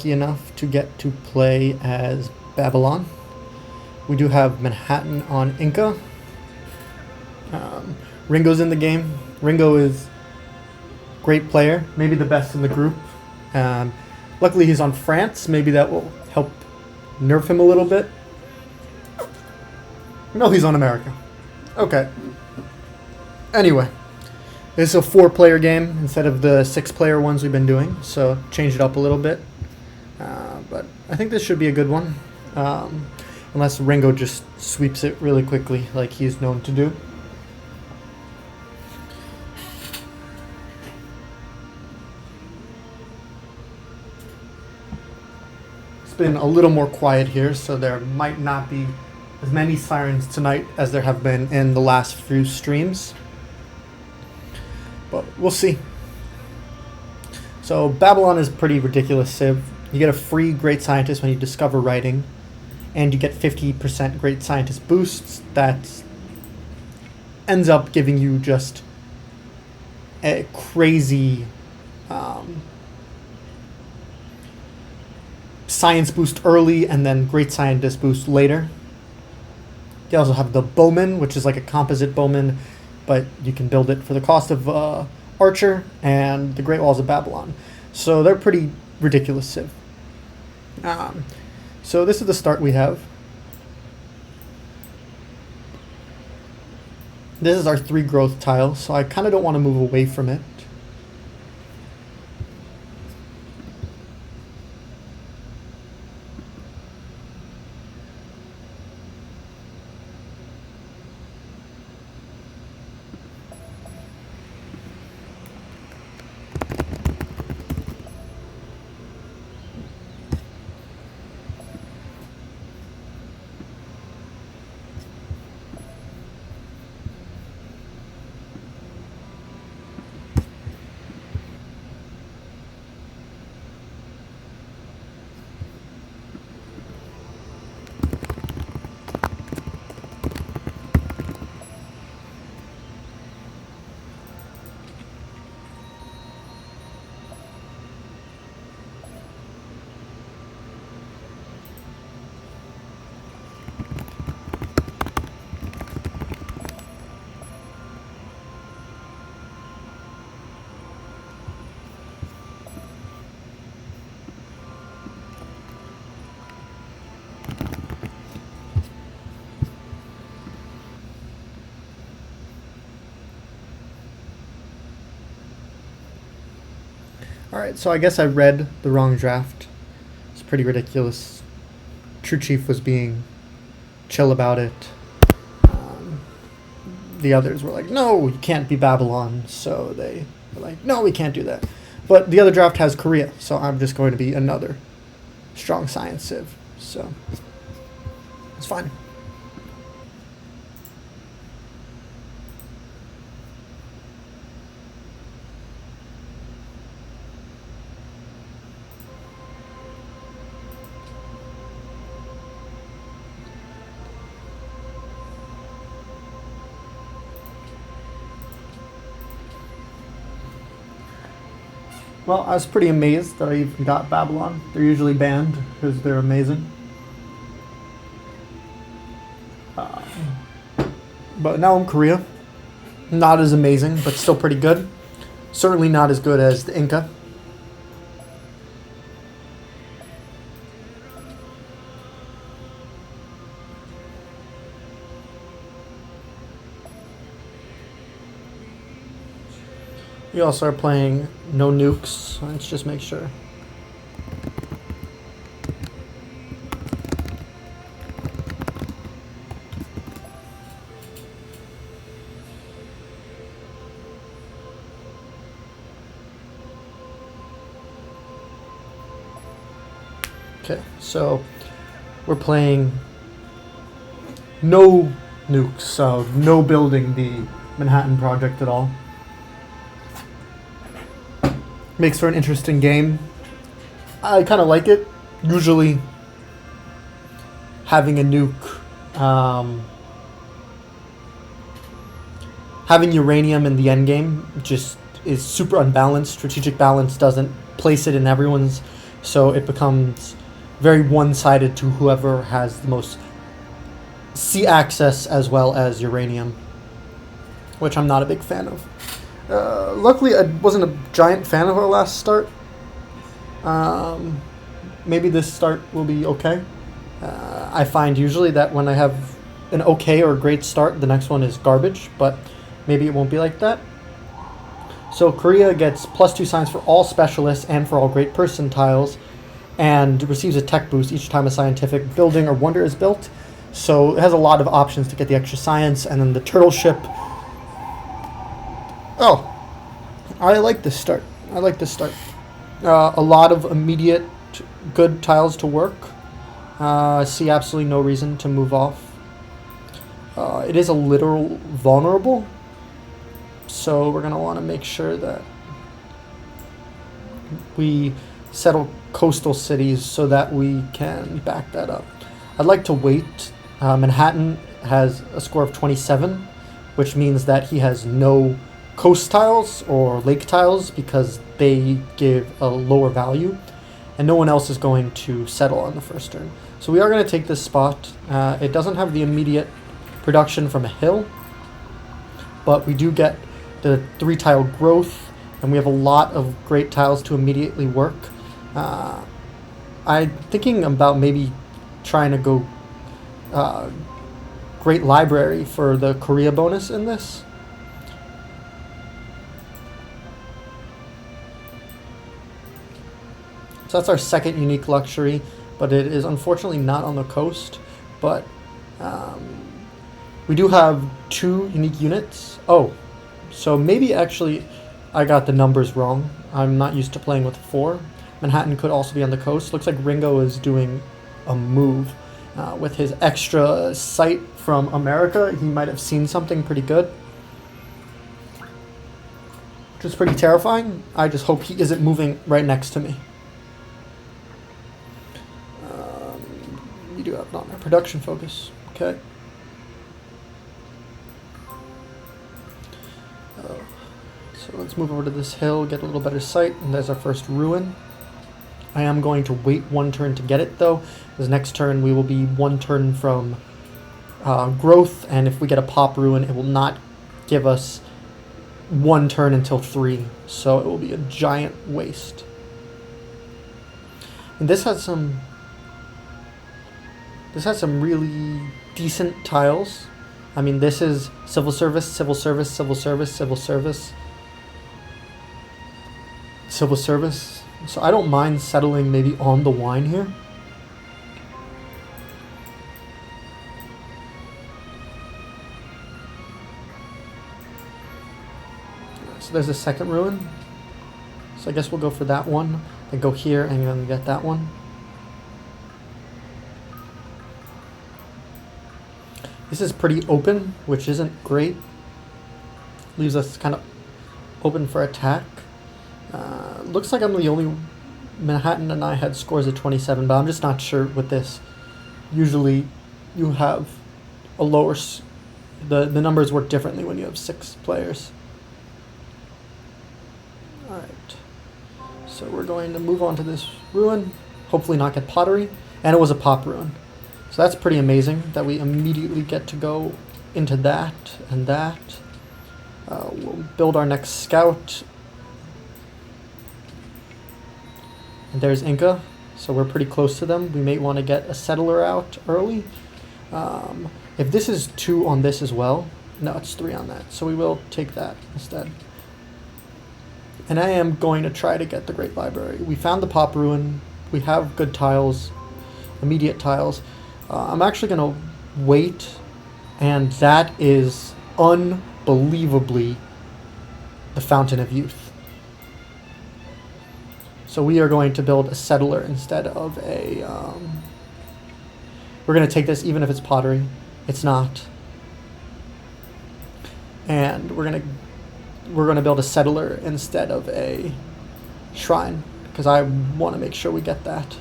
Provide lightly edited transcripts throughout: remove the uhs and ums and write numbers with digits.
lucky enough to get to play as Babylon. We do have Manhattan on Inca. Ringo's in the game. Ringo is a great player, maybe the best in the group. Luckily, he's on France. Maybe that will help nerf him a little bit. No, he's on America. Okay. Anyway, this is a 4-player game instead of the 6-player ones we've been doing, so change it up a little bit. But I think this should be a good one, unless Ringo just sweeps it really quickly like he's known to do. It's been a little more quiet here, so there might not be as many sirens tonight as there have been in the last few streams. But we'll see. So Babylon is a pretty ridiculous civ. You get a free Great Scientist when you discover writing, and you get 50% Great Scientist boosts that ends up giving you just a crazy science boost early and then Great Scientist boost later. You also have the Bowman, which is like a composite Bowman, but you can build it for the cost of Archer, and the Great Walls of Babylon. So they're pretty ridiculous civ. So this is the start we have. This is our 3 growth tile, so I kind of don't want to move away from it. Alright, so I guess I read the wrong draft. It's pretty ridiculous. True Chief was being chill about it. The others were like, no, you can't be Babylon. So they were like, no, we can't do that. But the other draft has Korea, so I'm just going to be another strong science civ. So it's fine. Well, I was pretty amazed that I even got Babylon. They're usually banned because they're amazing. But now I'm Korea. Not as amazing, but still pretty good. Certainly not as good as the Inca. We also are playing no nukes, so let's just make sure. Okay, so we're playing no nukes, so no building the Manhattan Project at all. Makes for an interesting game. I kind of like it. Usually having a nuke, having uranium in the endgame just is super unbalanced. Strategic balance doesn't place it in everyone's So it becomes very one-sided to whoever has the most sea access as well as uranium, which I'm not a big fan of. Luckily, I wasn't a giant fan of our last start. Maybe this start will be okay. I find usually that when I have an okay or a great start, the next one is garbage, but maybe it won't be like that. So Korea gets +2 science for all specialists and for all great person tiles, and receives a tech boost each time a scientific building or wonder is built. So it has a lot of options to get the extra science, and then the turtle ship. Oh, I like this start. I like this start. A lot of immediate good tiles to work. I see absolutely no reason to move off. It is a little vulnerable, so we're going to want to make sure that we settle coastal cities so that we can back that up. I'd like to wait. Manhattan has a score of 27, which means that he has no coast tiles or lake tiles because they give a lower value, and no one else is going to settle on the first turn. So we are going to take this spot. It doesn't have the immediate production from a hill, but we do get the 3-tile growth, and we have a lot of great tiles to immediately work. I'm thinking about maybe trying to go Great Library for the Korea bonus in this. So that's our second unique luxury, but it is unfortunately not on the coast. But we do have 2 unique units. Oh, so maybe actually I got the numbers wrong. I'm not used to playing with 4. Manhattan could also be on the coast. Looks like Ringo is doing a move. With his extra sight from America, he might have seen something pretty good, which is pretty terrifying. I just hope he isn't moving right next to me. We do have not my production focus. Okay. So let's move over to this hill, get a little better sight, and there's our first ruin. I am going to wait 1 turn to get it, though, because next turn we will be 1 turn from growth, and if we get a pop ruin, it will not give us 1 turn until 3, so it will be a giant waste. And this has some really decent tiles. I mean, this is civil service, civil service, civil service, civil service, civil service. So I don't mind settling maybe on the wine here. So there's a second ruin. So I guess we'll go for that one. Then go here and then get that one. This is pretty open, which isn't great. Leaves us kind of open for attack. Looks like I'm the only... Manhattan and I had scores of 27, but I'm just not sure with this. Usually you have a lower... The numbers work differently when you have 6 players. Alright. So we're going to move on to this ruin. Hopefully not get pottery. And it was a pop ruin. So that's pretty amazing that we immediately get to go into that and that. We'll build our next scout. And there's Inca, so we're pretty close to them. We may want to get a settler out early. If this is 2 on this as well, no, it's 3 on that. So we will take that instead. And I am going to try to get the Great Library. We found the pop ruin. We have good tiles, immediate tiles. I'm actually going to wait, and that is unbelievably the Fountain of Youth. So we are going to build a settler instead of a... we're going to take this even if it's pottery. It's not. And we're going to build a settler instead of a shrine, because I want to make sure we get that.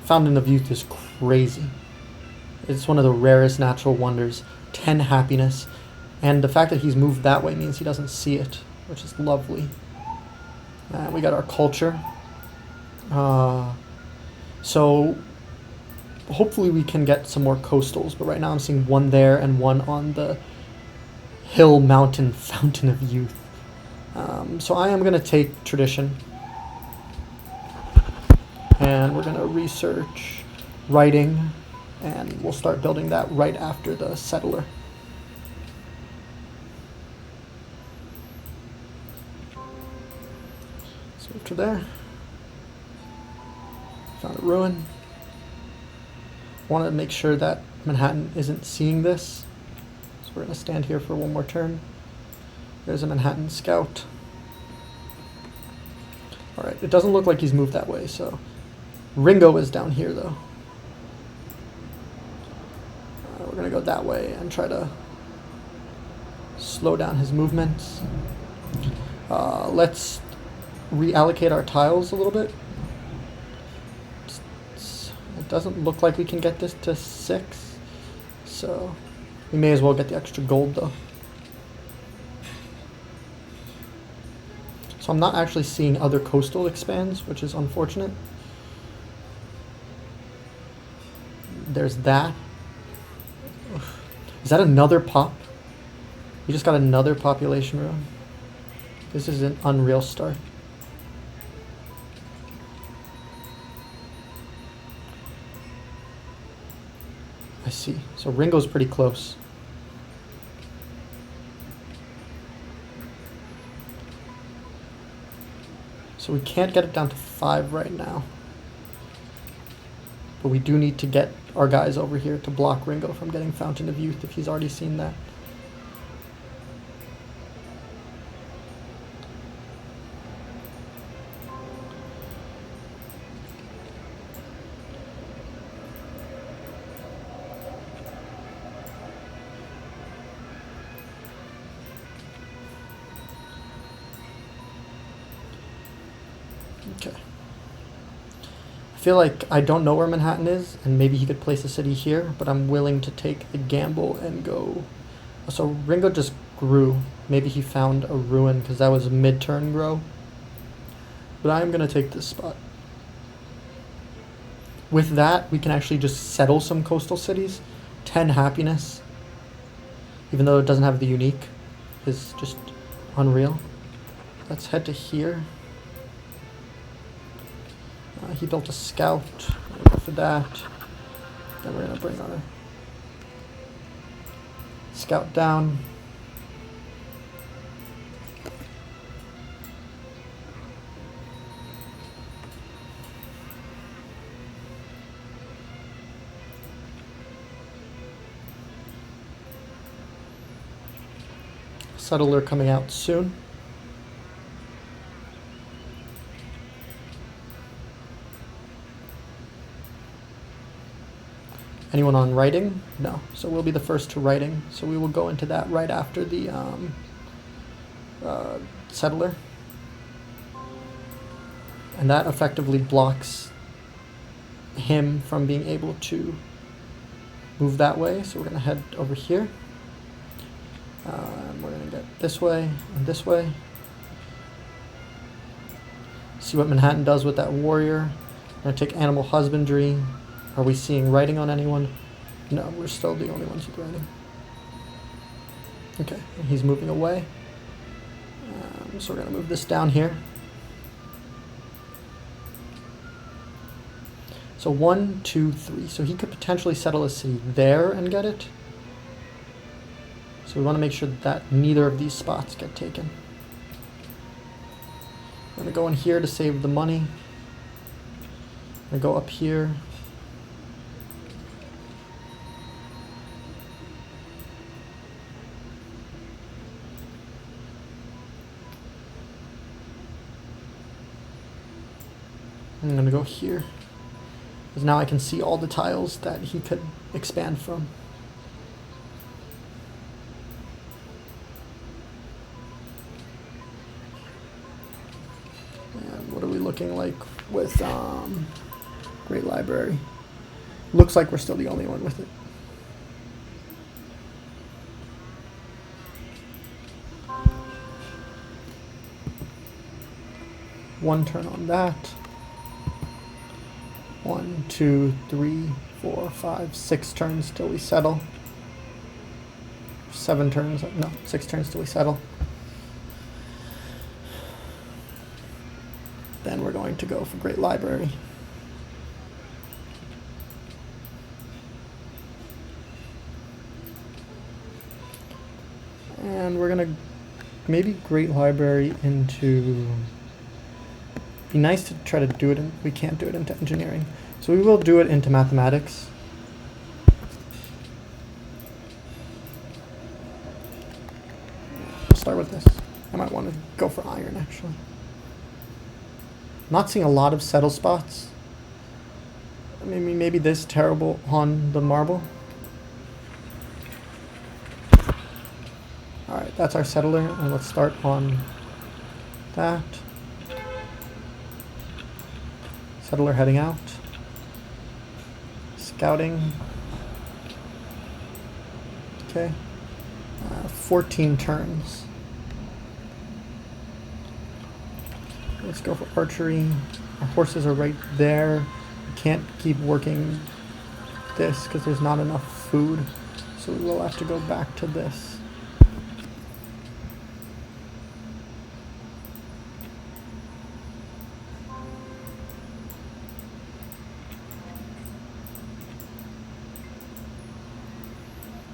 Fountain of Youth is crazy. It's one of the rarest natural wonders. 10 happiness. And the fact that he's moved that way means he doesn't see it, which is lovely. We got our culture. So hopefully we can get some more coastals, but right now I'm seeing one there and one on the hill mountain fountain of youth. So I am going to take tradition, and we're going to research writing, and we'll start building that right after the settler. So after there, found a ruin. Want to make sure that Manhattan isn't seeing this, so we're going to stand here for one more turn. There's a Manhattan scout. Alright, it doesn't look like he's moved that way, so Ringo is down here though. We're going to go that way and try to slow down his movements. Let's reallocate our tiles a little bit. It doesn't look like we can get this to 6, so we may as well get the extra gold though. So I'm not actually seeing other coastal expands, which is unfortunate. There's that. Is that another pop? We just got another population ruin. This is an unreal start. I see. So Ringo's pretty close. So we can't get it down to 5 right now. But we do need to get our guys over here to block Ringo from getting Fountain of Youth if he's already seen that. Okay. I feel like I don't know where Manhattan is, and maybe he could place a city here, but I'm willing to take the gamble and go. So Ringo just grew. Maybe he found a ruin because that was a mid-turn grow. But I am going to take this spot. With that, we can actually just settle some coastal cities. 10 happiness, even though it doesn't have the unique, is just unreal. Let's head to here. He built a scout. We'll go for that. Then we're going to bring our scout down. Settler coming out soon. Anyone on writing? No. So we'll be the first to writing. So we will go into that right after the settler. And that effectively blocks him from being able to move that way. So we're going to head over here. And we're going to get this way and this way. See what Manhattan does with that warrior. I'm going to take animal husbandry. Are we seeing writing on anyone? No, we're still the only ones with writing. Okay, and he's moving away. So we're going to move this down here. So 1, 2, 3. So he could potentially settle a city there and get it. So we want to make sure that neither of these spots get taken. I'm going to go in here to save the money. I'm going to go up here. I'm going to go here, because now I can see all the tiles that he could expand from. And what are we looking like with Great Library? Looks like we're still the only one with it. 1 turn on that. 1, 2, 3, 4, 5, 6 turns till we settle. 7 turns, no, 6 turns till we settle. Then we're going to go for Great Library. And we're gonna maybe Great Library into, be nice to try to do it in, we can't do it into engineering. So we will do it into mathematics. We'll start with this. I might want to go for iron actually. Not seeing a lot of settle spots. Maybe this terrible on the marble. Alright, that's our settler, and let's start on that. Settler heading out. Scouting. Okay. 14 turns. Let's go for archery. Our horses are right there. We can't keep working this because there's not enough food. So we will have to go back to this.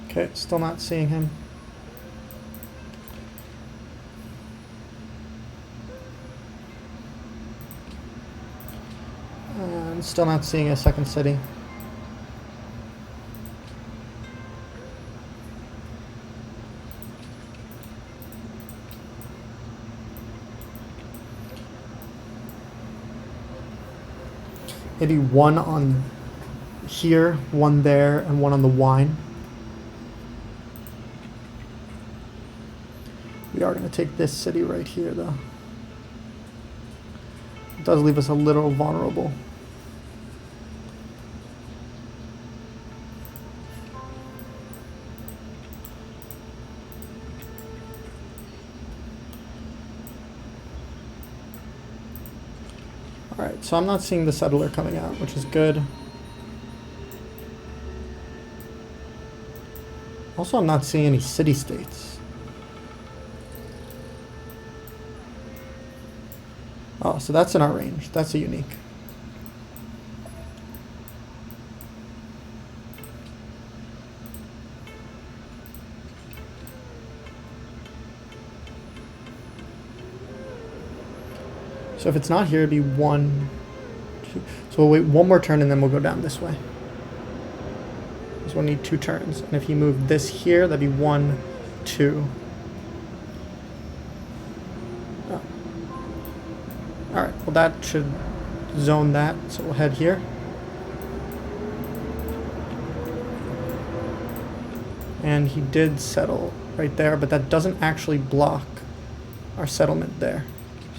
Okay, still not seeing him. And still not seeing a second city. Maybe 1 on here, 1 there, and 1 on the wine. We are going to take this city right here, though. It does leave us a little vulnerable. Alright, so I'm not seeing the settler coming out, which is good. Also, I'm not seeing any city-states. Oh, so that's in our range. That's a unique. So if it's not here, it'd be 1, 2. So we'll wait 1 more turn and then we'll go down this way. So we'll need 2 turns. And if you move this here, that'd be 1, 2. Oh. Alright, well that should zone that, so we'll head here. And he did settle right there, but that doesn't actually block our settlement there.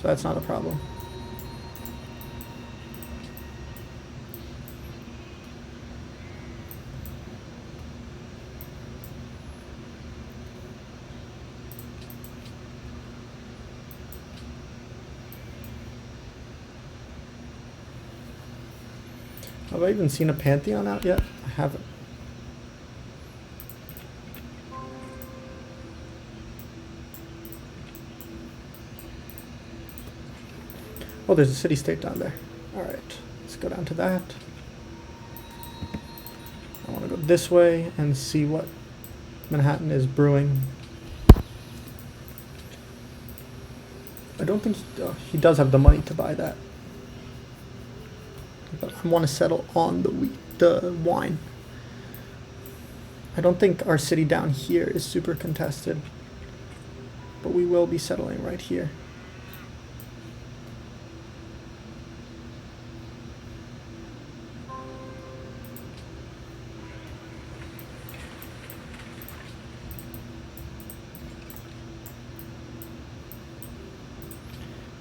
So that's not a problem. Have I even seen a Pantheon out yet? I haven't. Oh, there's a city-state down there. Alright, let's go down to that. I want to go this way and see what Manhattan is brewing. I don't think he does have the money to buy that. But I want to settle on the wine. I don't think our city down here is super contested, but we will be settling right here.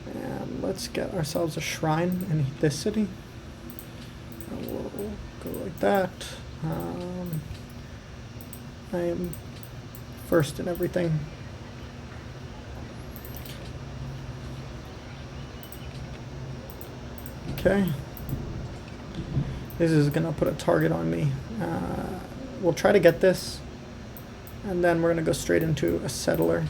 And let's get ourselves a shrine in this city. And we'll go like that. I am first in everything. Okay. This is gonna put a target on me. We'll try to get this, and then we're gonna go straight into a settler.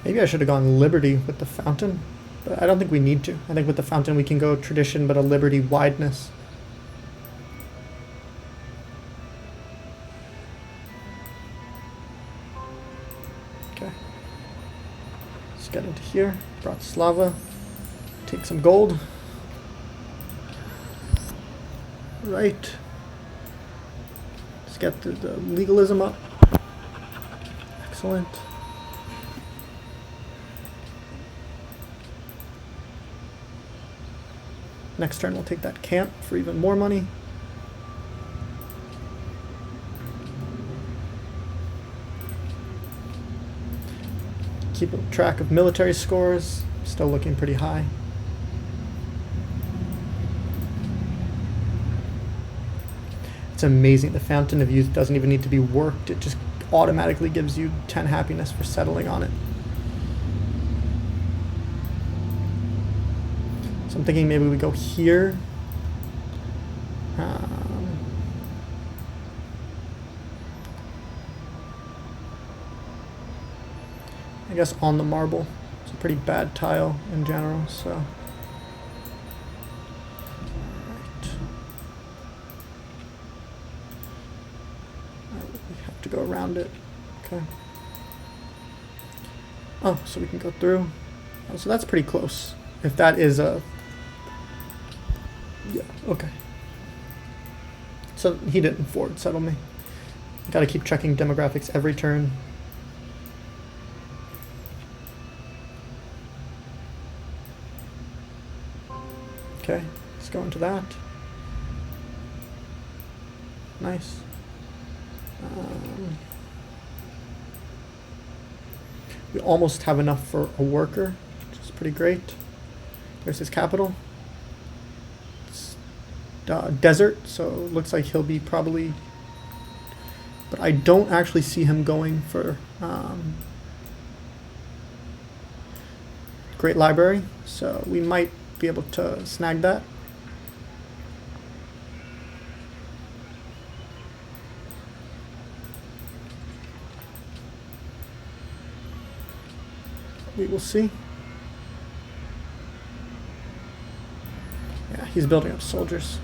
Maybe I should have gone Liberty with the fountain, but I don't think we need to. I think with the fountain we can go tradition, but a Liberty wideness. Okay. Let's get into here. Bratislava. Take some gold. Right. Let's get the legalism up. Excellent. Next turn we'll take that camp for even more money. Keep track of military scores, still looking pretty high. It's amazing, the Fountain of Youth doesn't even need to be worked, it just automatically gives you 10 happiness for settling on it. So I'm thinking maybe we go here. I guess on the marble. It's a pretty bad tile in general, so. Alright. We have to go around it. Okay. Oh, so we can go through. Oh, so that's pretty close. If that is a... Yeah, okay. So he didn't forward settle me. Gotta keep checking demographics every turn. Okay, let's go into that. Nice. We almost have enough for a worker, which is pretty great. There's his capital. It's desert, so it looks like he'll be probably... But I don't actually see him going for Great Library, so we might be able to snag that. We will see. Yeah, he's building up soldiers.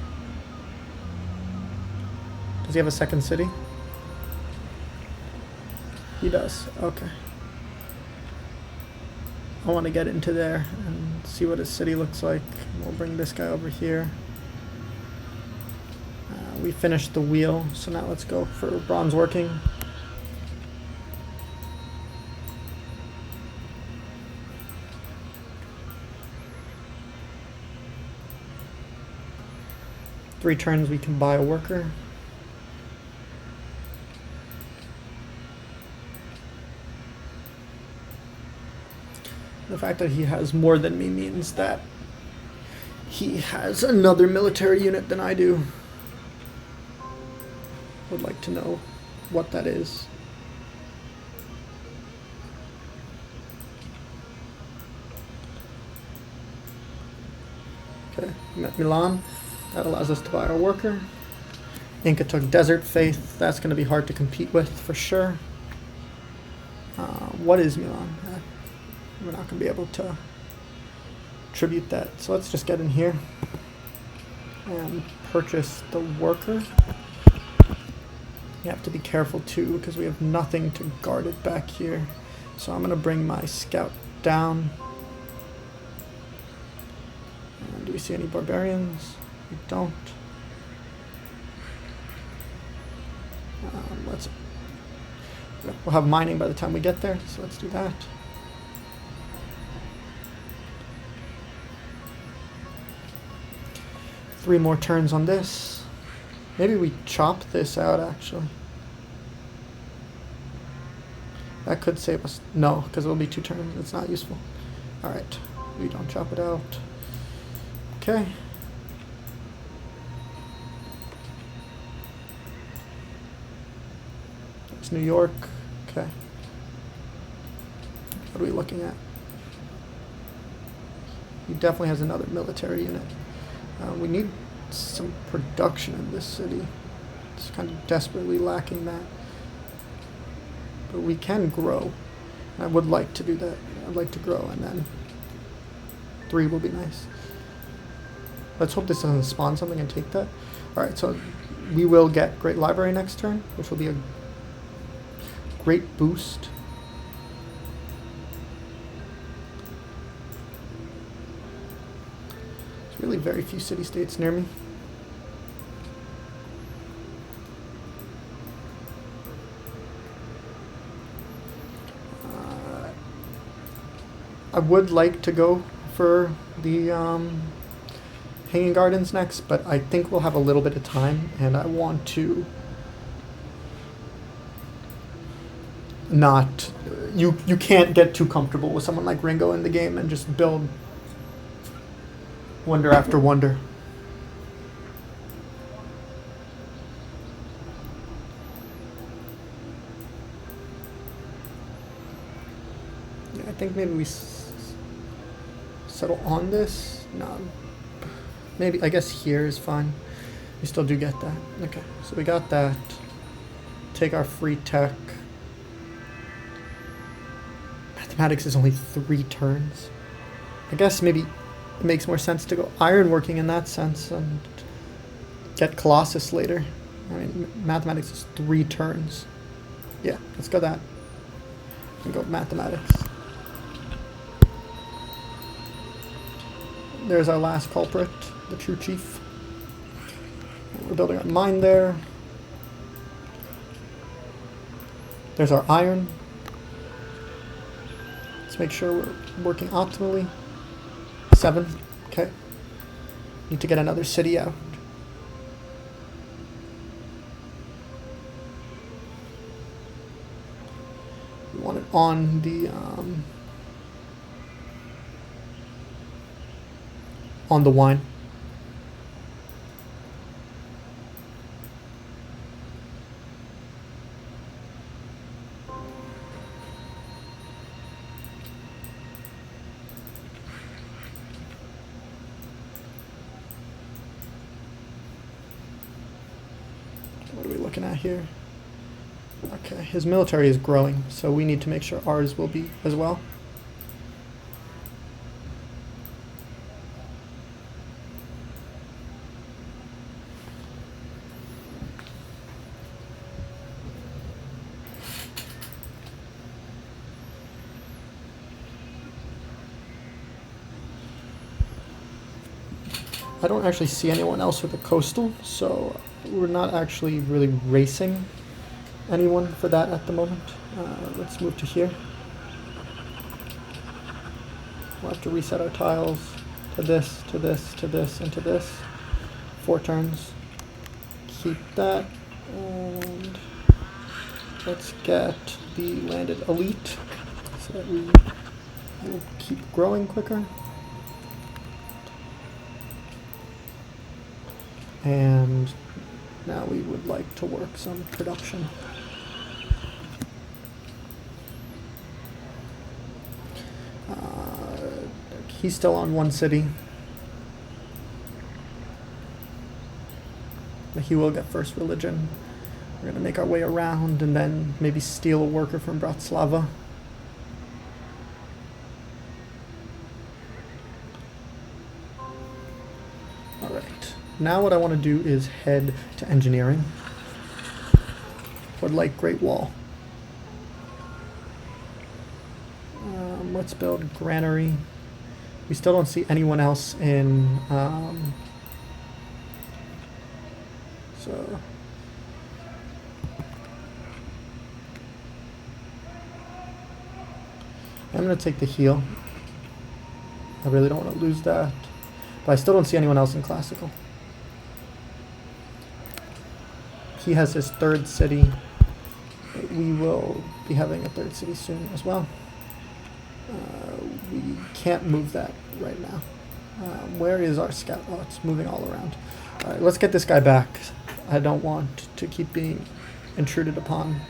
Does he have a second city? He does. Okay. I want to get into there and see what his city looks like. We'll bring this guy over here. We finished the wheel, so now let's go for bronze working. Three turns we can buy a worker. The fact that he has more than me means that he has another military unit than I do. Would like to know what that is. Okay, met Milan. That allows us to buy our worker. Inca took Desert Faith. That's going to be hard to compete with for sure. What is Milan? We're not going to be able to tribute that. So let's just get in here and purchase the worker. You have to be careful too because we have nothing to guard it back here. So I'm going to bring my scout down. And do we see any barbarians? We don't. We'll have mining by the time we get there, so let's do that. Three more turns on this. Maybe we chop this out, actually. That could save us. No, because it'll be 2 turns. It's not useful. Alright, we don't chop it out. Okay. There's New York. Okay. What are we looking at? He definitely has another military unit. We need some production in this city. It's kind of desperately lacking that. But we can grow. I would like to do that. I'd like to grow, and then 3 will be nice. Let's hope this doesn't spawn something and take that. Alright, so we will get Great Library next turn, which will be a great boost. There's really very few city-states near me. I would like to go for the Hanging Gardens next, but I think we'll have a little bit of time, and I want to not... You can't get too comfortable with someone like Ringo in the game and just build wonder after wonder. Yeah, I think maybe we settle on this. No, maybe, I guess here is fine. We still do get that. Okay, so we got that. Take our free tech. Mathematics is only 3 turns. I guess maybe it makes more sense to go ironworking in that sense and get Colossus later. I mean, mathematics is 3 turns. Yeah, let's go that. And go mathematics. There's our last culprit, the true chief. We're building our mine there. There's our iron. Let's make sure we're working optimally. 7. Okay. Need to get another city out. We want it on the wine. What are we looking at here? Okay, his military is growing, so we need to make sure ours will be as well. I don't actually see anyone else with a coastal, so we're not actually really racing anyone for that at the moment. Let's move to here. We'll have to reset our tiles to this, to this, to this, and to this. 4 turns. Keep that, and let's get the landed elite so that we will keep growing quicker. And now we would like to work some production. He's still on 1 city. But he will get first religion. We're going to make our way around and then maybe steal a worker from Bratislava. Alright. Now what I want to do is head to engineering. Would like Great Wall. Let's build granary. We still don't see anyone else in, so I'm going to take the heal. I really don't want to lose that, but I still don't see anyone else in classical. He has his 3rd city. We will be having a 3rd city soon as well. We can't move that right now. Where is our scout? Oh, it's moving all around. All right, let's get this guy back. I don't want to keep being intruded upon.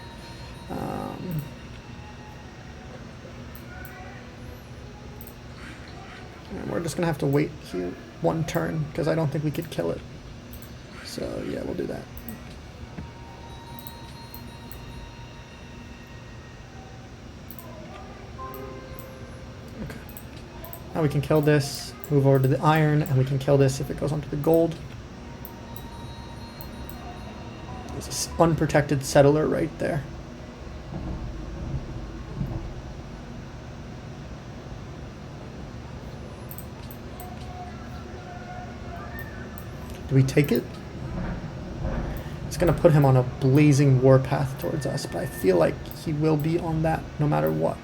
And we're just going to have to wait here one turn because I don't think we could kill it. So yeah, we'll do that. Okay. Now we can kill this, move over to the iron, and we can kill this if it goes onto the gold. There's this unprotected settler right there. Do we take it? It's going to put him on a blazing warpath towards us, but I feel like he will be on that no matter what.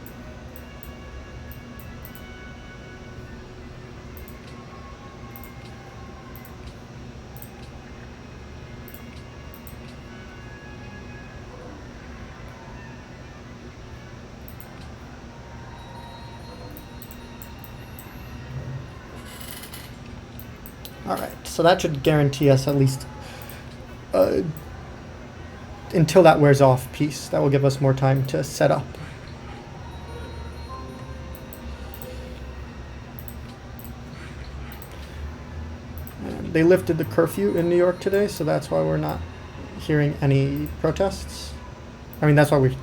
Alright, so that should guarantee us at least until that wears off peace. That will give us more time to set up. And they lifted the curfew in New York today, so that's why we're not hearing any protests. I mean, that's why we're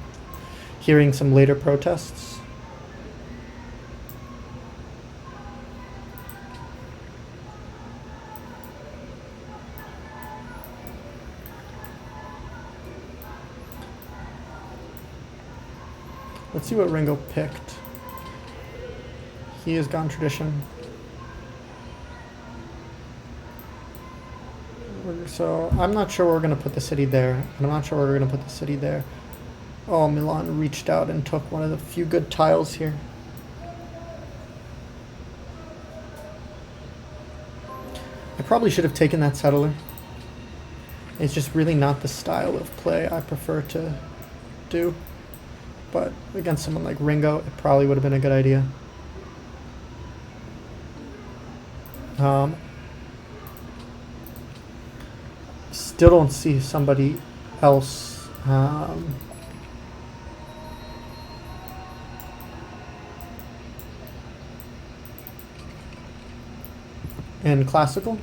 hearing some later protests. Let's see what Ringo picked. He has gone tradition. So I'm not sure we're going to put the city there. And I'm not sure we're going to put the city there. Oh, Milan reached out and took one of the few good tiles here. I probably should have taken that settler. It's just really not the style of play I prefer to do. But against someone like Ringo, it probably would have been a good idea. Still don't see somebody else. In classical.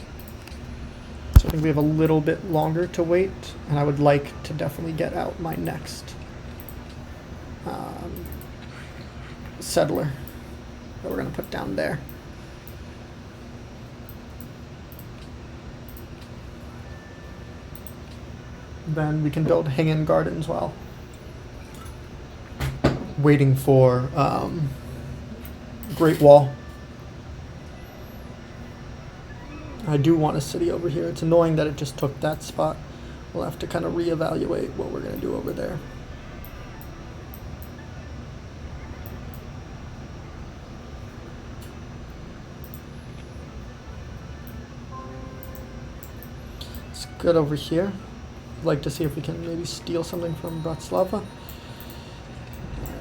So I think we have a little bit longer to wait, and I would like to definitely get out my next settler that we're going to put down there. Then we can build hanging gardens while waiting for Great Wall. I do want a city over here. It's annoying that it just took that spot. We'll have to kind of reevaluate what we're going to do over there. It's good over here. I'd like to see if we can maybe steal something from Bratislava.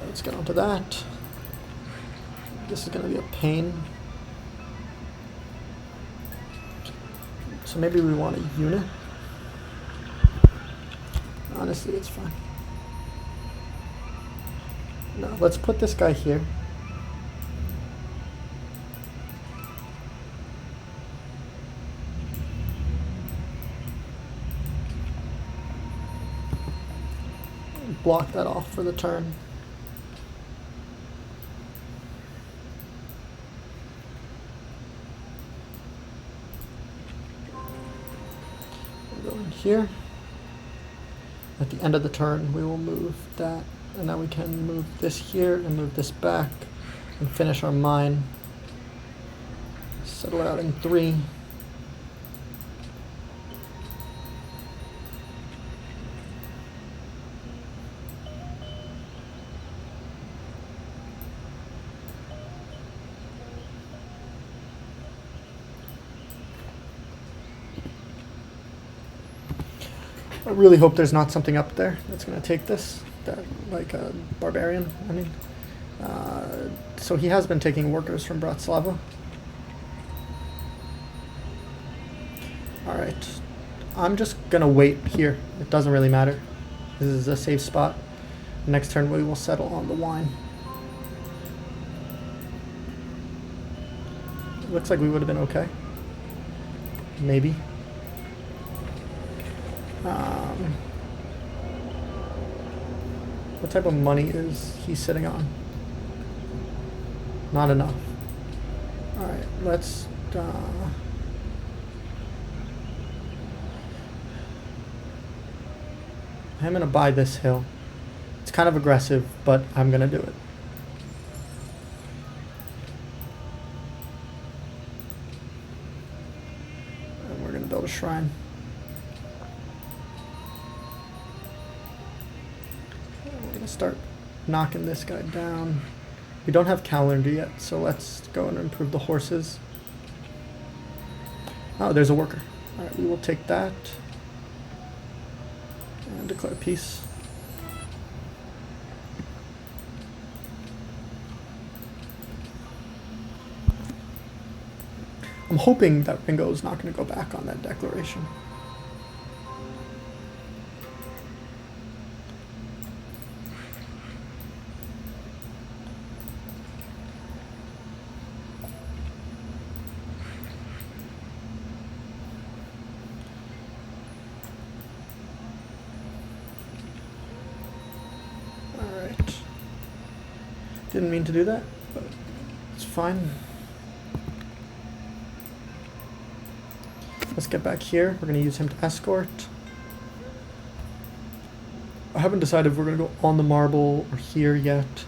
Let's get onto that. This is going to be a pain. So maybe we want a unit. Honestly, it's fine. No, let's put this guy here. Block that off for the turn. We'll go in here. At the end of the turn, we will move that, and now we can move this here and move this back and finish our mine. Settle out in 3. I really hope there's not something up there that's going to take this, like a barbarian, I mean. So he has been taking workers from Bratislava. Alright, I'm just going to wait here. It doesn't really matter. This is a safe spot. Next turn we will settle on the wine. Looks like we would have been okay. Maybe. What type of money is he sitting on? Not enough. Alright, let's... I'm gonna buy this hill. It's kind of aggressive, but I'm gonna do it. And we're gonna build a shrine. We're gonna start knocking this guy down. We don't have calendar yet, so let's go and improve the horses. Oh, there's a worker. Alright, we will take that. And declare peace. I'm hoping that Ringo is not going to go back on that declaration. Alright. Didn't mean to do that, but it's fine. Let's get back here. We're going to use him to escort. I haven't decided if we're going to go on the marble or here yet.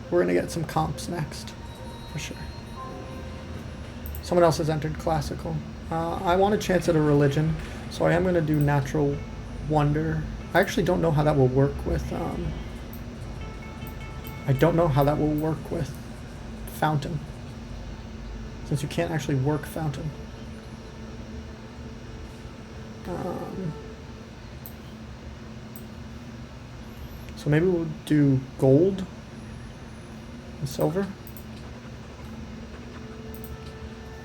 We're going to get some comps next, for sure. Someone else has entered classical. I want a chance at a religion, so I am going to do natural wonder. I actually don't know how that will work with... I don't know how that will work with fountain. Since you can't actually work fountain. So maybe we'll do gold and silver.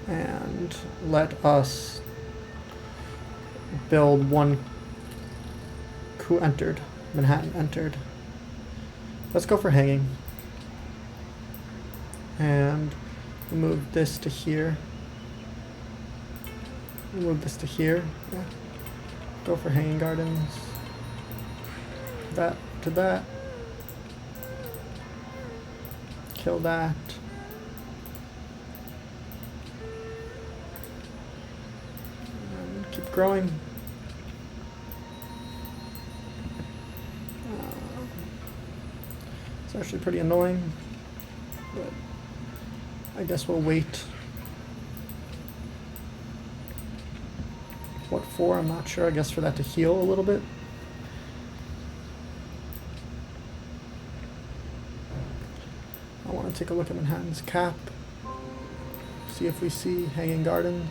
And let us build one coup entered. Manhattan entered. Let's go for hanging. And move this to here. Move this to here. Yeah. Go for hanging gardens. That to that. Kill that. And keep growing. It's actually pretty annoying, but I guess we'll wait. What for? I'm not sure. I guess for that to heal a little bit. I want to take a look at Manhattan's cap. See if we see hanging gardens.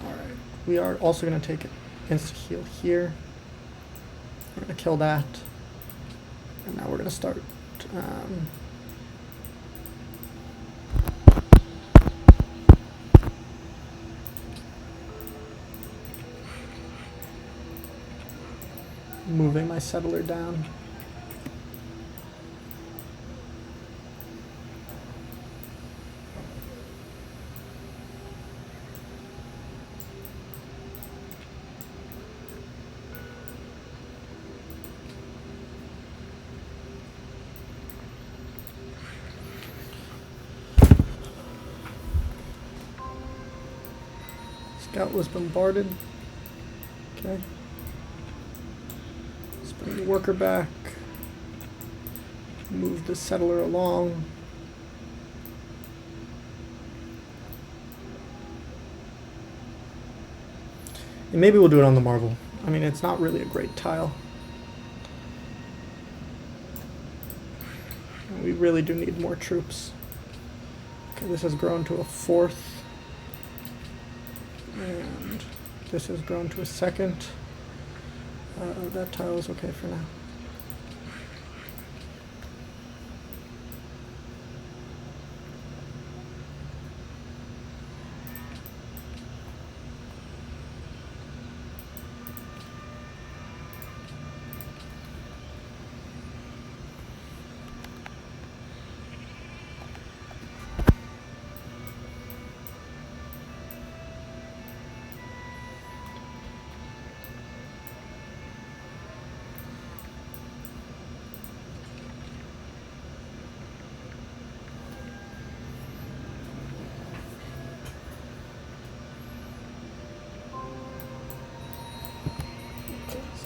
Alright. We are also going to take it insta heal here. We're going to kill that. And now we're going to start moving my settler down. Scout was bombarded. Okay. Let's bring the worker back. Move the settler along. And maybe we'll do it on the marble. I mean, it's not really a great tile. We really do need more troops. Okay, this has grown to a 4th. And this has grown to a 2nd. That tile is okay for now.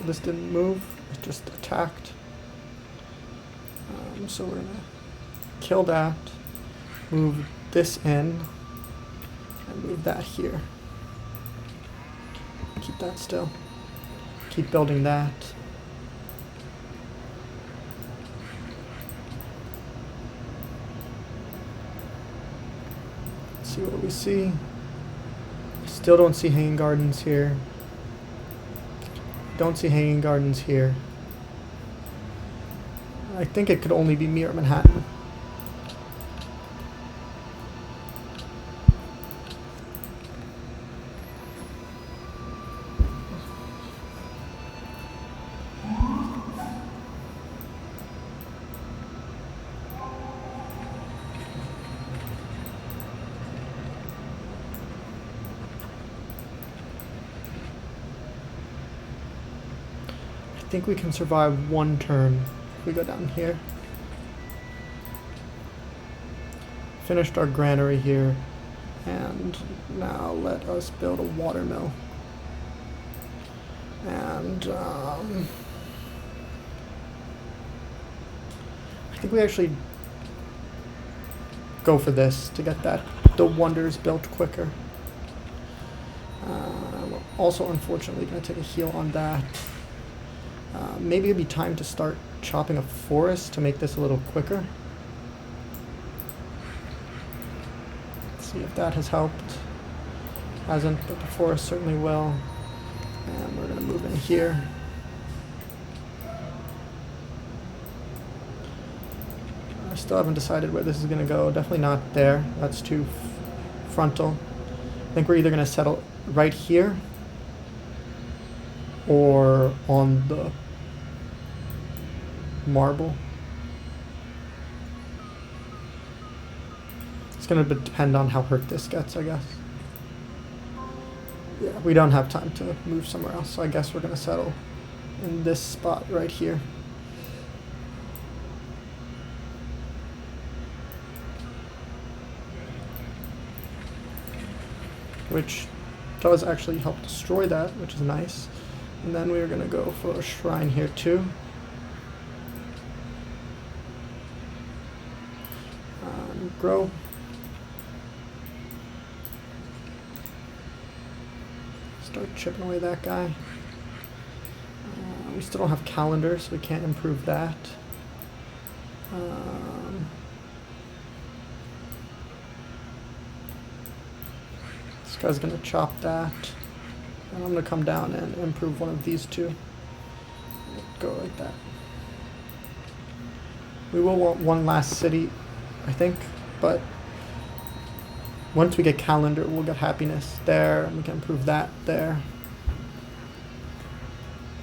this didn't move, it just attacked. So we're gonna kill that, move this in, and move that here. Keep that still. Keep building that. Let's see what we see. Still don't see hanging gardens here. Don't see hanging gardens here. I think it could only be Mirror Manhattan. I think we can survive one turn if we go down here. Finished our granary here, and now let us build a watermill. And I think we actually go for this to get the wonders built quicker. We're also unfortunately going to take a heal on that. Maybe it'd be time to start chopping a forest to make this a little quicker. Let's see if that has helped. Hasn't, but the forest certainly will. And we're going to move in here. I still haven't decided where this is going to go. Definitely not there. That's too frontal. I think we're either going to settle right here or on the marble. It's going to depend on how hurt this gets, I guess. Yeah, we don't have time to move somewhere else, so I guess we're going to settle in this spot right here. Which does actually help destroy that, which is nice. And then we're going to go for a shrine here too. Grow. Start chipping away that guy. We still don't have calendar, so we can't improve that. This guy's gonna chop that. And I'm gonna come down and improve one of these two. Go like that. We will want one last city, I think, but once we get calendar, we'll get happiness there, and we can improve that there.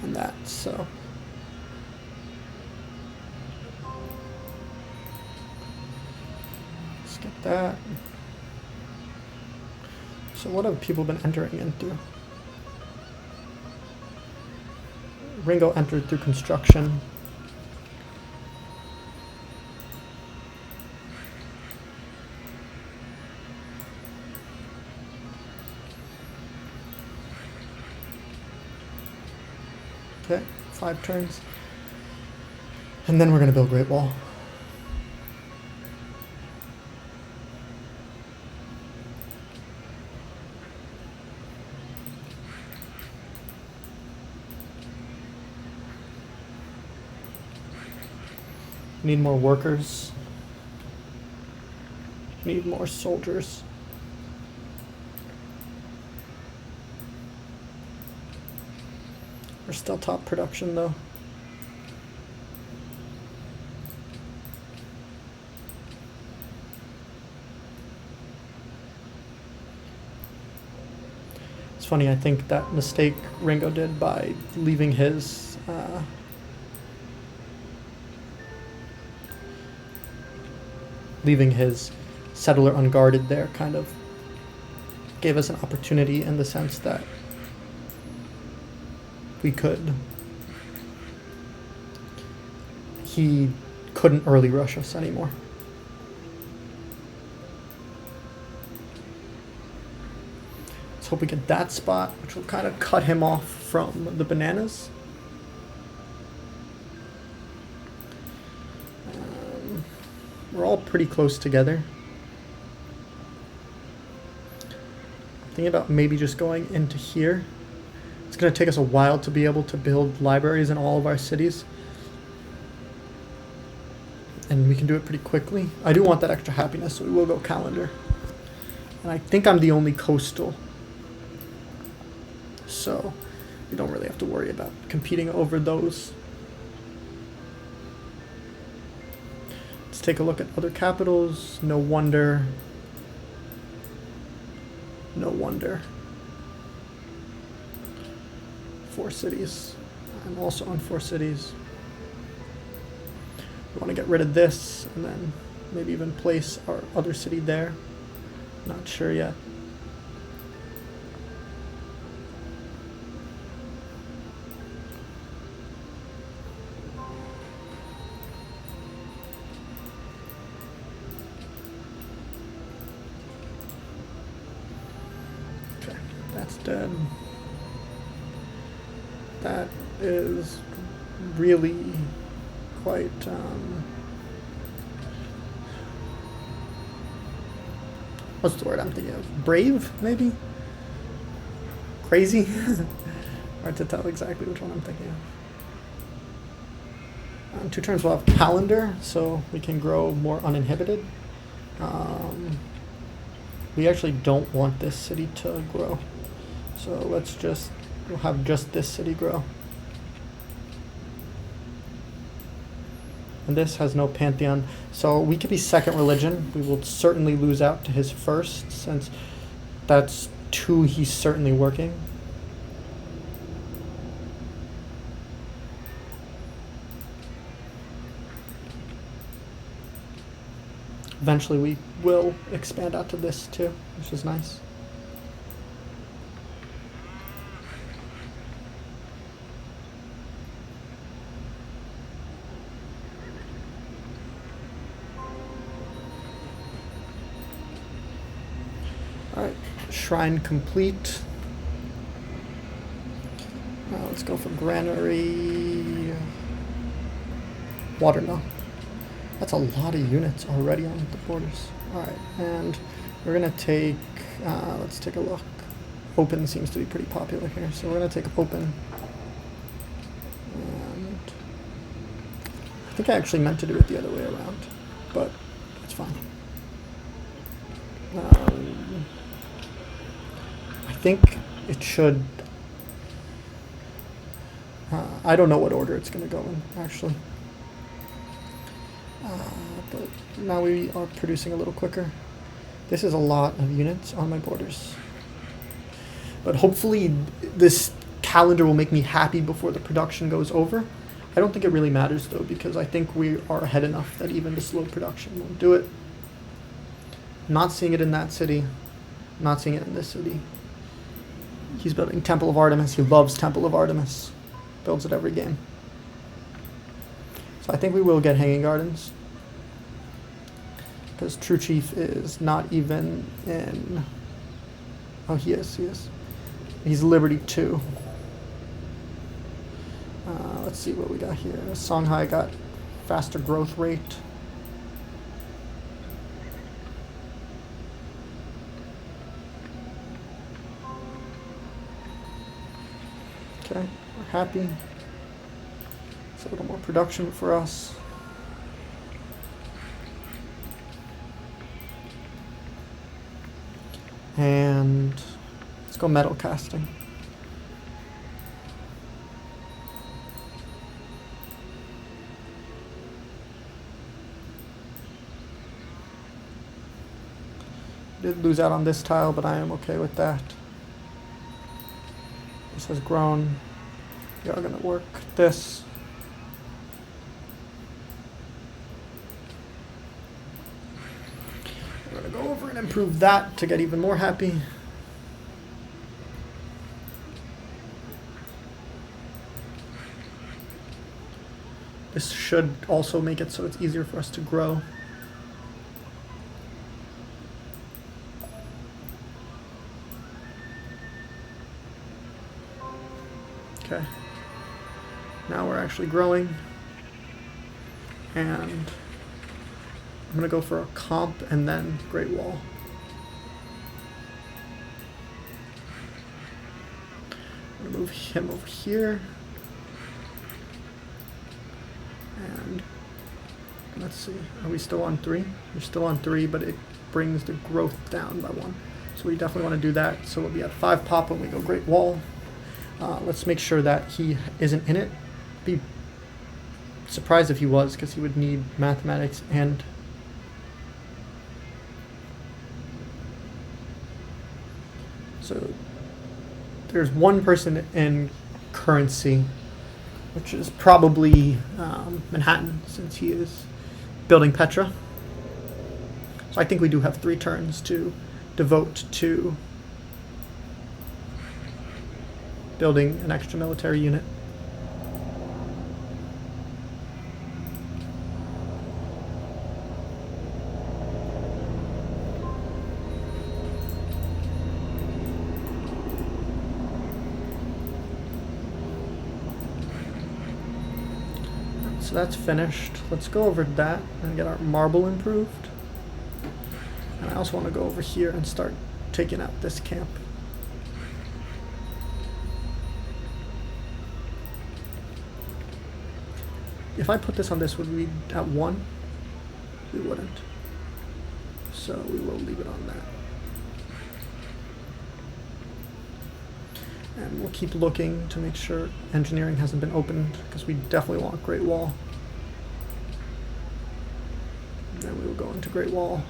And that, so. Let's get that. So what have people been entering into? Ringo entered through construction. Okay, 5 turns. And then we're going to build Great Wall. Need more workers. Need more soldiers. We're still top production though. It's funny, I think that mistake Ringo did by leaving his settler unguarded there kind of gave us an opportunity in the sense that he couldn't early rush us anymore. Let's hope we get that spot, which will kind of cut him off from the bananas. we're all pretty close together. Thinking about maybe just going into here. It's going to take us a while to be able to build libraries in all of our cities. And we can do it pretty quickly. I do want that extra happiness, so we will go calendar. And I think I'm the only coastal. So we don't really have to worry about competing over those. Let's take a look at other capitals. No wonder. No wonder. 4 cities. I'm also on 4 cities. We want to get rid of this and then maybe even place our other city there. Not sure yet. Okay, that's dead. That is really quite what's the word I'm thinking of? Brave, maybe? Crazy? Hard to tell exactly which one I'm thinking of. On 2 turns we'll have calendar, so we can grow more uninhibited. We actually don't want this city to grow. So let's just, we'll have just this city grow. And this has no pantheon. So we could be second religion. We will certainly lose out to his first, since that's 2 he's certainly working. Eventually we will expand out to this too, which is nice. Alright, shrine complete. Now let's go for granary. Watermill. That's a lot of units already on the borders. Alright, and we're going to take, let's take a look. Open seems to be pretty popular here, so we're going to take open. And I think I actually meant to do it the other way around, but it's fine. I think it should, I don't know what order it's going to go in, actually. But now we are producing a little quicker. This is a lot of units on my borders. But hopefully this calendar will make me happy before the production goes over. I don't think it really matters though, because I think we are ahead enough that even the slow production won't do it. Not seeing it in that city. Not seeing it in this city. He's building Temple of Artemis. He loves Temple of Artemis. Builds it every game. So I think we will get Hanging Gardens. Because True Chief is not even in... Oh, he is. He's Liberty 2. Let's see what we got here. Songhai got faster growth rate. Okay, we're happy. It's a little more production for us. And let's go metal casting. Did lose out on this tile, but I am okay with that. This has grown. We are going to work this. We're going to go over and improve that to get even more happy. This should also make it so it's easier for us to grow. Okay. Now we're actually growing. And I'm going to go for a comp and then Great Wall. I'm going to move him over here. And let's see, are we still on 3? We're still on 3, but it brings the growth down by 1. So we definitely want to do that. So we'll be at 5 pop when we go Great Wall. Let's make sure that he isn't in it. Be surprised if he was, because he would need mathematics and so there's one person in currency, which is probably Manhattan, since he is building Petra. So I think we do have 3 turns to devote to building an extra military unit. So that's finished. Let's go over that and get our marble improved. And I also want to go over here and start taking out this camp. If I put this on this, would we at 1? We wouldn't. So we will leave it on that. And we'll keep looking to make sure engineering hasn't been opened, because we definitely want Great Wall. And then we will go into Great Wall.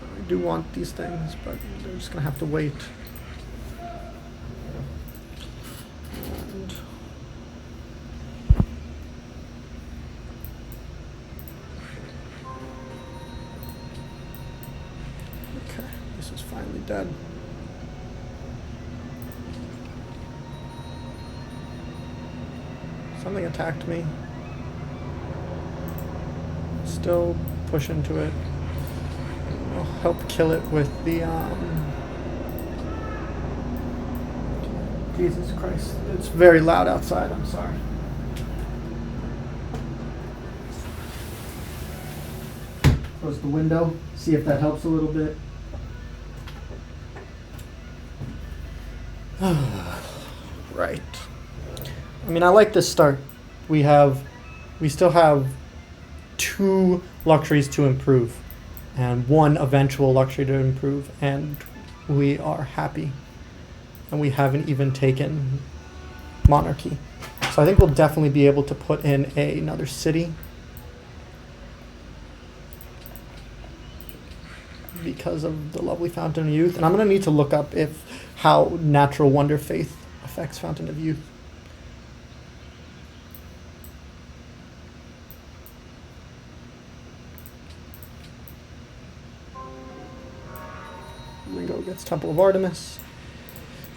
I do want these things, but they're just going to have to wait. And okay, this is finally dead. Something attacked me. Still push into it. I'll help kill it with the Jesus Christ. It's very loud outside, I'm sorry. Close the window, see if that helps a little bit. Right. I mean, I like this start. We still have 2 luxuries to improve and 1 eventual luxury to improve, and we are happy. And we haven't even taken monarchy. So I think we'll definitely be able to put in another city, because of the lovely Fountain of Youth. And I'm going to need to look up how Natural Wonder Faith affects Fountain of Youth. Ringo gets Temple of Artemis.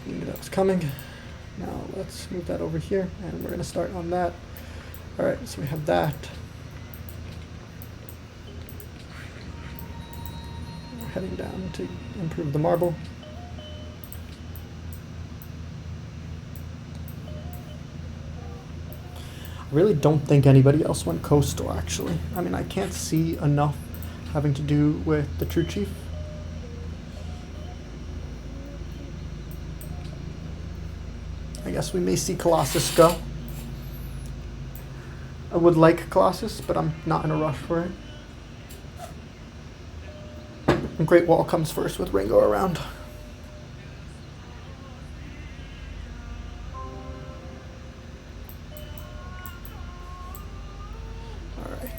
We knew that was coming. Now let's move that over here, and we're going to start on that. Alright, so we have that. We're heading down to improve the marble. I really don't think anybody else went coastal, actually. I mean, I can't see enough having to do with the True Chief. I guess we may see Colossus go. I would like Colossus, but I'm not in a rush for it. And Great Wall comes first with Ringo around. Alright.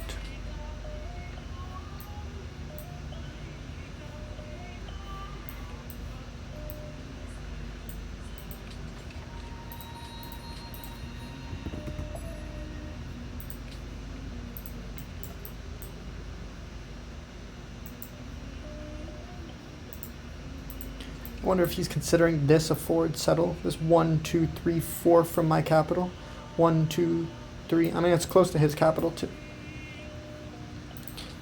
I wonder if he's considering this a forward settle. This 1, 2, 3, 4 from my capital. 1, 2, 3. I mean, it's close to his capital too.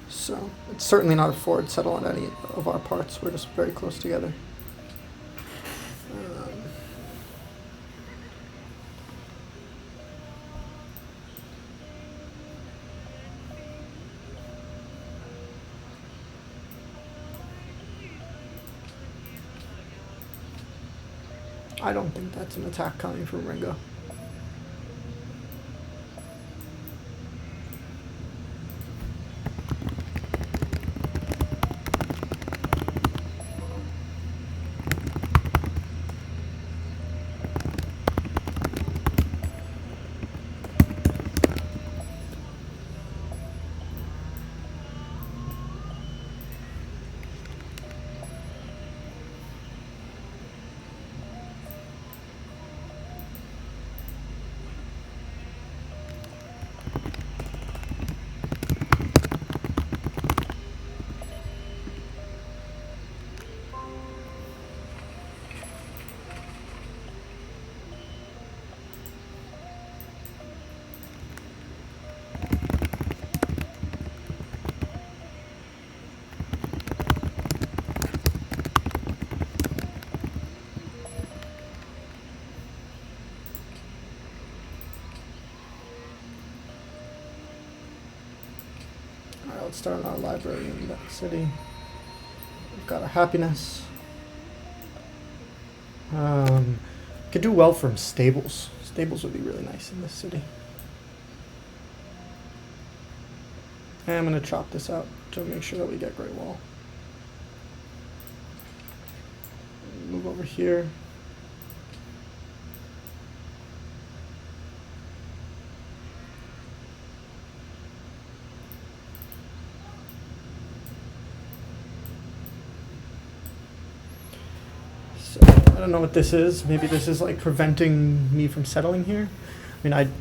So it's certainly not a forward settle on any of our parts. We're just very close together. I don't think that's an attack coming from Ringo. Let's start on our library in that city. We've got our happiness. Could do well from stables. Stables would be really nice in this city. And I'm gonna chop this out to make sure that we get Great Wall. Move over here. I don't know what this is. Maybe this is like preventing me from settling here. I mean,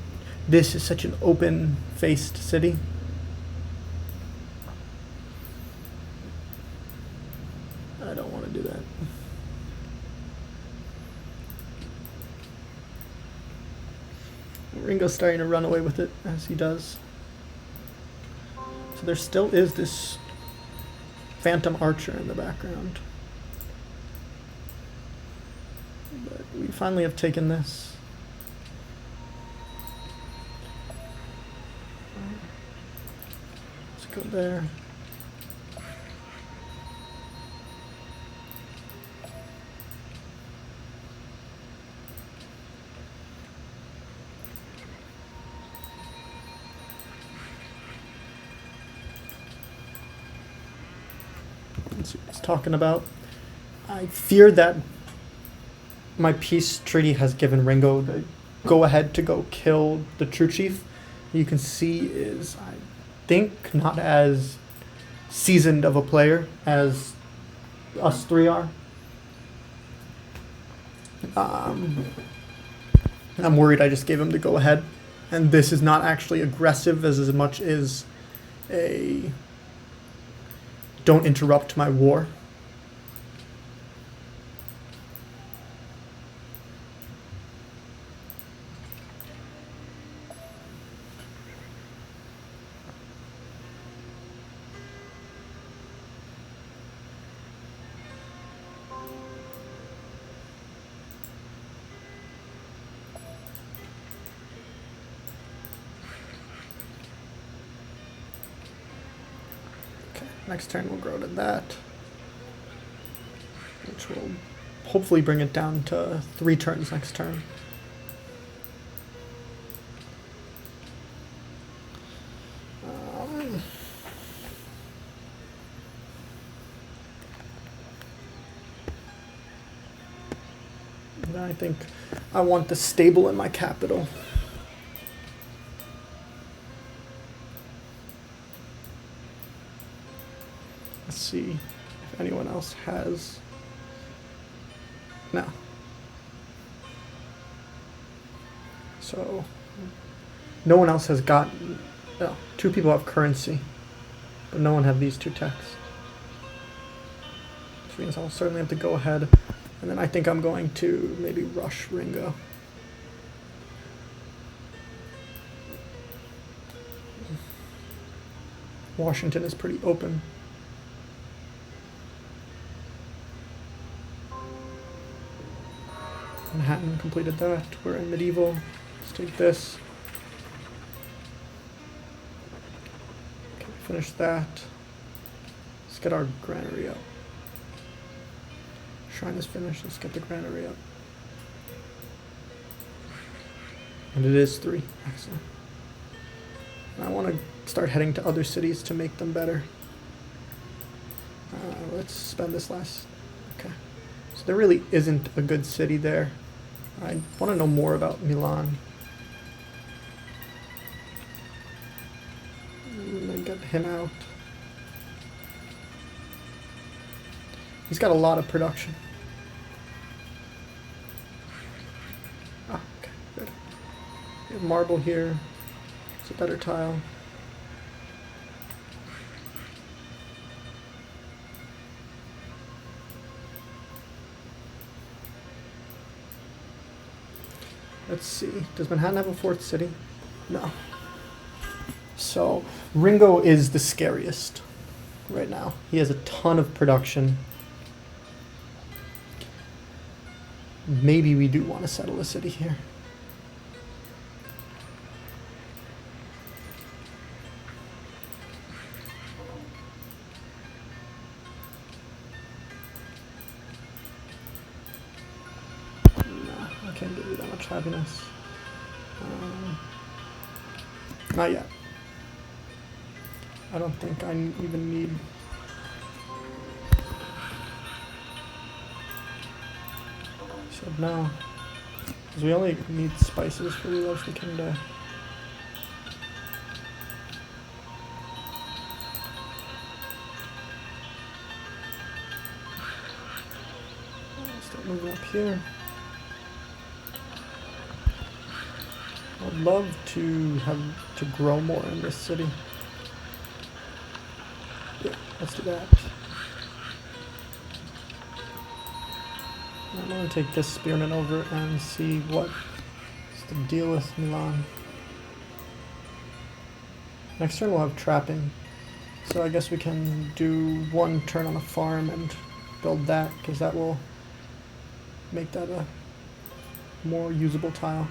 this is such an open-faced city. I don't want to do that. Ringo's starting to run away with it, as he does. So there still is this phantom archer in the background. But we finally have taken this. Let's go there. Let's see what he's talking about. I fear that my peace treaty has given Ringo the go-ahead to go kill the true chief. You can see is, I think, not as seasoned of a player as us three are. I'm worried I just gave him the go-ahead, and this is not actually aggressive as much as a don't interrupt my war. Next turn we'll grow to that, which will hopefully bring it down to 3 turns next turn. And I think I want the stable in my capital. See if anyone else has. No. So no one else has gotten. No, 2 people have currency, but no one have these 2 texts. Which means I'll certainly have to go ahead, and then I think I'm going to maybe rush Ringo. Washington is pretty open. Manhattan completed that. We're in medieval. Let's take this. Okay, finish that. Let's get our granary up. Shrine is finished. Let's get the granary up. And it is 3. Excellent. I want to start heading to other cities to make them better. Let's spend this last... Okay. So there really isn't a good city there. I want to know more about Milan. And then get him out. He's got a lot of production. Ah, okay, good. We have marble here. It's a better tile. Let's see. Does Manhattan have a 4th city? No. So Ringo is the scariest right now. He has a ton of production. Maybe we do want to settle a city here. No, I can't give you that much happiness. Not yet. I don't think I even need... Said no. Because we only need spices for the roast the king to... Start moving up here. I'd love to have to grow more in this city. Yeah, let's do that. I'm going to take this spearman over and see what's the deal with Milan. Next turn we'll have trapping. So I guess we can do 1 turn on a farm and build that, because that will make that a more usable tile.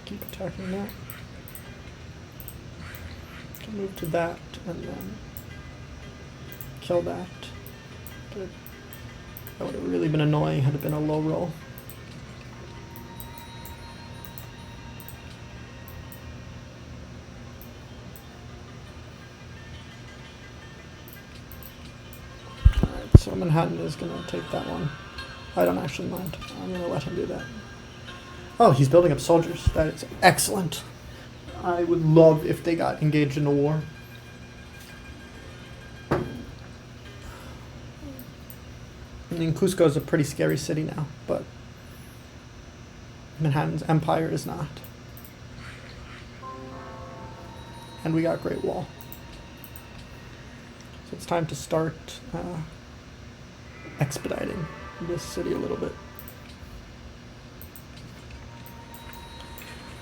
Keep attacking that. Can move to that and then kill that. Good. That would have really been annoying had it been a low roll. Alright, so Manhattan is going to take that one. I don't actually mind. I'm going to let him do that. Oh, he's building up soldiers. That is excellent. I would love if they got engaged in a war. I mean, Cusco is a pretty scary city now, but Manhattan's empire is not. And we got Great Wall. So it's time to start expediting this city a little bit.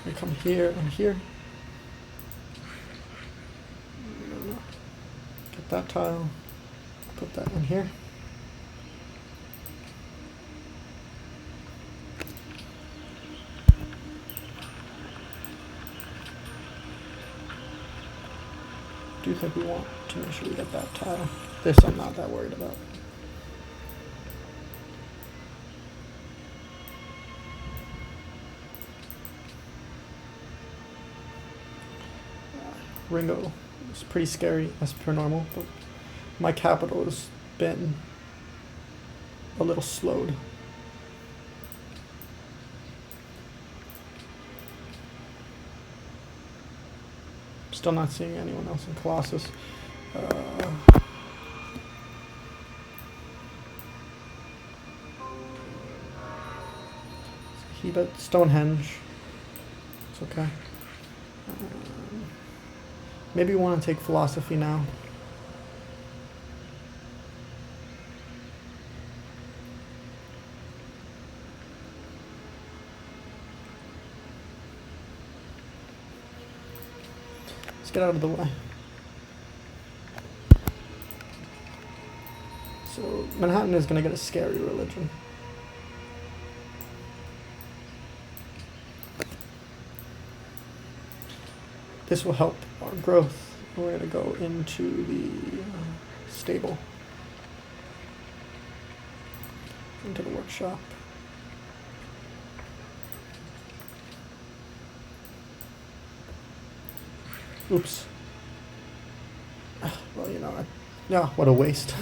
We come here and here. Get that tile. Put that in here. Do think we want to make sure we get that tile. This I'm not that worried about. Ringo is pretty scary as per normal, but my capital has been a little slowed. Still not seeing anyone else in Colossus. He bet Stonehenge. It's okay. Maybe we want to take philosophy now. Let's get out of the way. So Manhattan is going to get a scary religion. this will help our growth. We're going to go into the stable, into the workshop. Oops. Well, you know, yeah, what a waste.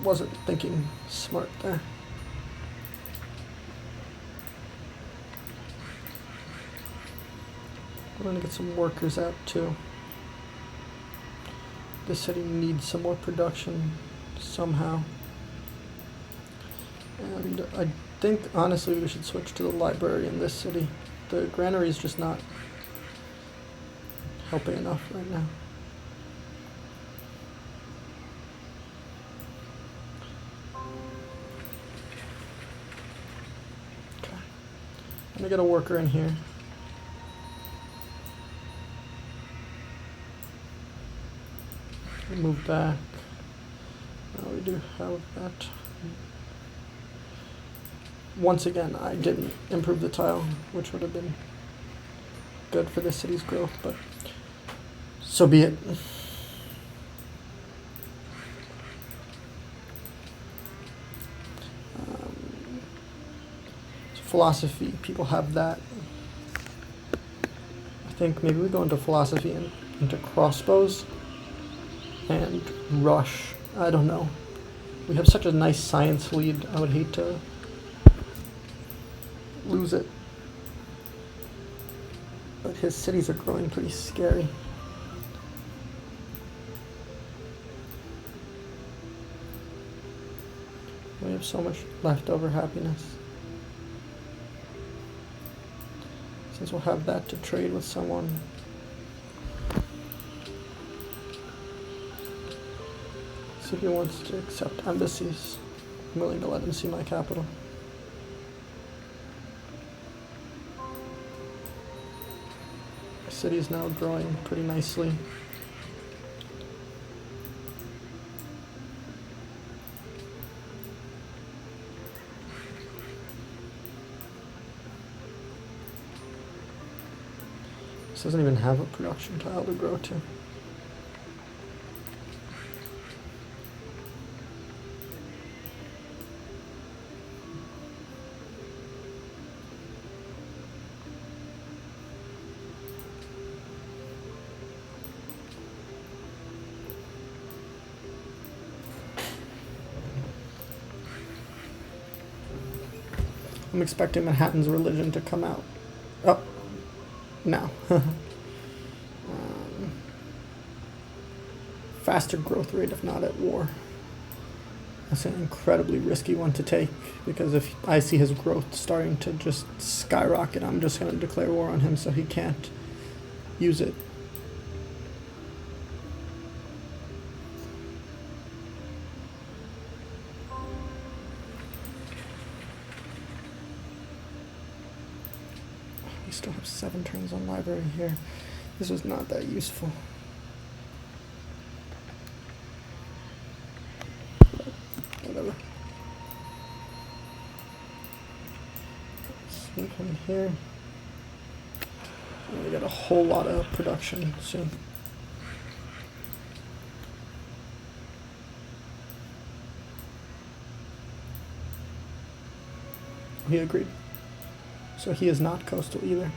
Wasn't thinking smart there. We're going to get some workers out too. This city needs some more production somehow. And I think, honestly, we should switch to the library in this city. The granary is just not helping enough right now. Okay. Let me get a worker in here. Move back. Now we do have that. Once again, I didn't improve the tile, which would have been good for the city's growth, but so be it. So philosophy, people have that. I think maybe we go into philosophy and into crossbows and rush. I don't know. We have such a nice science lead. I would hate to lose it. But his cities are growing pretty scary. We have so much leftover happiness. Since we'll have that to trade with someone. See if he wants to accept embassies. I'm willing to let him see my capital. The city is now growing pretty nicely. This doesn't even have a production tile to grow to. I'm expecting Manhattan's religion to come out. Oh, no. Faster growth rate if not at war. That's an incredibly risky one to take, because if I see his growth starting to just skyrocket, I'm just going to declare war on him so he can't use it. We still have 7 turns on library here. This was not that useful. Whatever. Let's move him here. We got a whole lot of production soon. He agreed. So he is not coastal either.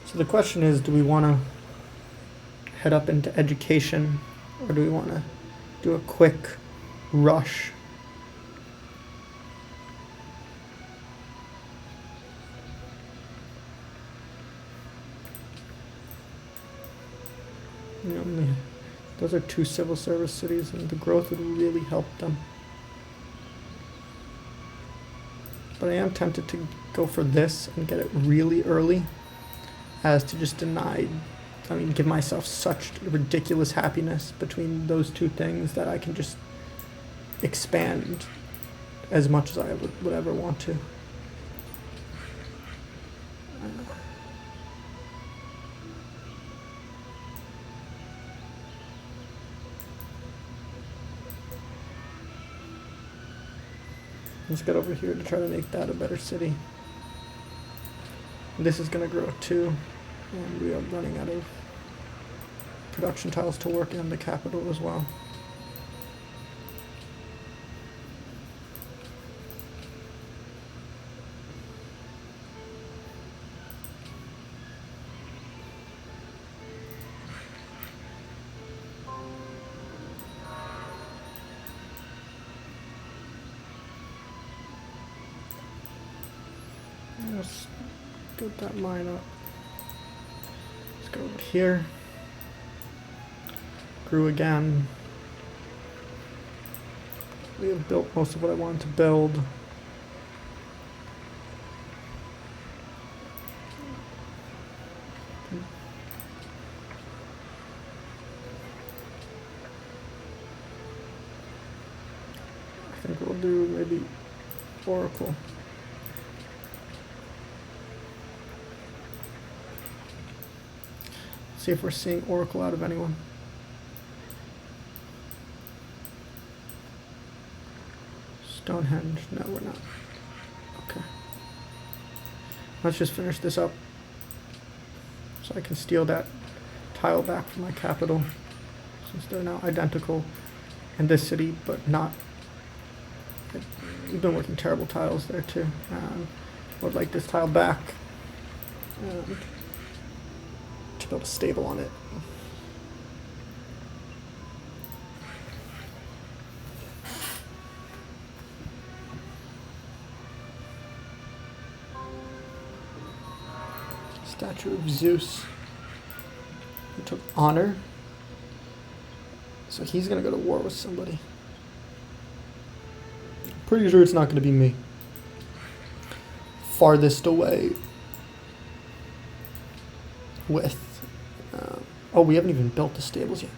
So the question is, do we want to head up into education, or do we want to do a quick rush? Those are 2 civil service cities, and the growth would really help them. But I am tempted to go for this and get it really early, as to just deny I mean, give myself such ridiculous happiness between those two things that I can just expand as much as I would ever want to. Let's get over here to try to make that a better city. This is going to grow too, and we are running out of production tiles to work in the capital as well. Let's get that mine up. Let's go over here. Grew again. We have built most of what I wanted to build. I think we'll do maybe Oracle. See if we're seeing Oracle out of anyone. Stonehenge, no we're not. Okay. Let's just finish this up so I can steal that tile back from my capital, since they're now identical in this city, but not. We've been working terrible tiles there too. Would like this tile back. To build a stable on it. Statue of Zeus. He took honor. So he's gonna go to war with somebody. Pretty sure it's not gonna be me. Farthest away with oh, we haven't even built the stables yet.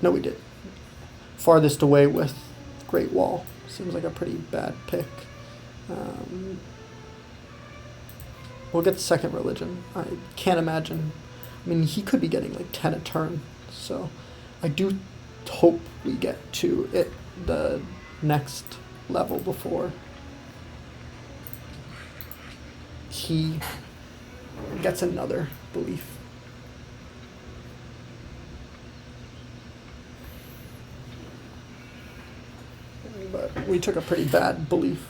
No, we did. Farthest away with Great Wall. Seems like a pretty bad pick. We'll get the second religion. I can't imagine. I mean, he could be getting like 10 a turn. So I do hope we get to it the next level before he gets another belief. But we took a pretty bad belief.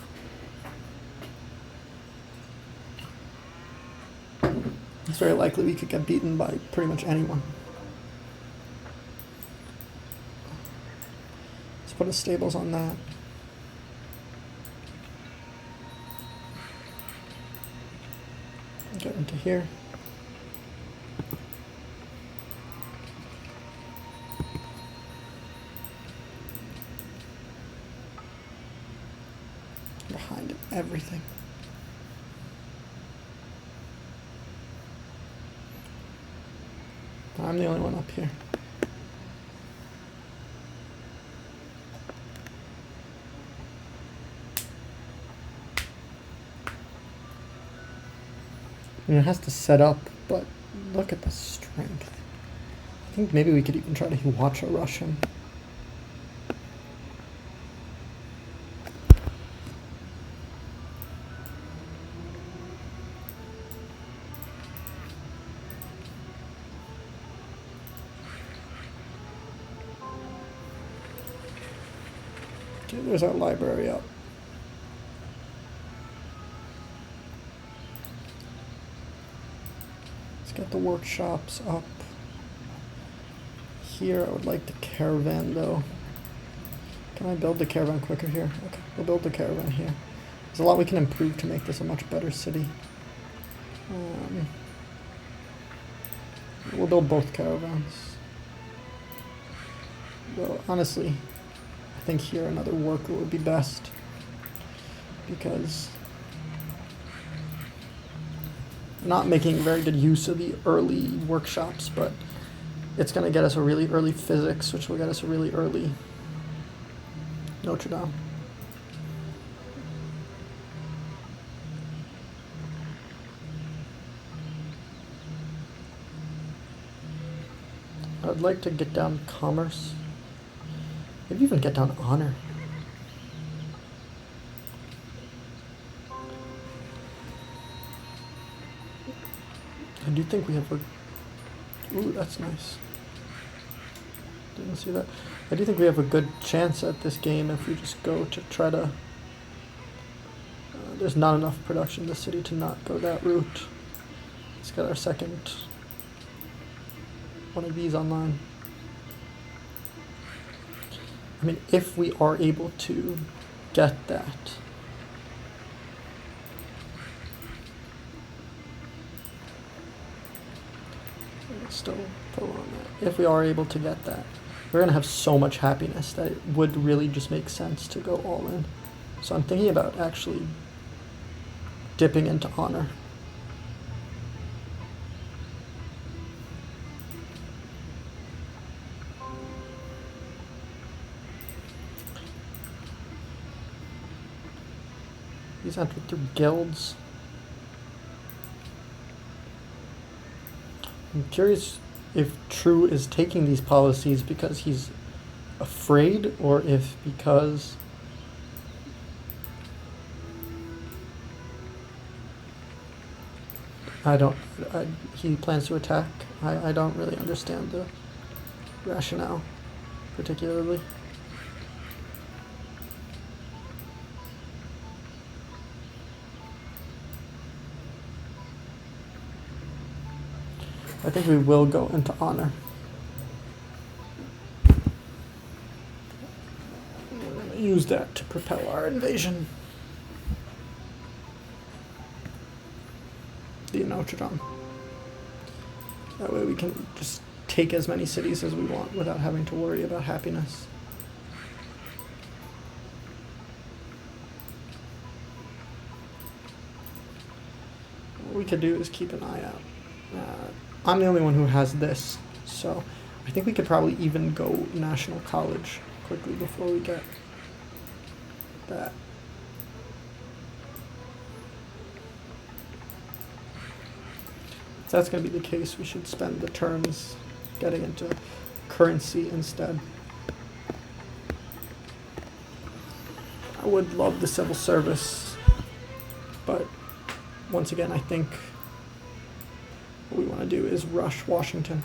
It's very likely we could get beaten by pretty much anyone. Let's put a stables on that. Get into here. Behind everything. I'm the only one up here. I mean, it has to set up, but look at the strength. I think maybe we could even try to watch a Russian. Okay, there's our library up. Get the workshops up. Here I would like the caravan though. Can I build the caravan quicker here? Okay, we'll build the caravan here. There's a lot we can improve to make this a much better city. We'll build both caravans. Though honestly, I think here another worker would be best, because not making very good use of the early workshops, but it's going to get us a really early physics, which will get us a really early Notre Dame. I'd like to get down commerce. Maybe even get down honor. I do think we have a... Ooh, that's nice. Didn't see that. I do think we have a good chance at this game if we just go to try to... there's not enough production in the city to not go that route. Let's get our second one of these online. I mean, if we are able to get that. Still pull on that. If we are able to get that, we're gonna have so much happiness that it would really just make sense to go all in. So I'm thinking about actually dipping into honor. These enter through guilds. I'm curious if True is taking these policies because he's afraid, or if because he plans to attack. I don't really understand the rationale particularly. I think we will go into honor. We're going to use that to propel our invasion. The Notre Dame. That way we can just take as many cities as we want without having to worry about happiness. What we could do is keep an eye out. I'm the only one who has this, so I think we could probably even go National College quickly before we get that. If that's going to be the case, we should spend the turns getting into currency instead. I would love the civil service, but once again, I think what we want to do is rush Washington.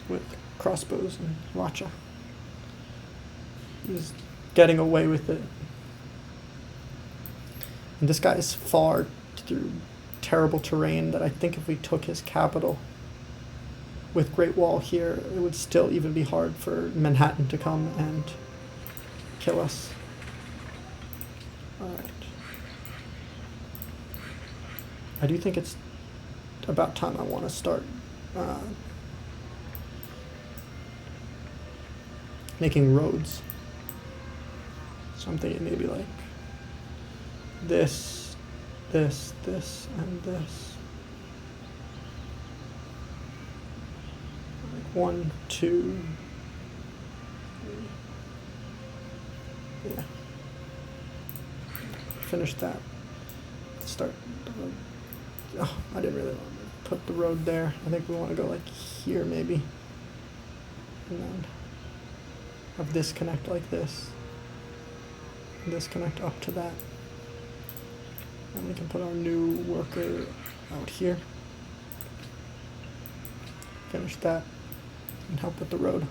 With crossbows and Racha. He's getting away with it. And this guy is far through terrible terrain that I think if we took his capital with Great Wall here, it would still even be hard for Manhattan to come and kill us. Alright. I do think it's about time I want to start making roads. So I'm thinking maybe like this, this, this, and this. Like 1, 2, 3. Yeah. Finish that. Start the road. Oh, I didn't really want to put the road there. I think we want to go like here maybe. And then have this connect like this. And this connect up to that. And we can put our new worker out here. Finish that. And help with the road.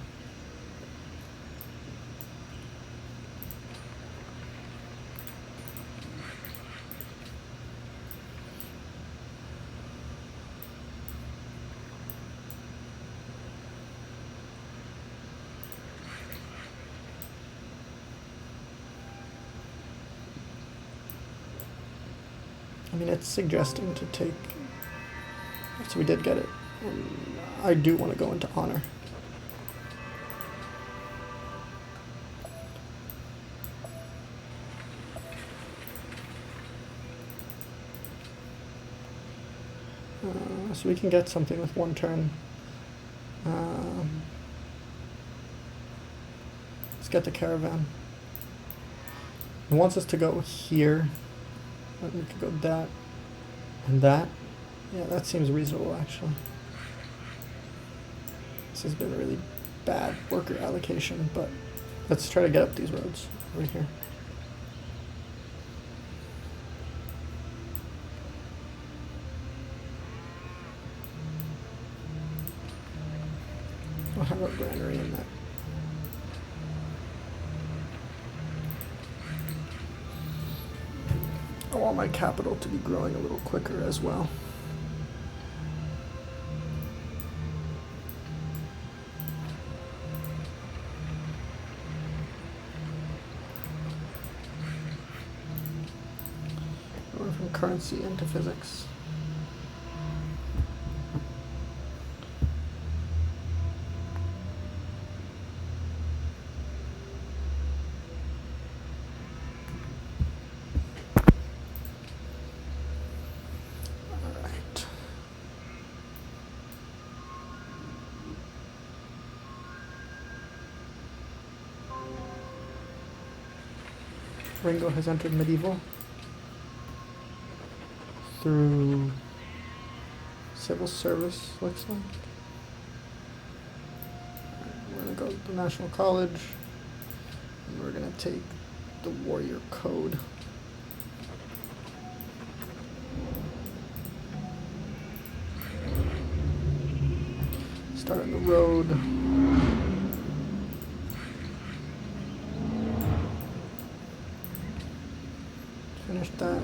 I mean, it's suggesting to take... So we did get it. I do want to go into honor. So we can get something with 1 turn. Let's get the caravan. It wants us to go here. We could go that and that. Yeah, that seems reasonable actually. This has been a really bad worker allocation, but let's try to get up these roads over here. We'll have our granary in that. I want my capital to be growing a little quicker as well. Going from currency into physics. Ringo has entered medieval through civil service, looks like. We're going to go to the National College, and we're going to take the Warrior Code. Start on the road. Finish that. Okay.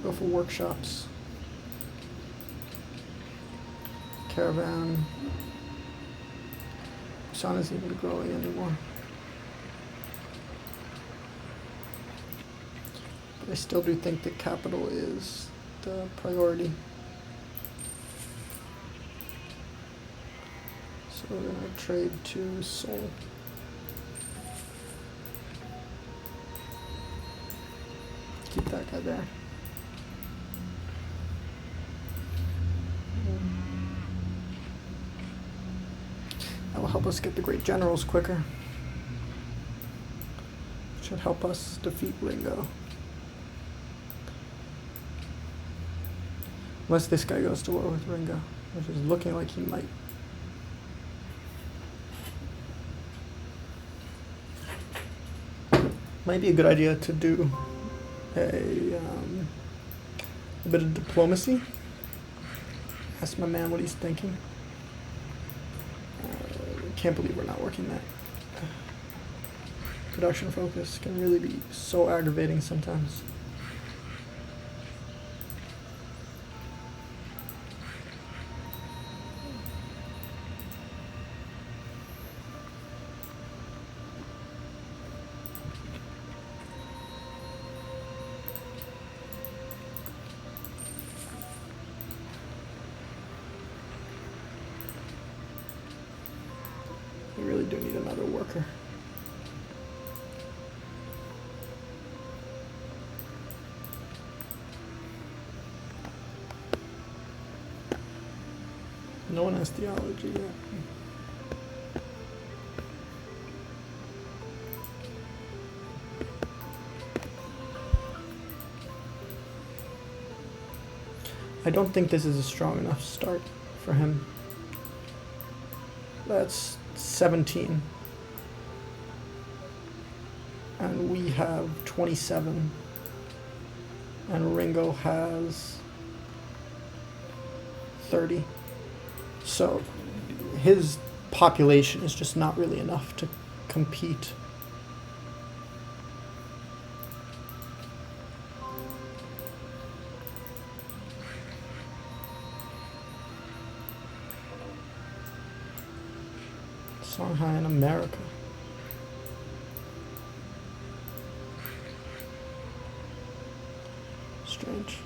Go for workshops. Caravan. Sun isn't even growing anymore. But I still do think the capital is the priority. So we're going to trade to Seoul. Keep that guy there. That will help us get the great generals quicker. Should help us defeat Ringo. Unless this guy goes to war with Ringo, which is looking like he might. Might be a good idea to do a bit of diplomacy. Ask my man what he's thinking. Can't believe we're not working that. Production focus can really be so aggravating sometimes. We really do need another worker. No one has theology yet. I don't think this is a strong enough start for him. That's 17. And we have 27. And Ringo has 30. So his population is just not really enough to compete. Songhai in America. Strange.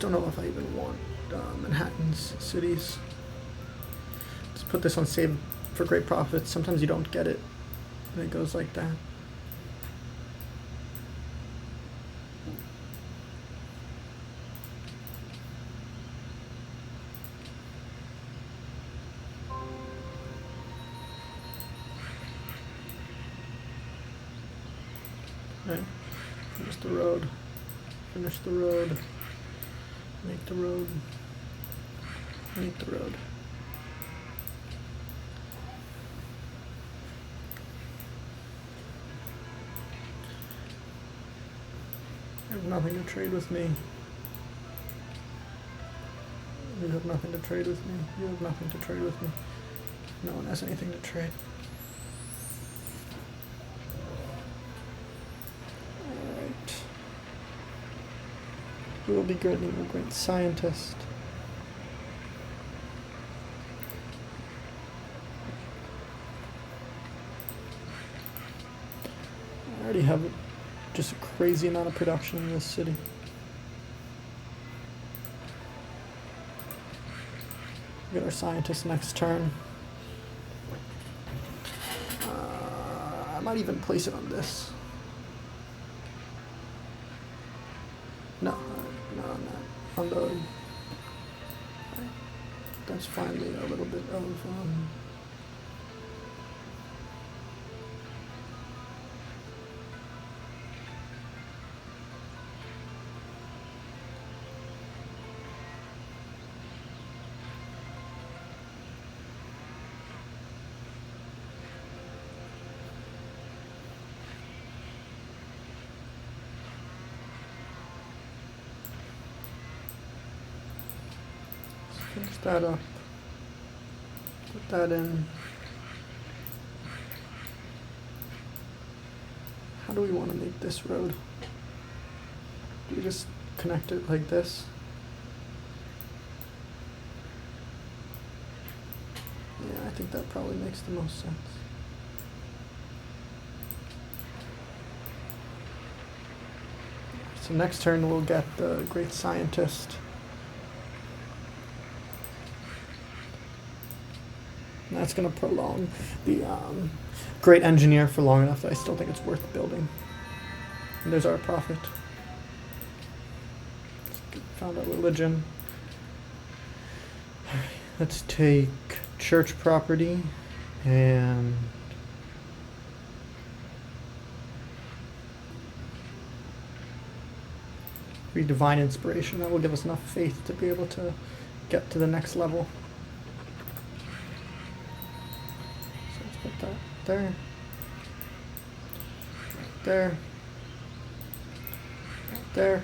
just don't know if I even want Manhattan's cities. Let's put this on save for great profits. Sometimes you don't get it, and it goes like that. Right. Finish the road. Finish the road. Make the road. Make the road. You have nothing to trade with me. You have nothing to trade with me. You have nothing to trade with me. No one has anything to trade. Who will be granting a great scientist? I already have just a crazy amount of production in this city. Get our scientist next turn. I might even place it on this. No, on the. That's finally a little bit of. Finish that up. Put that in. How do we want to make this road? Do we just connect it like this? Yeah, I think that probably makes the most sense. So next turn we'll get the great scientist. And that's going to prolong the great engineer for long enough that I still think it's worth building. And there's our profit. Found our religion. Let's take church property and read divine inspiration. That will give us enough faith to be able to get to the next level. Put that there, there, there.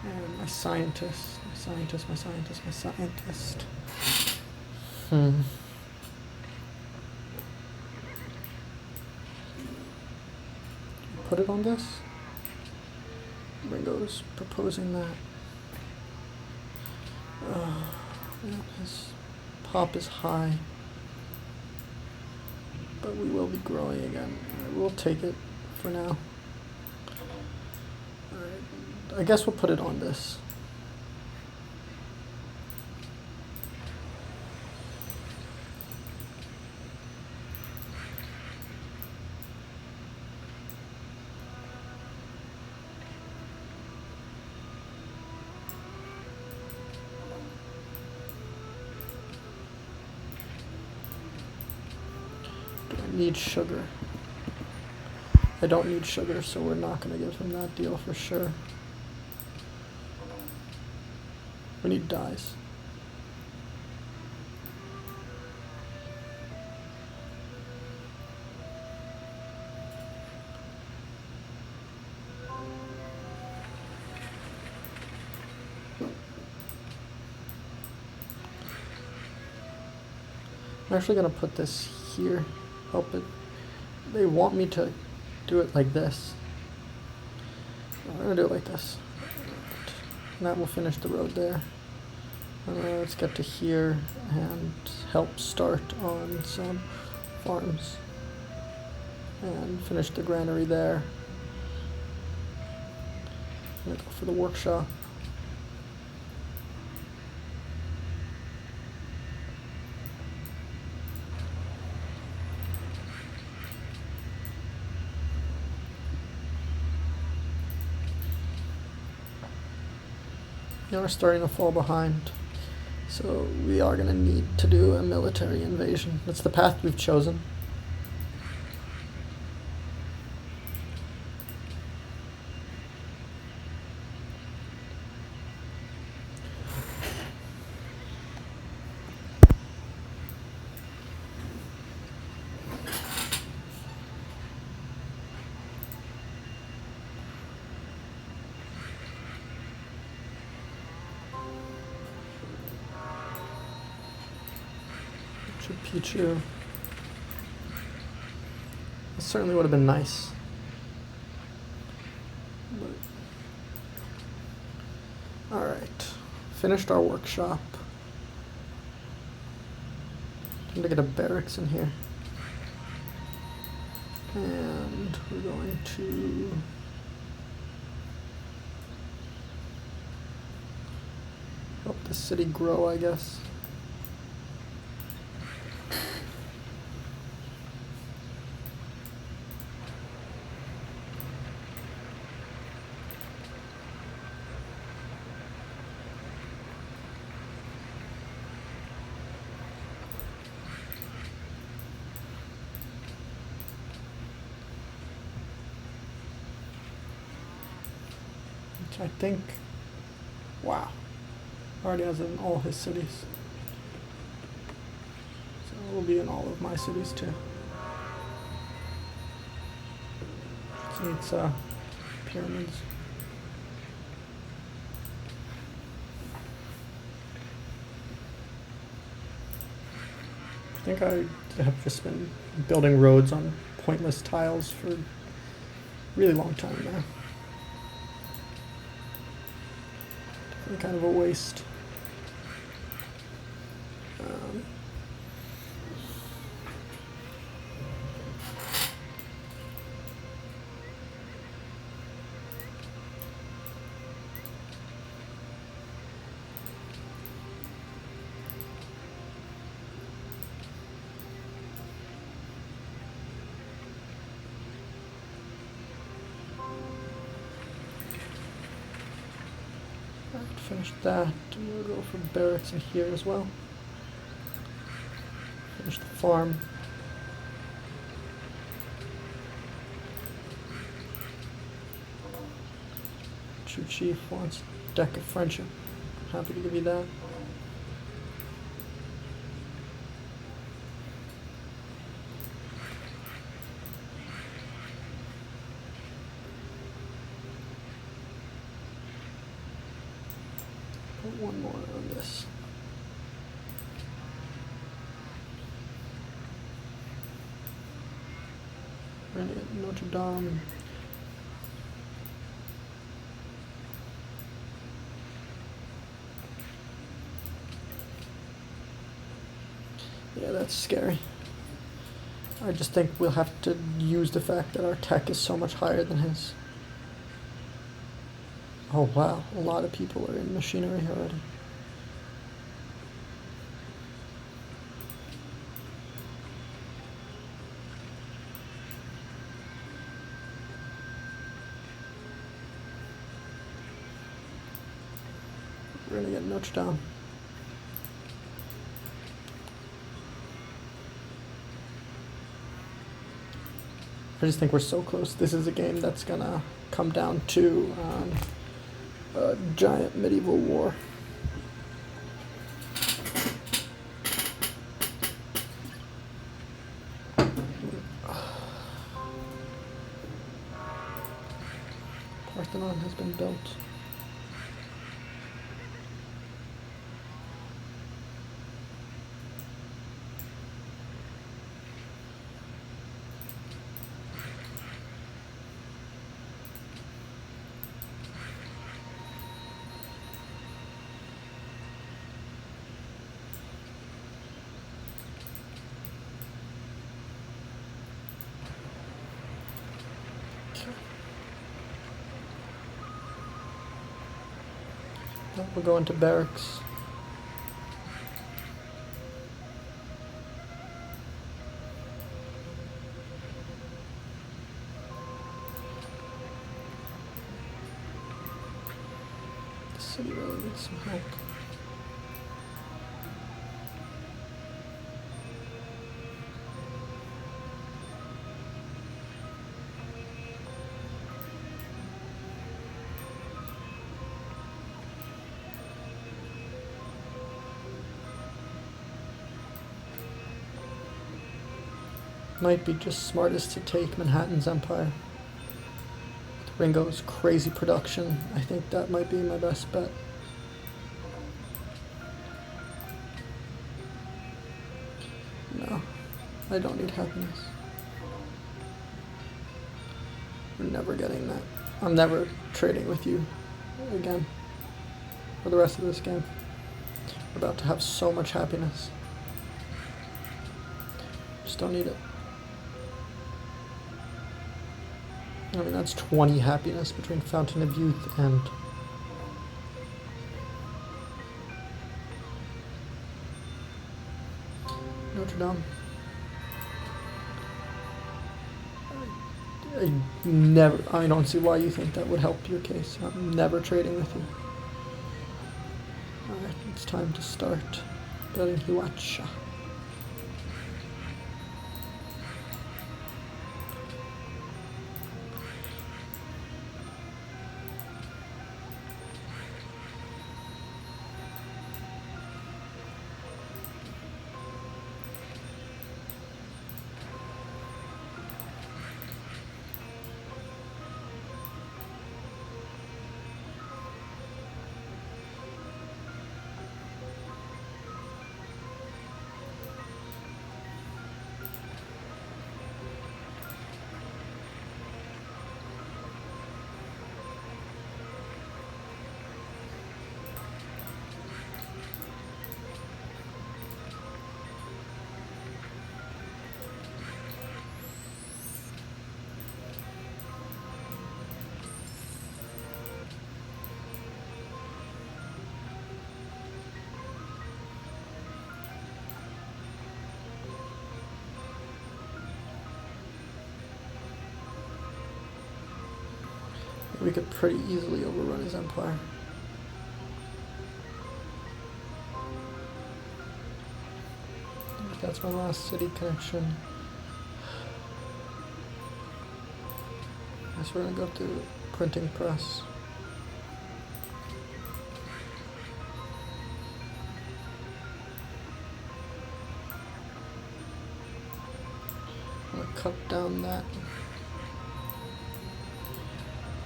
And my scientist. Put it on this. Ringo's proposing that. His pop is high, but we will be growing again. We'll take it for now. Alright, I guess we'll put it on this. Need sugar. I don't need sugar, so we're not going to give him that deal for sure. We need dyes. I'm actually going to put this here. Help it. They want me to do it like this. I'm gonna do it like this. And that will finish the road there. Let's get to here and help start on some farms. and finish the granary there. I'm gonna go for the workshop. Now we're starting to fall behind, so we are going to need to do a military invasion. That's the path we've chosen. Pichu. It certainly would have been nice. Alright. Finished our workshop. Time to get a barracks in here. And we're going to help the city grow, I guess. I think, wow, already has it in all his cities. So it will be in all of my cities too. Just needs pyramids. I think I have just been building roads on pointless tiles for a really long time now. Kind of a waste. Finish that. We'll go for barracks in here as well. Finish the farm. True Chief wants Deck of Friendship. Happy to give you that. Put one more on this. Notre Dame. Yeah, that's scary. I just think we'll have to use the fact that our tech is so much higher than his. Oh wow, a lot of people are in machinery already. We're gonna get Notre Dame. I just think we're so close. This is a game that's gonna come down to a giant medieval war. Parthenon has been built. So we'll go into barracks. The city really needs some help. Might be just smartest to take Manhattan's empire. With Ringo's crazy production, I think that might be my best bet. No, I don't need happiness. We're never getting that. I'm never trading with you again for the rest of this game. We're about to have so much happiness. Just don't need it. I mean, that's 20 happiness between Fountain of Youth and Notre Dame. I don't see why you think that would help your case. I'm never trading with you. Alright, it's time to start building Hiwacha. We could pretty easily overrun his empire. That's my last city connection. Guess we're gonna go to printing press. I'm gonna cut down that.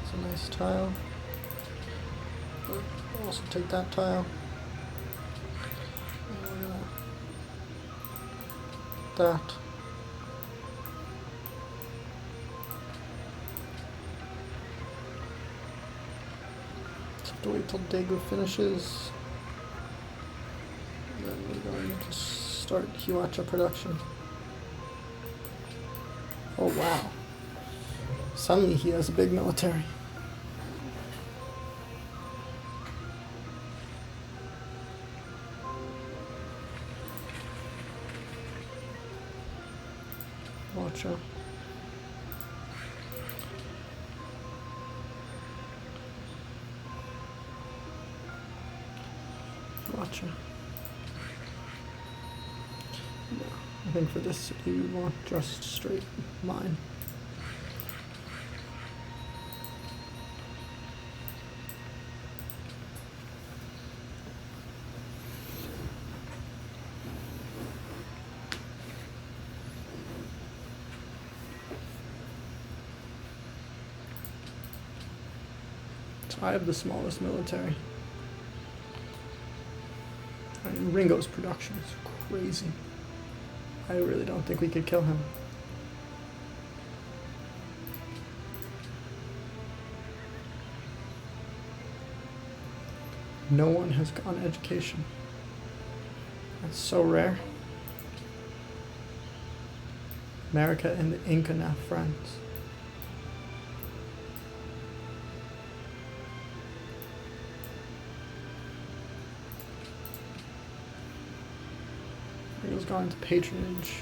It's a nice tile. But I'll also take that tile. And we're gonna that. Just have to wait till Daegu finishes. And then we're going to start Hiwacha production. Oh wow. Suddenly he has a big military. Watcha. Watcha. No, I think for this city we want just straight line. I have the smallest military. I mean, Ringo's production is crazy. I really don't think we could kill him. No one has gone education. That's so rare. America and the Inca now friends. Ringo's gone into patronage.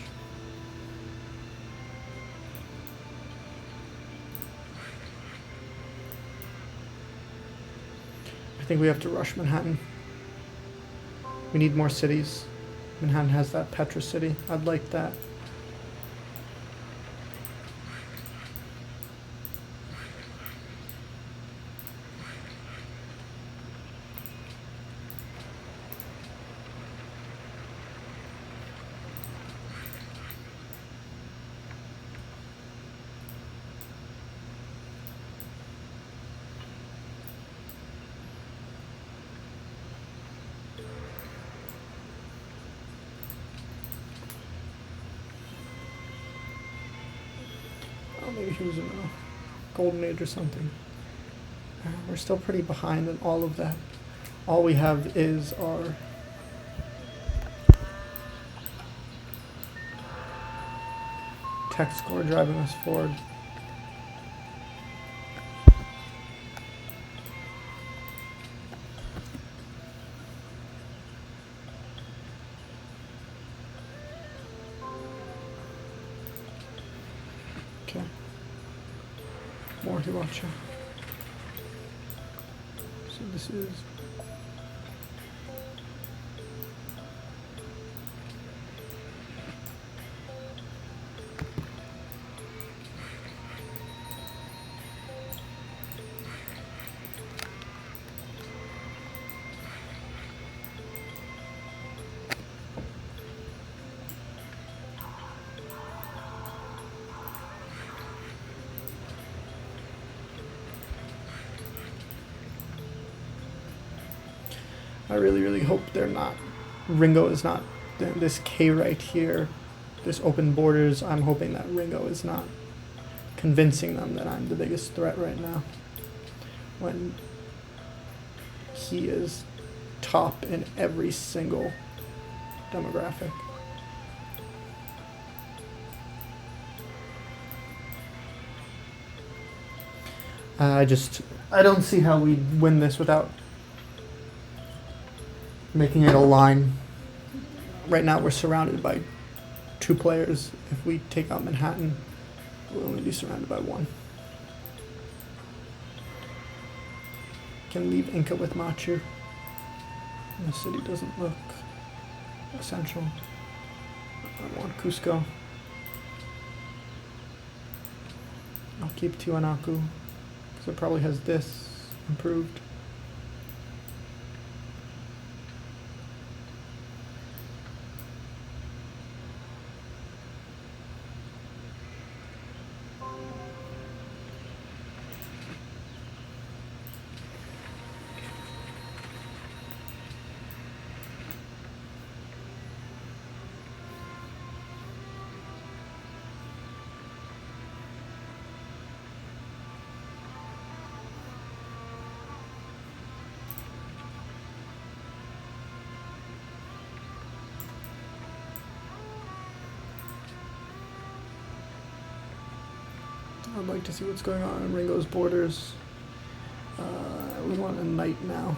I think we have to rush Manhattan. We need more cities. Manhattan has that Petra City. I'd like that. Maybe he was in a golden age or something. We're still pretty behind in all of that. All we have is our tech score driving us forward. Okay. More Hiwacha. So this is I really hope they're not. Ringo is not. This K right here, this open borders, I'm hoping that Ringo is not convincing them that I'm the biggest threat right now. When he is top in every single demographic. I don't see how we win this without making it a line. Right now we're surrounded by 2 players. If we take out Manhattan, we'll only be surrounded by 1. Can leave Inca with Machu. And the city doesn't look essential. I want Cusco. I'll keep Tiwanaku, because it probably has this improved. I'd like to see what's going on in Ringo's borders. We want a knight now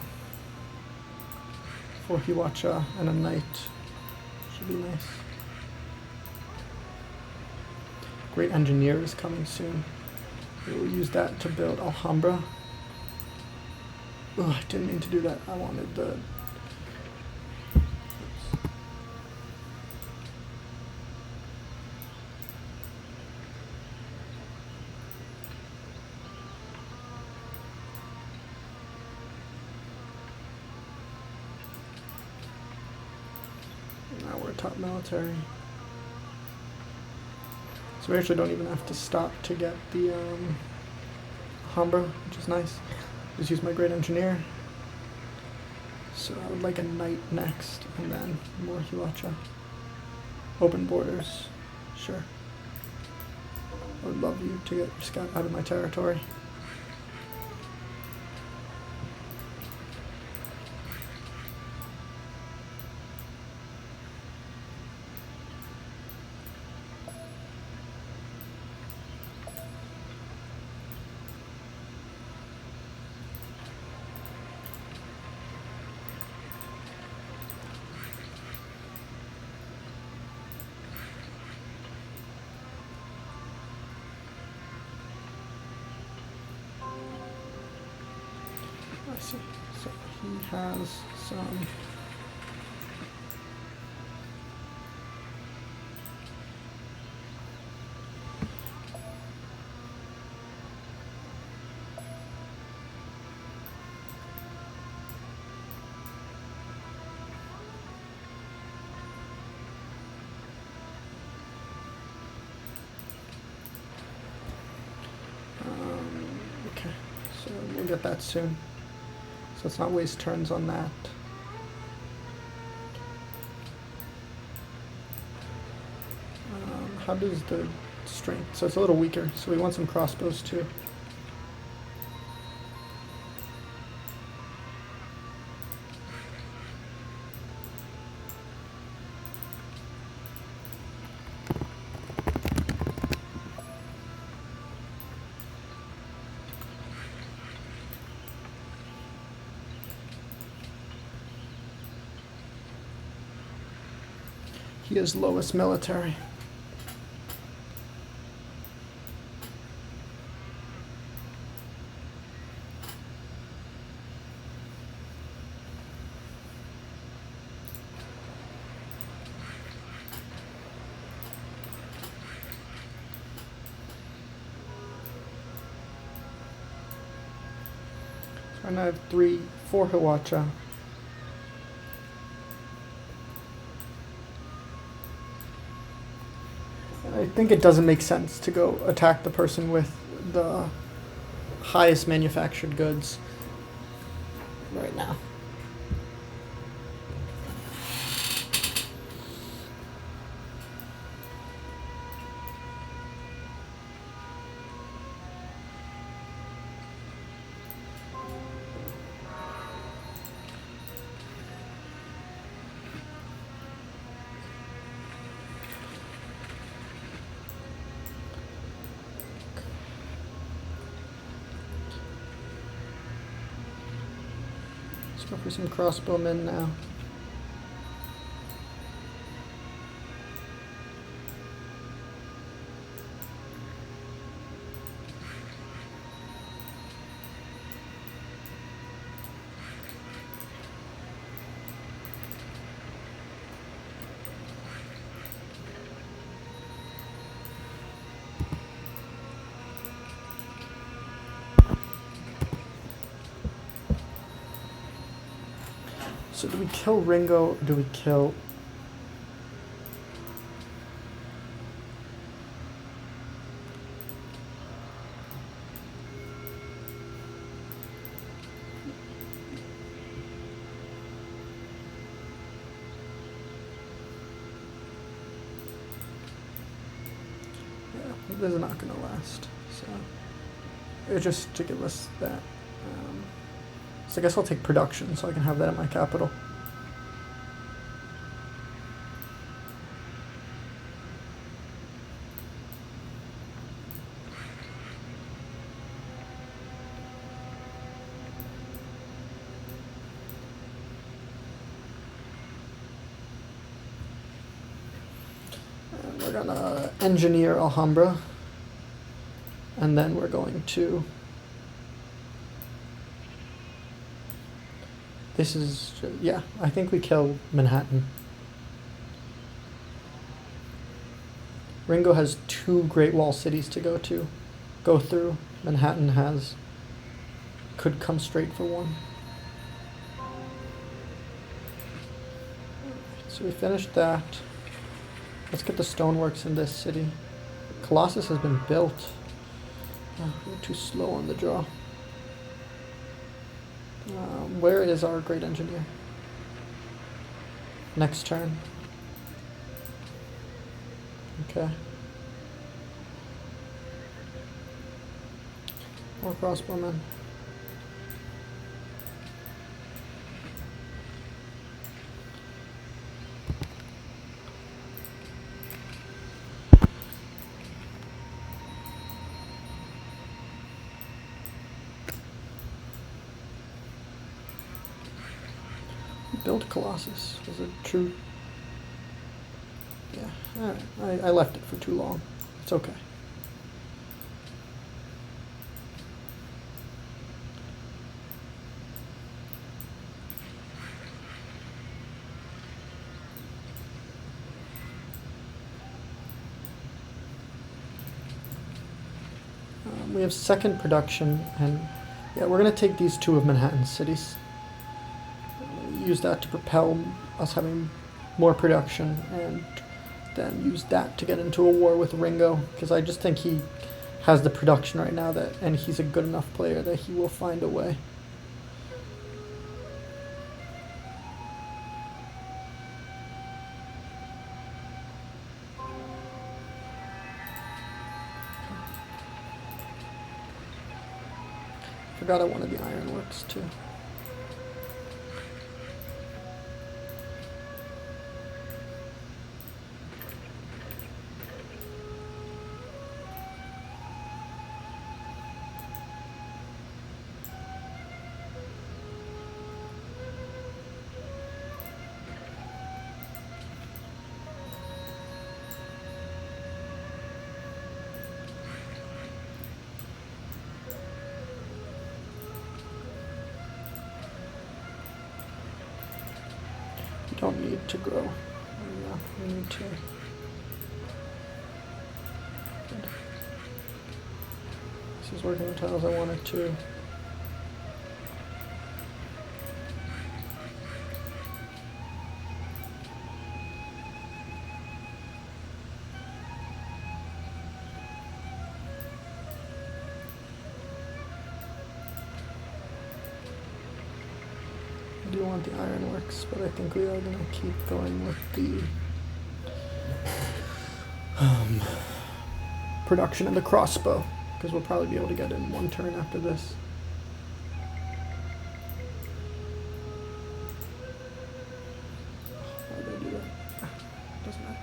for Hiwacha, and a knight should be nice. Great engineer is coming soon. We will use that to build Alhambra. Oh, I didn't mean to do that. I wanted the... Now we're top military. So we actually don't even have to stop to get the Alhambra, which is nice. Just use my great engineer. So I would like a knight next, and then more Hiwacha. Open borders, sure. I would love you to get your scout out of my territory. see. So he has some. Okay, so we'll get that soon. So let's not waste turns on that. How does the strength? So it's a little weaker, so we want some crossbows too. He is lowest military. So I have 4 Hiwacha. I think it doesn't make sense to go attack the person with the highest manufactured goods right now. Let's go for some crossbowmen now. So do we kill Ringo or do we kill... Yeah, this is not going to last. So it's just to give us that. So I guess I'll take production so I can have that at my capital. And we're gonna engineer Alhambra. And then we're going to... This is, yeah, I think we kill Manhattan. Ringo has 2 Great Wall cities to go through. Manhattan could come straight for one. So we finished that. Let's get the stoneworks in this city. Colossus has been built. Oh, we're too slow on the draw. Where is our great engineer? Next turn. Okay. More crossbowmen. Build Colossus. Was it true? Yeah, alright. I left it for too long. It's okay. we have second production, and yeah, we're gonna take these two of Manhattan cities. Use that to propel us having more production, and then use that to get into a war with Ringo, because I just think he has the production right now that, and he's a good enough player that he will find a way. Forgot I wanted the ironworks too. Don't need to grow. Yeah, we need to. This is working the tiles I wanted to. I do want the ironworks, but I think we are going to keep going with the production of the crossbow, because we'll probably be able to get it in one turn after this. Why did I do that? Doesn't matter.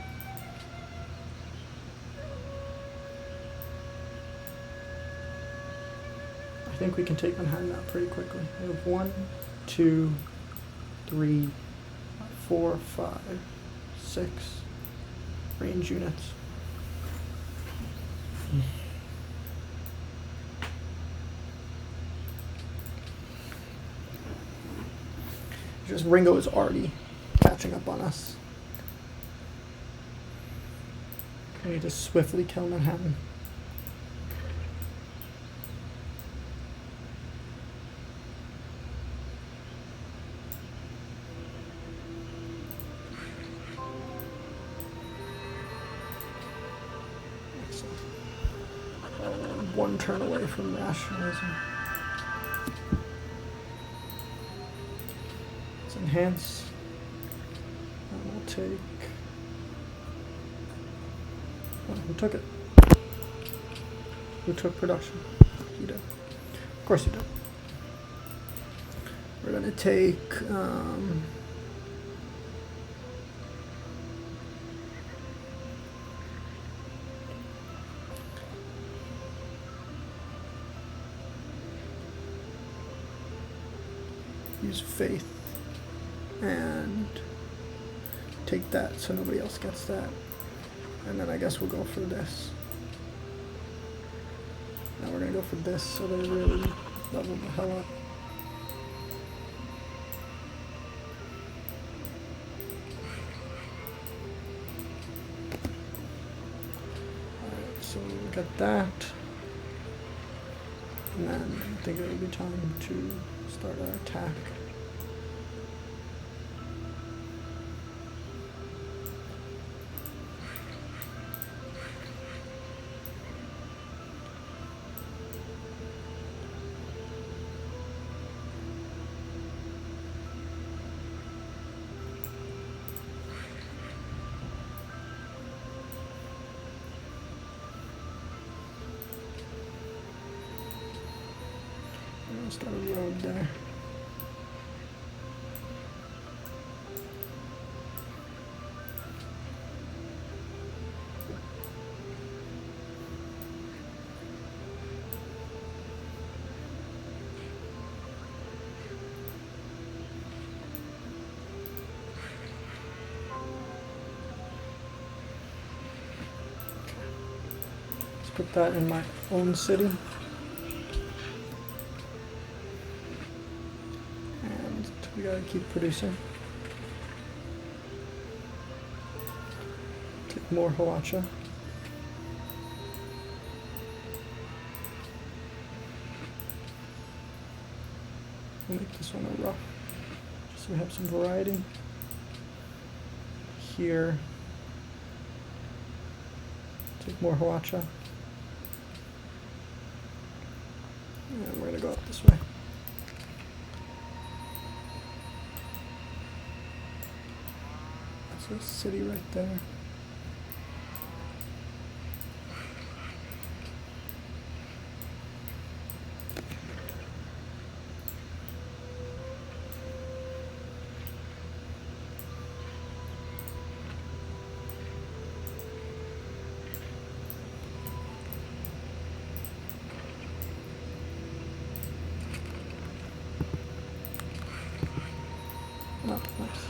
I think we can take Manhattan out pretty quickly. We have 1, 2, 3, 4, 5, 6 range units. Just Ringo is already catching up on us. We need to swiftly kill Manhattan. One turn away from nationalism. Let's enhance. And we'll take. Oh, who took it? Who took production? You did. Of course you did. We're gonna take. Use faith and take that so nobody else gets that, and then I guess we'll go for this. Now we're gonna go for this so they really level the hell up. Alright, so we got that, and then I think it'll be time to start our attack. Start a road there. Let's put that in my own city. We gotta keep producing. Take more Hawacha. We'll make this one a rough, just so we have some variety. Here, take more Huacha. And we're gonna go up this way. That's a city right there. Oh, nice.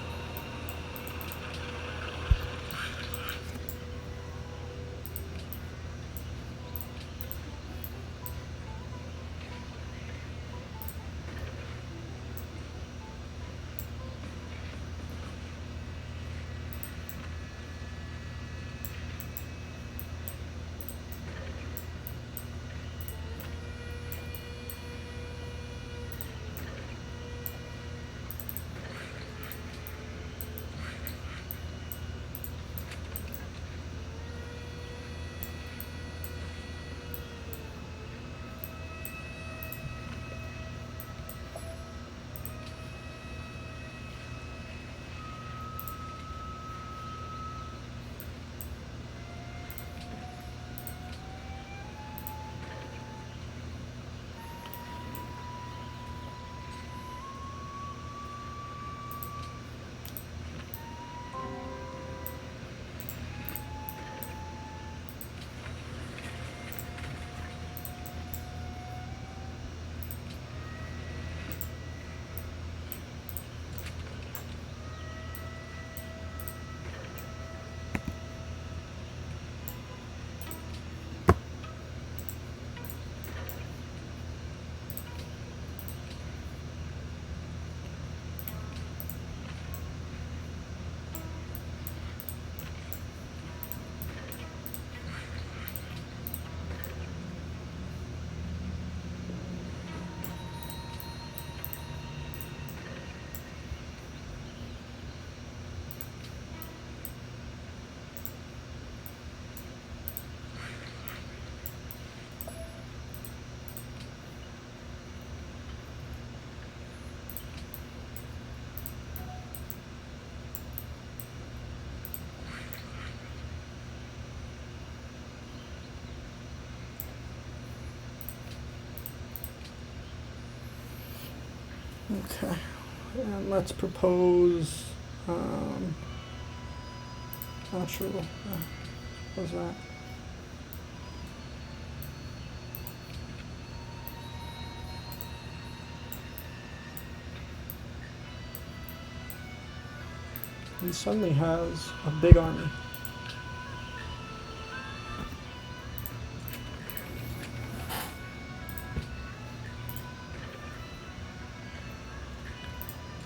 Okay, and let's propose, not sure what was that. He suddenly has a big army.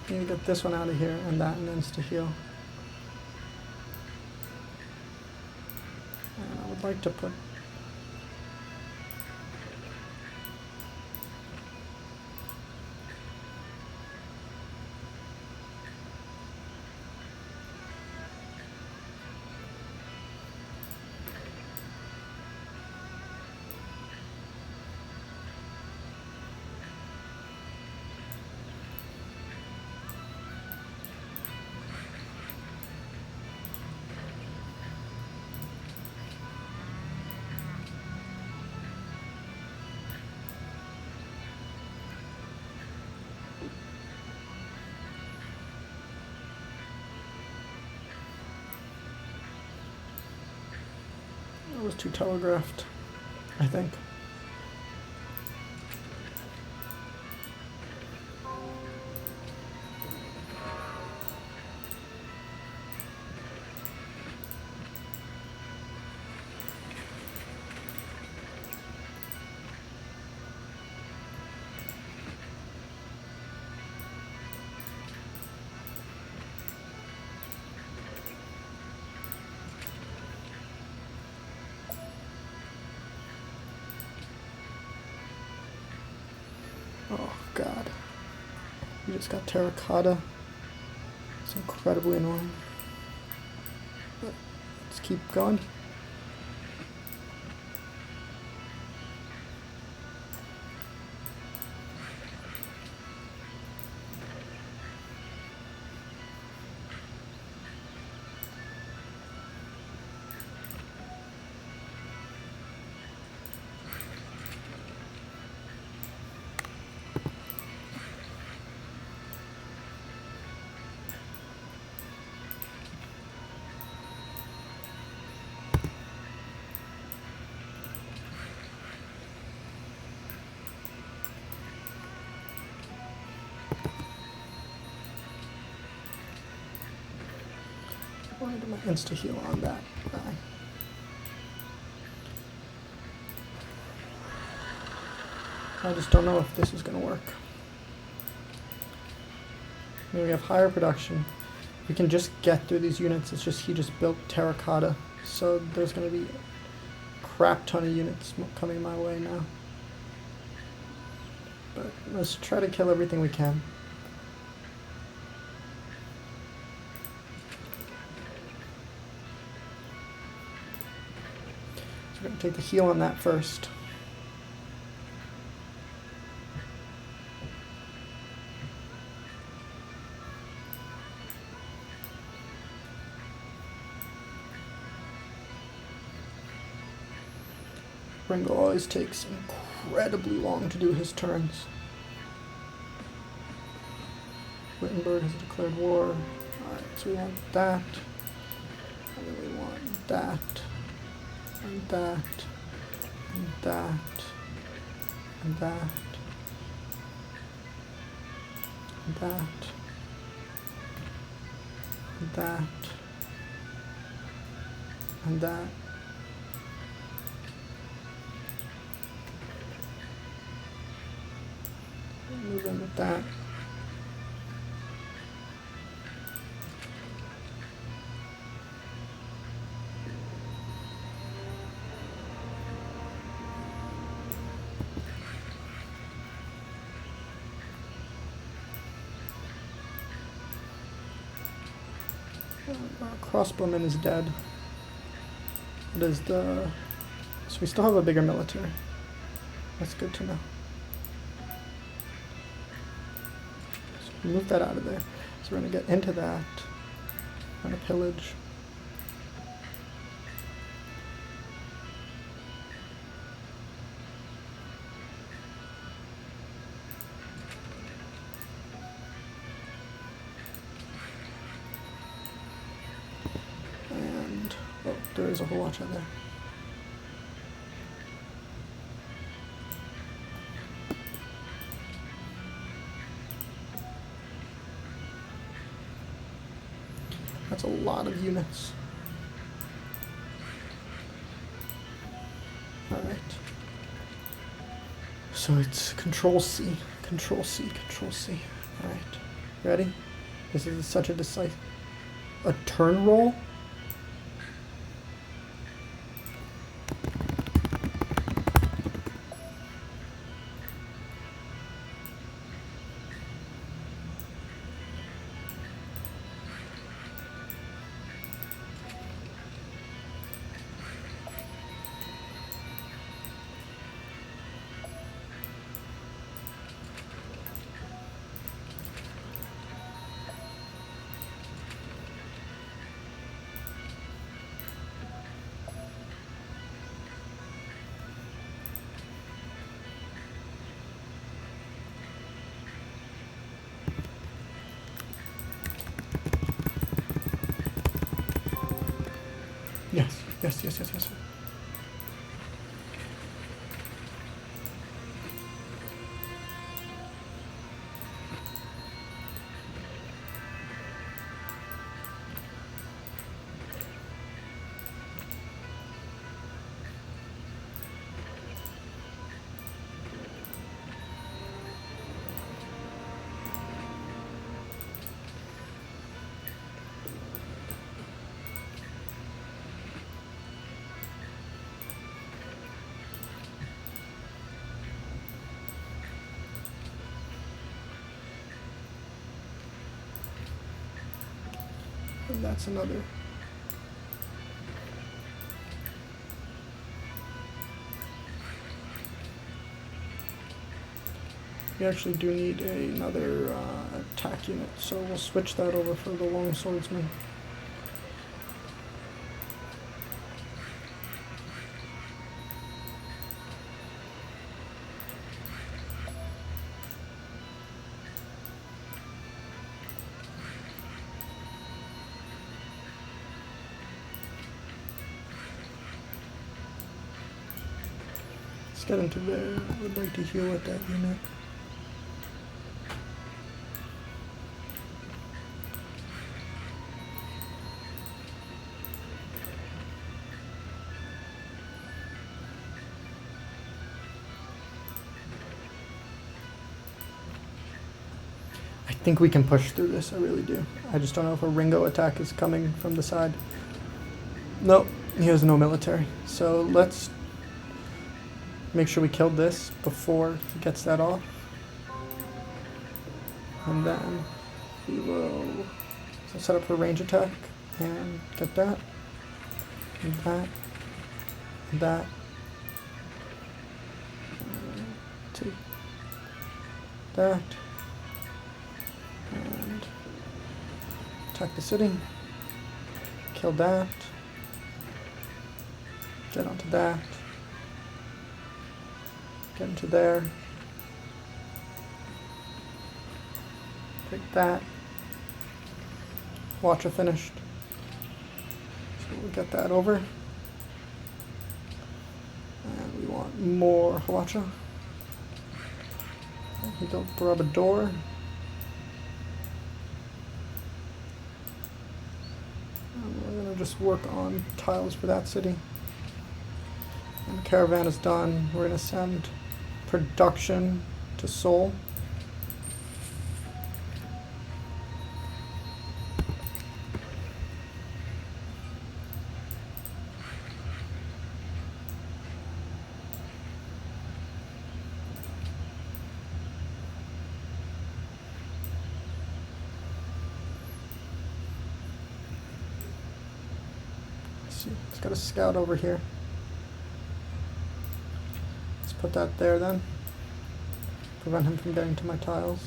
Need to get this one out of here and that and insta-heal. And I would like to put It was too telegraphed, I think. Oh, God. We just got terracotta. It's incredibly annoying. But let's keep going. Why did my insta heal on that guy? I just don't know if this is going to work. I mean, we have higher production. We can just get through these units. It's just he just built terracotta, so there's going to be a crap ton of units coming my way now. But let's try to kill everything we can. So we're going to take the heal on that first. Ringo always takes incredibly long to do his turns. Wittenberg has declared war. Alright, so we want that. And then we want that. And that. And that. And that. And that. And that. And that. Move in with that. Our crossbowman is dead. It is the... So we still have a bigger military. That's good to know. Move that out of there. So we're going to get into that. We're going to pillage. And, oh, there is a whole watch out there. That's a lot of units. Alright. So it's Control C, Control C, Control C. Alright. Ready? This is such a decisive... A turn roll? Yes, yes, yes, yes, yes. And that's another. We actually do need another attack unit, so we'll switch that over for the long swordsman. Let's get into there. I would like to heal with that unit. I think we can push through this, I really do. I just don't know if a Ringo attack is coming from the side. Nope, he has no military. So let's make sure we killed this before he gets that off. And then we will set up for range attack and get that. And that. And that. Take that. And attack the city. Kill that. Get onto that. Get into there. Take that. Watcher finished. So we'll get that over. And we want more Hwacha. We built Barabador. We're going to just work on tiles for that city. And the caravan is done. We're going to send production to Seoul. Let's got a scout over here. Let's put that there then. Prevent him from getting to my tiles.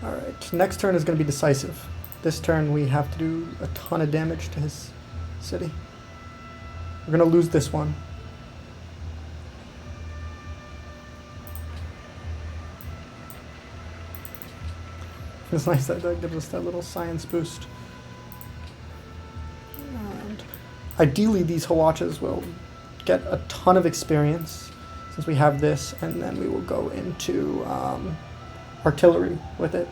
Alright, next turn is going to be decisive. This turn we have to do a ton of damage to his city. We're going to lose this one. It's nice that that gives us that little science boost. And ideally these Hwachas will get a ton of experience since we have this, and then we will go into artillery with it.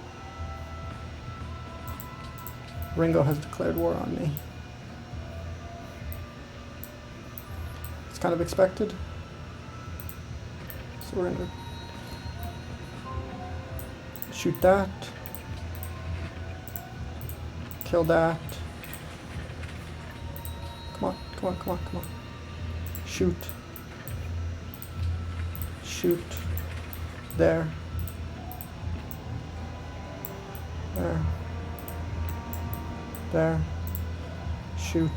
Ringo has declared war on me. It's kind of expected. So we're going to shoot that. Kill that. Come on, come on, come on, come on. Shoot. Shoot. There. There. There. Shoot.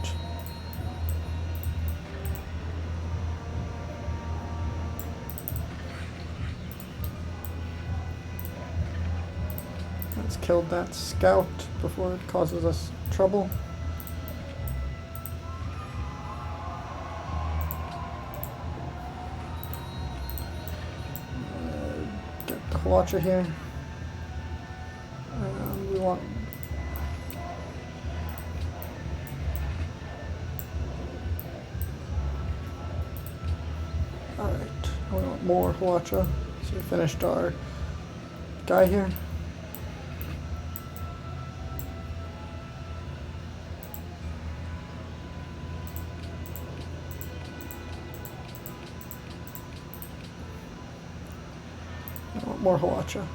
Let's kill that scout before it causes us trouble. Get the Hwacha here. And we want... Alright, we want more Hwacha. So we finished our guy here. More Hwacha.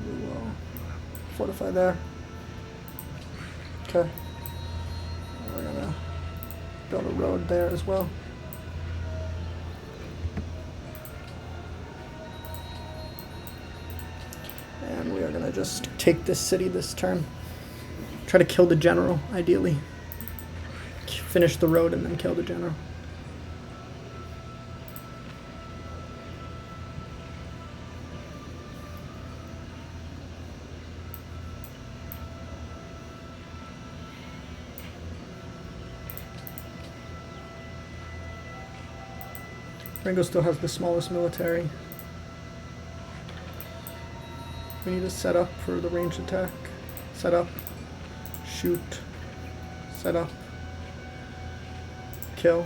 We will fortify there. Okay. We're gonna build a road there as well. And we are going to just take this city this turn. Try to kill the general, ideally. Finish the road and then kill the general. Ringo still has the smallest military. We need to set up for the ranged attack. Set up. Shoot. Set up. Kill.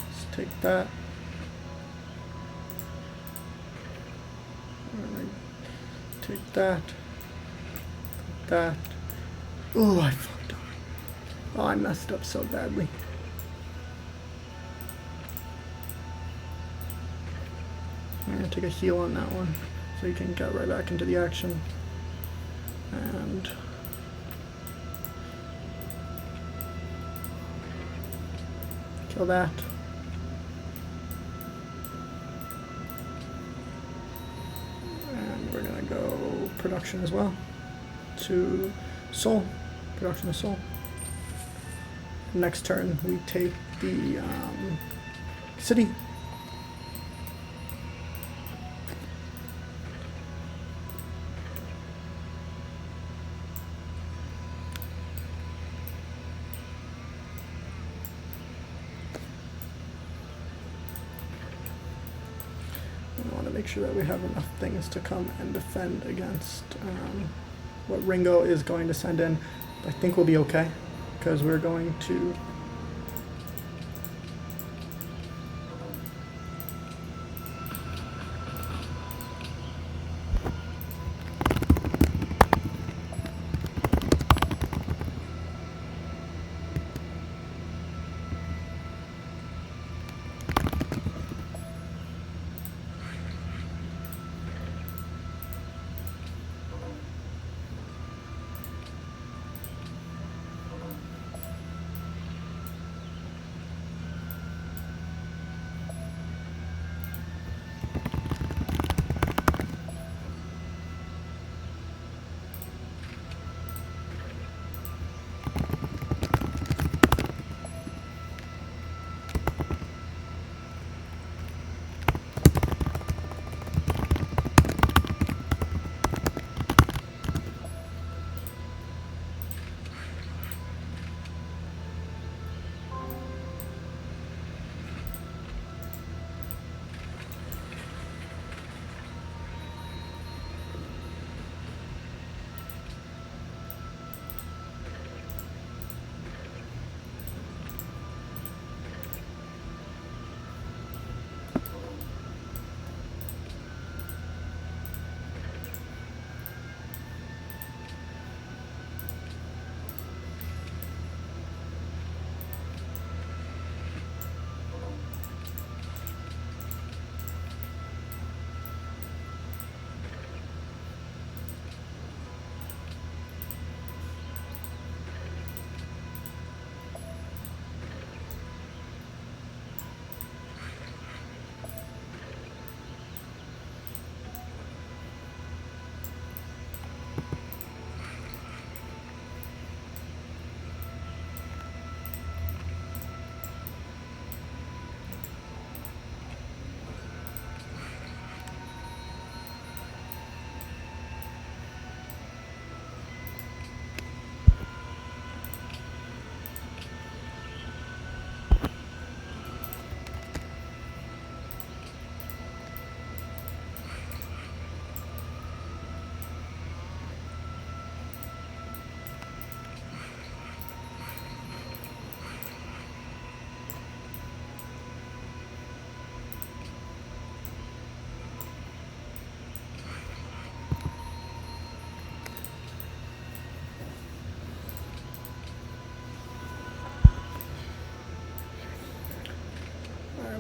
Let's take that. Take that. That. Oh, I fucked up. Oh, I messed up so badly. I'm gonna take a heal on that one so you can get right back into the action. And kill that. And we're gonna go production as well to Seoul. Production of Seoul. Next turn we take the city. We want to make sure that we have enough things to come and defend against what Ringo is going to send in. I think we'll be okay, because we're going to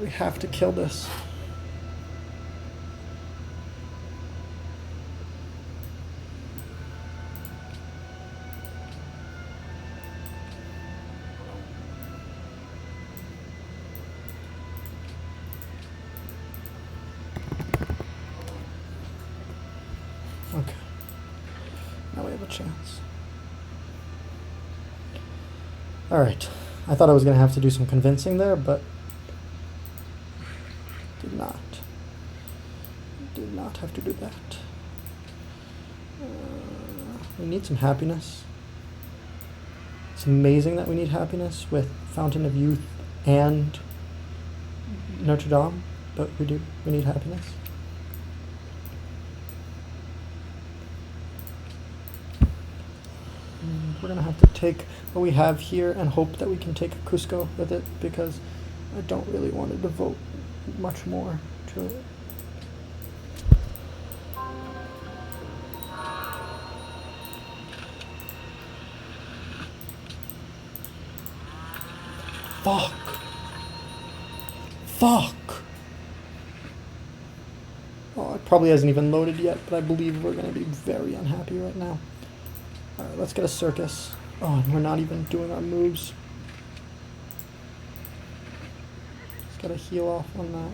we have to kill this. a chance. Alright. I thought I was going to have to do some convincing there, but did not. Did not have to do that. We need some happiness. It's amazing that we need happiness with Fountain of Youth and Notre Dame, but we do. We need happiness. We're going to have to take what we have here and hope that we can take Cusco with it, because I don't really want to devote much more to it. Fuck. Fuck. Oh, it probably hasn't even loaded yet, but I believe we're going to be very unhappy right now. Alright, let's get a circus. Oh, and we're not even doing our moves. Just gotta heal off on that.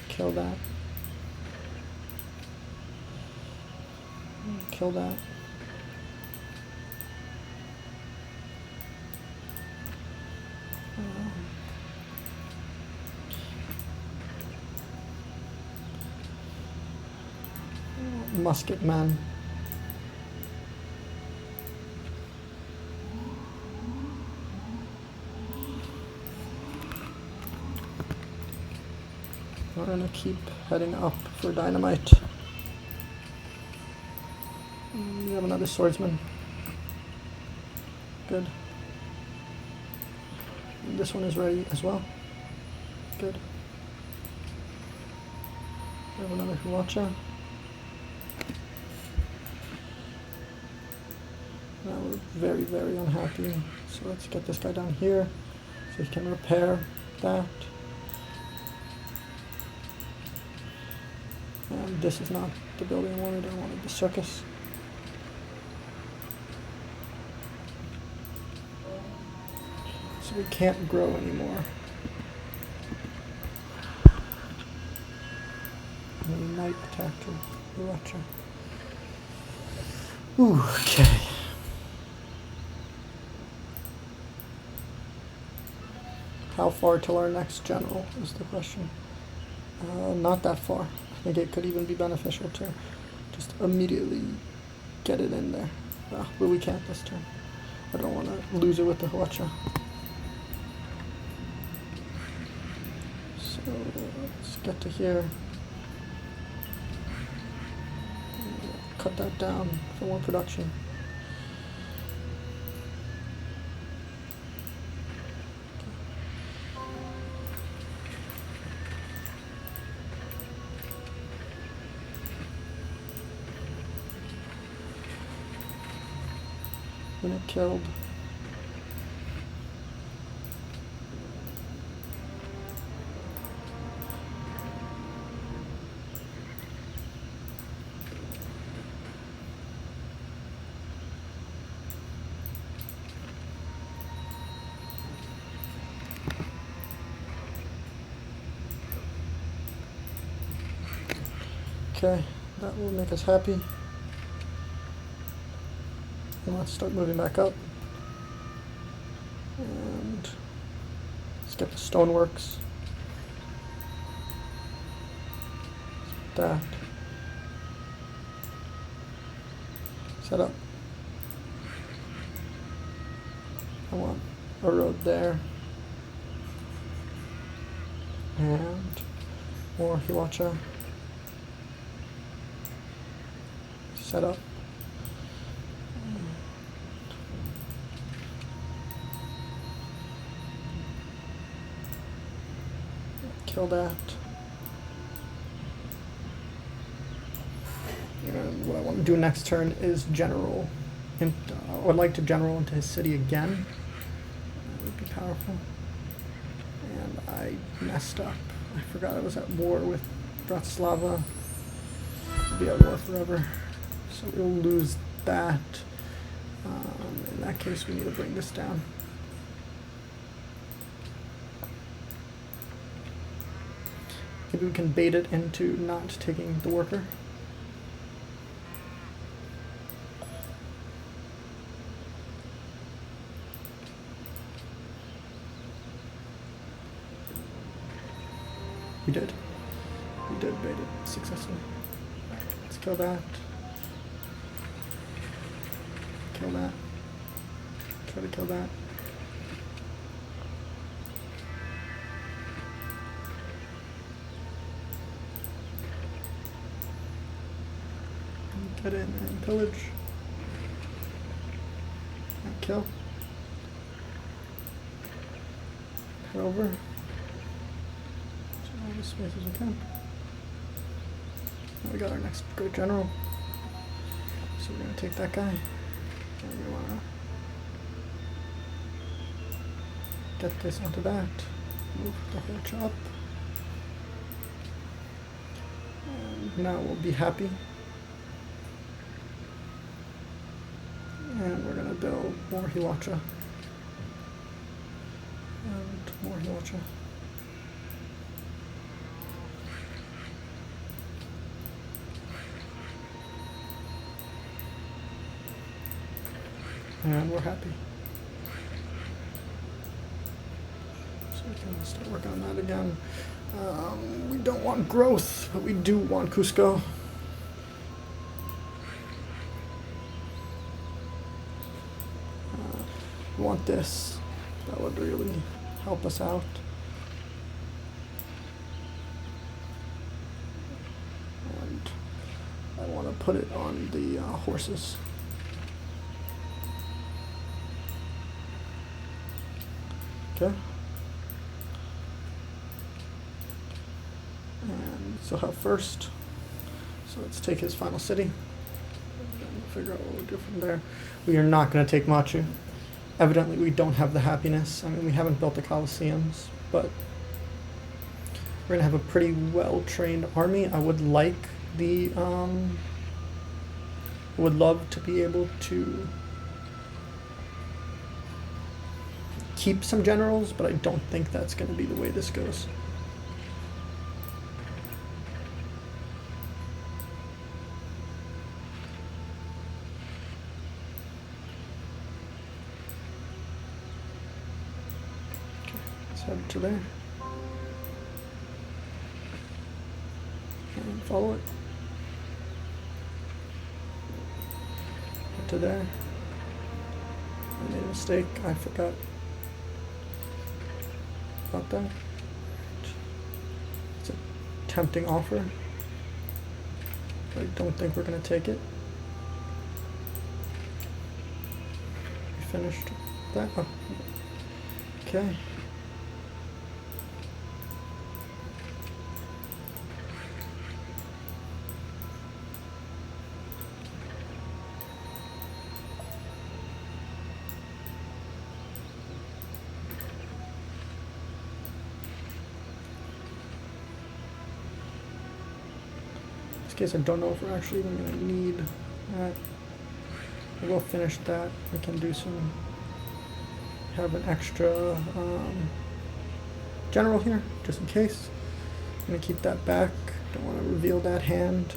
Kill that. Kill that. Musket man. We're gonna keep heading up for dynamite. We have another swordsman. Good. And this one is ready as well. Good. We have another Huacha. Now we're very, very unhappy. So let's get this guy down here so he can repair that. And this is not the building I wanted. I wanted the circus. So we can't grow anymore. Night attacker. Huacha. Ooh, okay. How far till our next general is the question. Not that far. I think it could even be beneficial to just immediately get it in there. But we can't this turn. I don't want to lose it with the Huacha. So let's get to here. Cut that down for more production. Unit killed. Okay, that will make us happy. And let's start moving back up. And let's get the stoneworks. That. Set up. I want a road there. And more Huacha. Set up. Kill that. And what I want to do next turn is general. I would like to general into his city again. That would be powerful. And I messed up. I forgot I was at war with Bratislava. I'll be at war forever. So we'll lose that. In that case, we need to bring this down. Maybe we can bait it into not taking the worker. We did. We did bait it successfully. Let's kill that. Kill that. Try to kill that. Get in and pillage. And kill. Head over. So all the space as we can. Now we got our next great general. So we're gonna take that guy. And we wanna get this onto that. Move the whole chop. And now we'll be happy. And we're gonna build more Hiwacha. And more Hiwacha. And we're happy. So we can start working on that again. We don't want growth, but we do want Cusco. We want this. That would really help us out. And I want to put it on the horses. Okay. And so how first. So let's take his final city. And figure out what we'll do from there. We are not going to take Machu. Evidently, we don't have the happiness. I mean, we haven't built the Colosseums, but we're gonna have a pretty well-trained army. I would like the, would love to be able to keep some generals, but I don't think that's gonna be the way this goes. Head to there and follow it. Head to there. I made a mistake. I forgot about that. It's a tempting offer. I don't think we're going to take it. We finished that. Oh. Okay. Case I don't know if we're actually even going to need that. We'll finish that. We can do some, have an extra general here, just in case. I'm going to keep that back. Don't want to reveal that hand.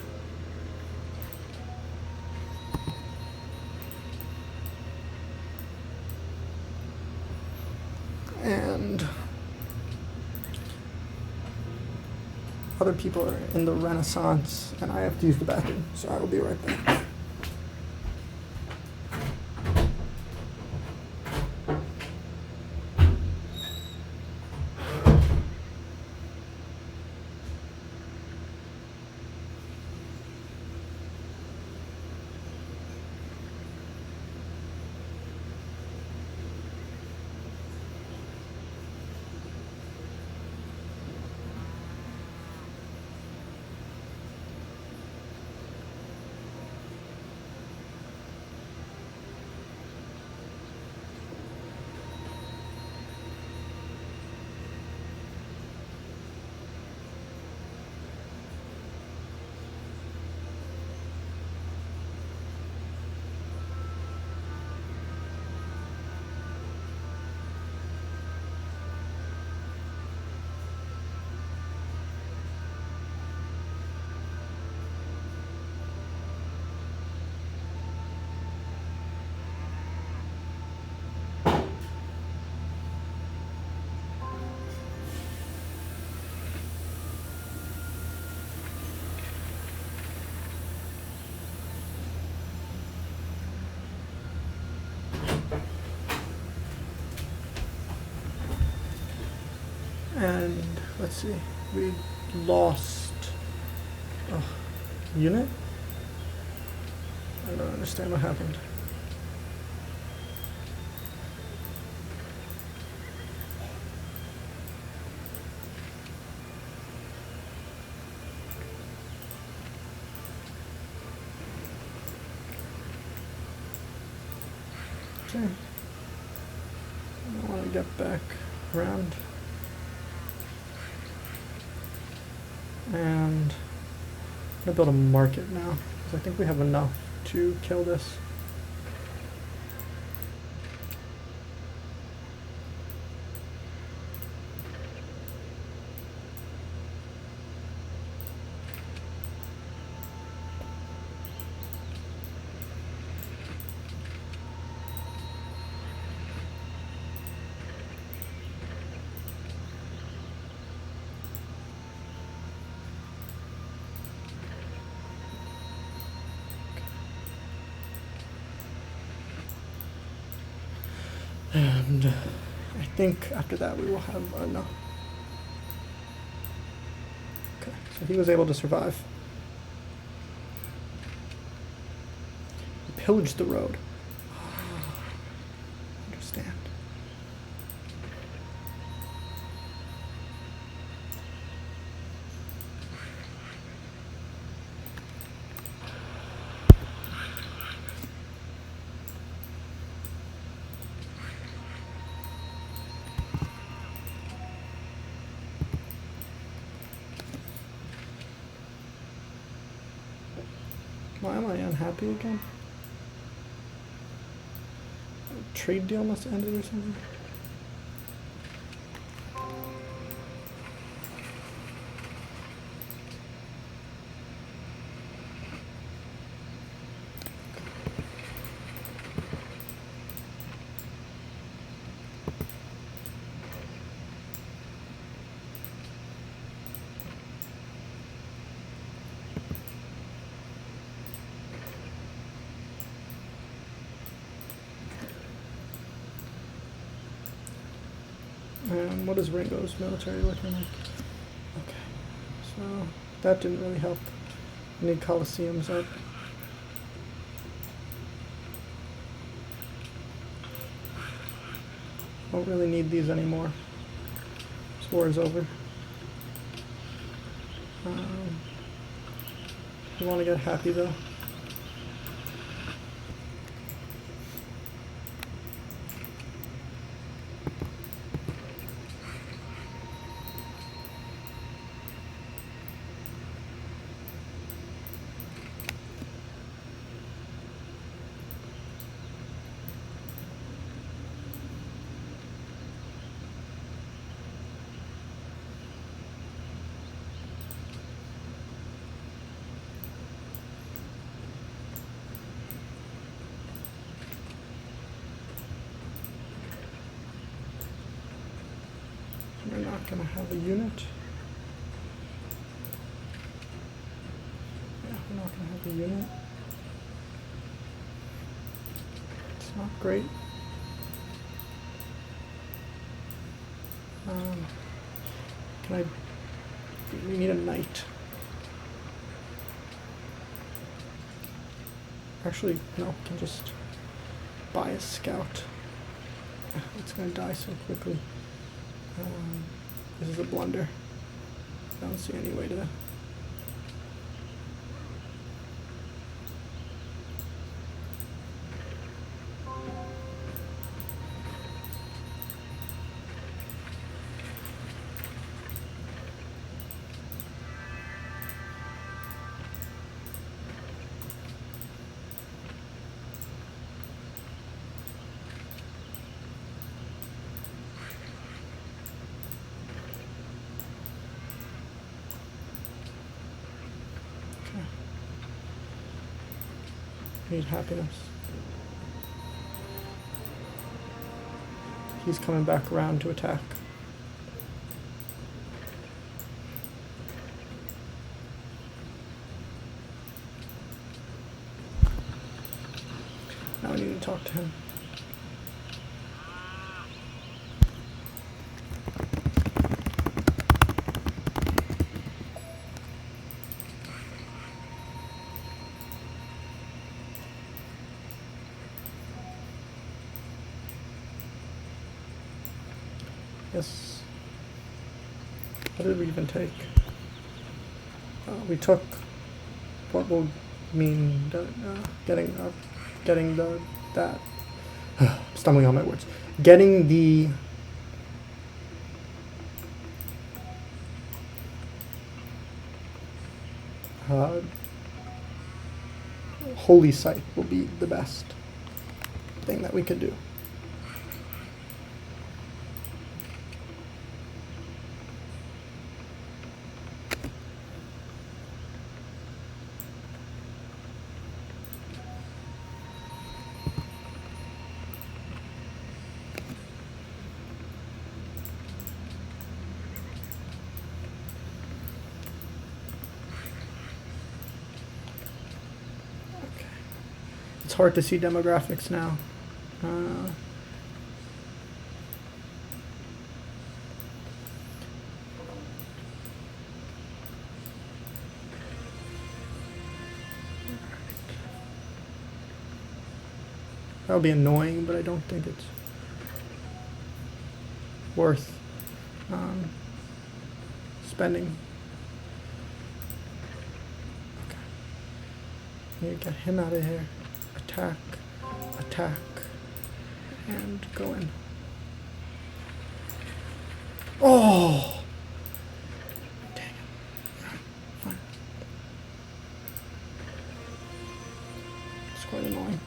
And other people are in the Renaissance, and I have to use the bathroom, so I will be right back. And let's see, we lost a unit? I don't understand what happened. Okay. I want to get back around. And I'm gonna build a market now, because I think we have enough to kill this. And I think after that we will have enough. Okay, so he was able to survive. He pillaged the road. Understand. Why am I unhappy again? A trade deal must have ended or something? And what is Ringo's military looking like? Okay, so that didn't really help. I need Colosseums up. Don't really need these anymore. This war is over. You want to get happy though? We're not going to have a unit. Yeah, we're not going to have a unit. It's not great. Can I... We need a knight. Actually, no, we can just buy a scout. It's going to die so quickly. This is a blunder. I don't see any way to... Need happiness. He's coming back around to attack. Now I need to talk to him. Yes. What did we even take? We took what will mean getting that. Stumbling on my words. Getting the holy site will be the best thing that we could do. It's hard to see demographics now. That'll be annoying, but I don't think it's worth spending. Okay. Need to get him out of here. Attack, attack, and go in. Oh! Dang it. Fine. It's quite annoying.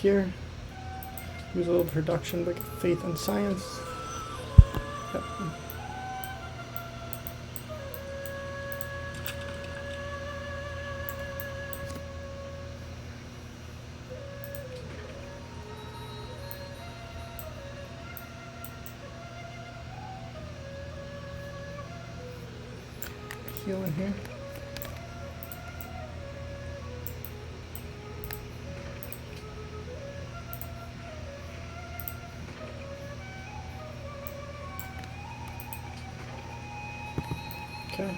Here, use a little production, but faith and science. Yep. Heal in here. Okay.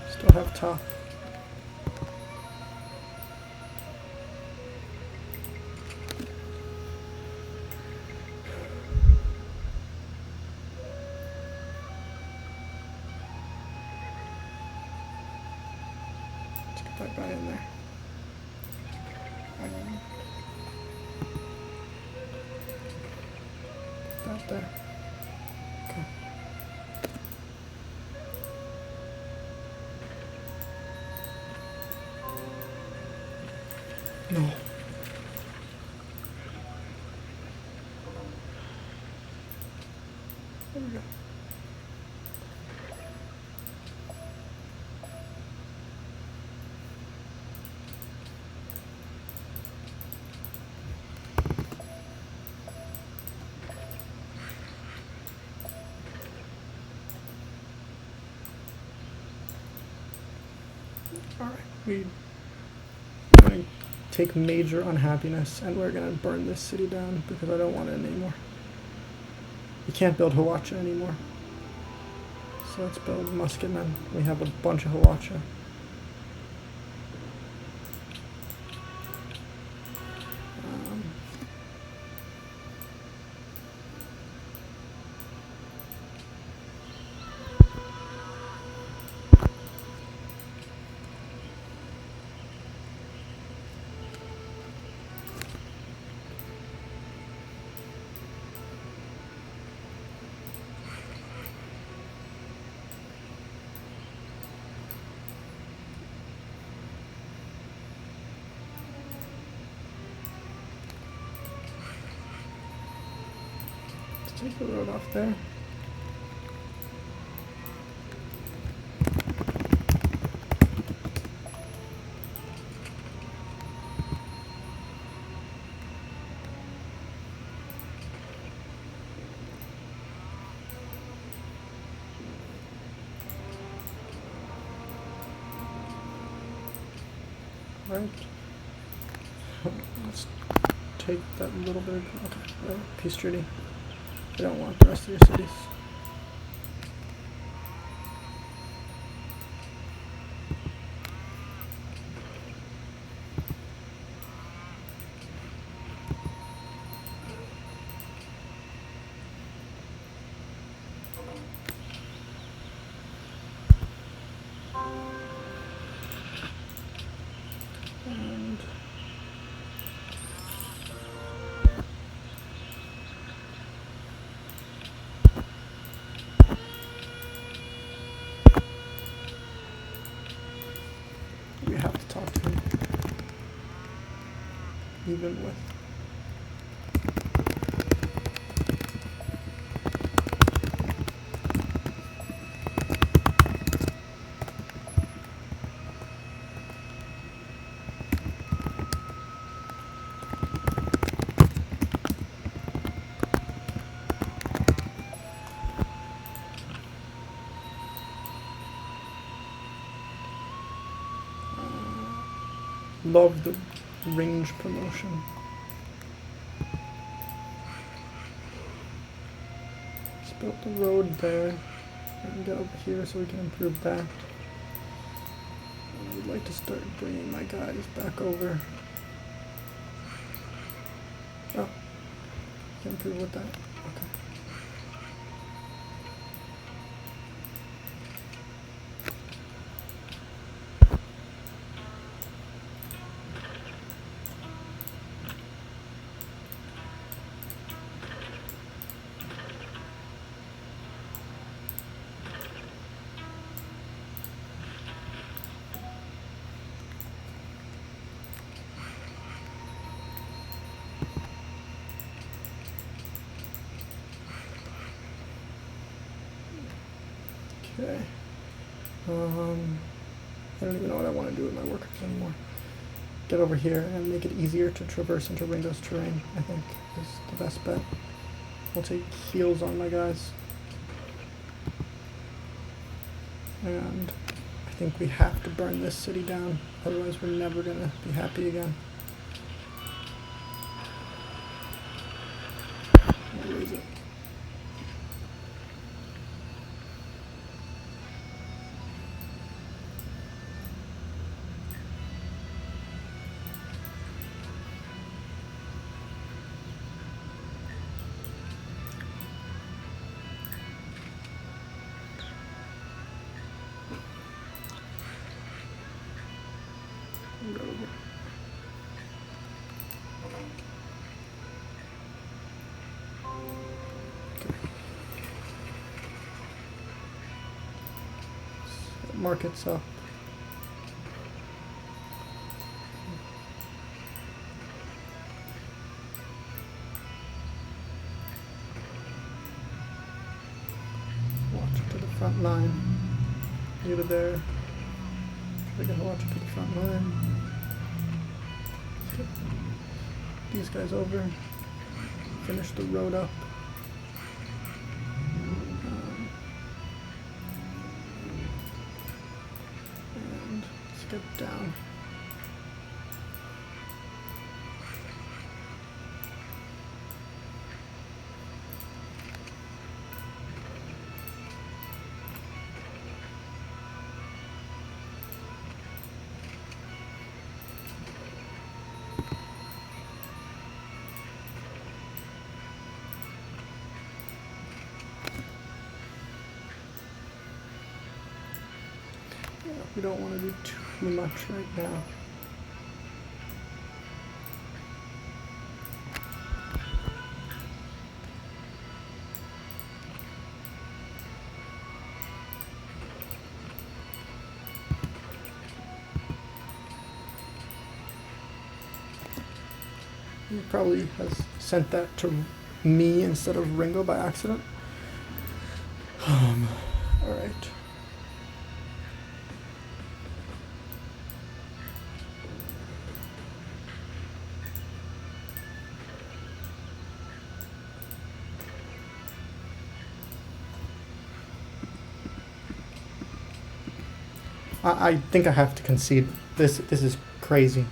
Still have top. Let's get that guy in there. That there. Okay. No. There we go. Alright, we're going to take major unhappiness and we're going to burn this city down because I don't want it anymore. We can't build Hawacha anymore. So let's build musketmen. We have a bunch of Hawacha. Take the road off there. Right. Let's take that little bit of, okay, Peachtree. I don't want the rest of your cities. And we have to talk to him, even with love the range promotion. Let's build the road there and get over here so we can improve that. I would like to start bringing my guys back over. Oh, can improve with that. Okay. Okay. I don't even know what I want to do with my workers anymore. Get over here and make it easier to traverse into Ringo's terrain, I think, is the best bet. We'll take heals on my guys. And I think we have to burn this city down, otherwise we're never going to be happy again. Where is it? Markets up. Watch it to the front line. You to there. We're gonna watch it to the front line. Get these guys over. Finish the road up. Get down. We don't want to do too much right now. He probably has sent that to me instead of Ringo by accident. Alright. I think I have to concede. This is crazy.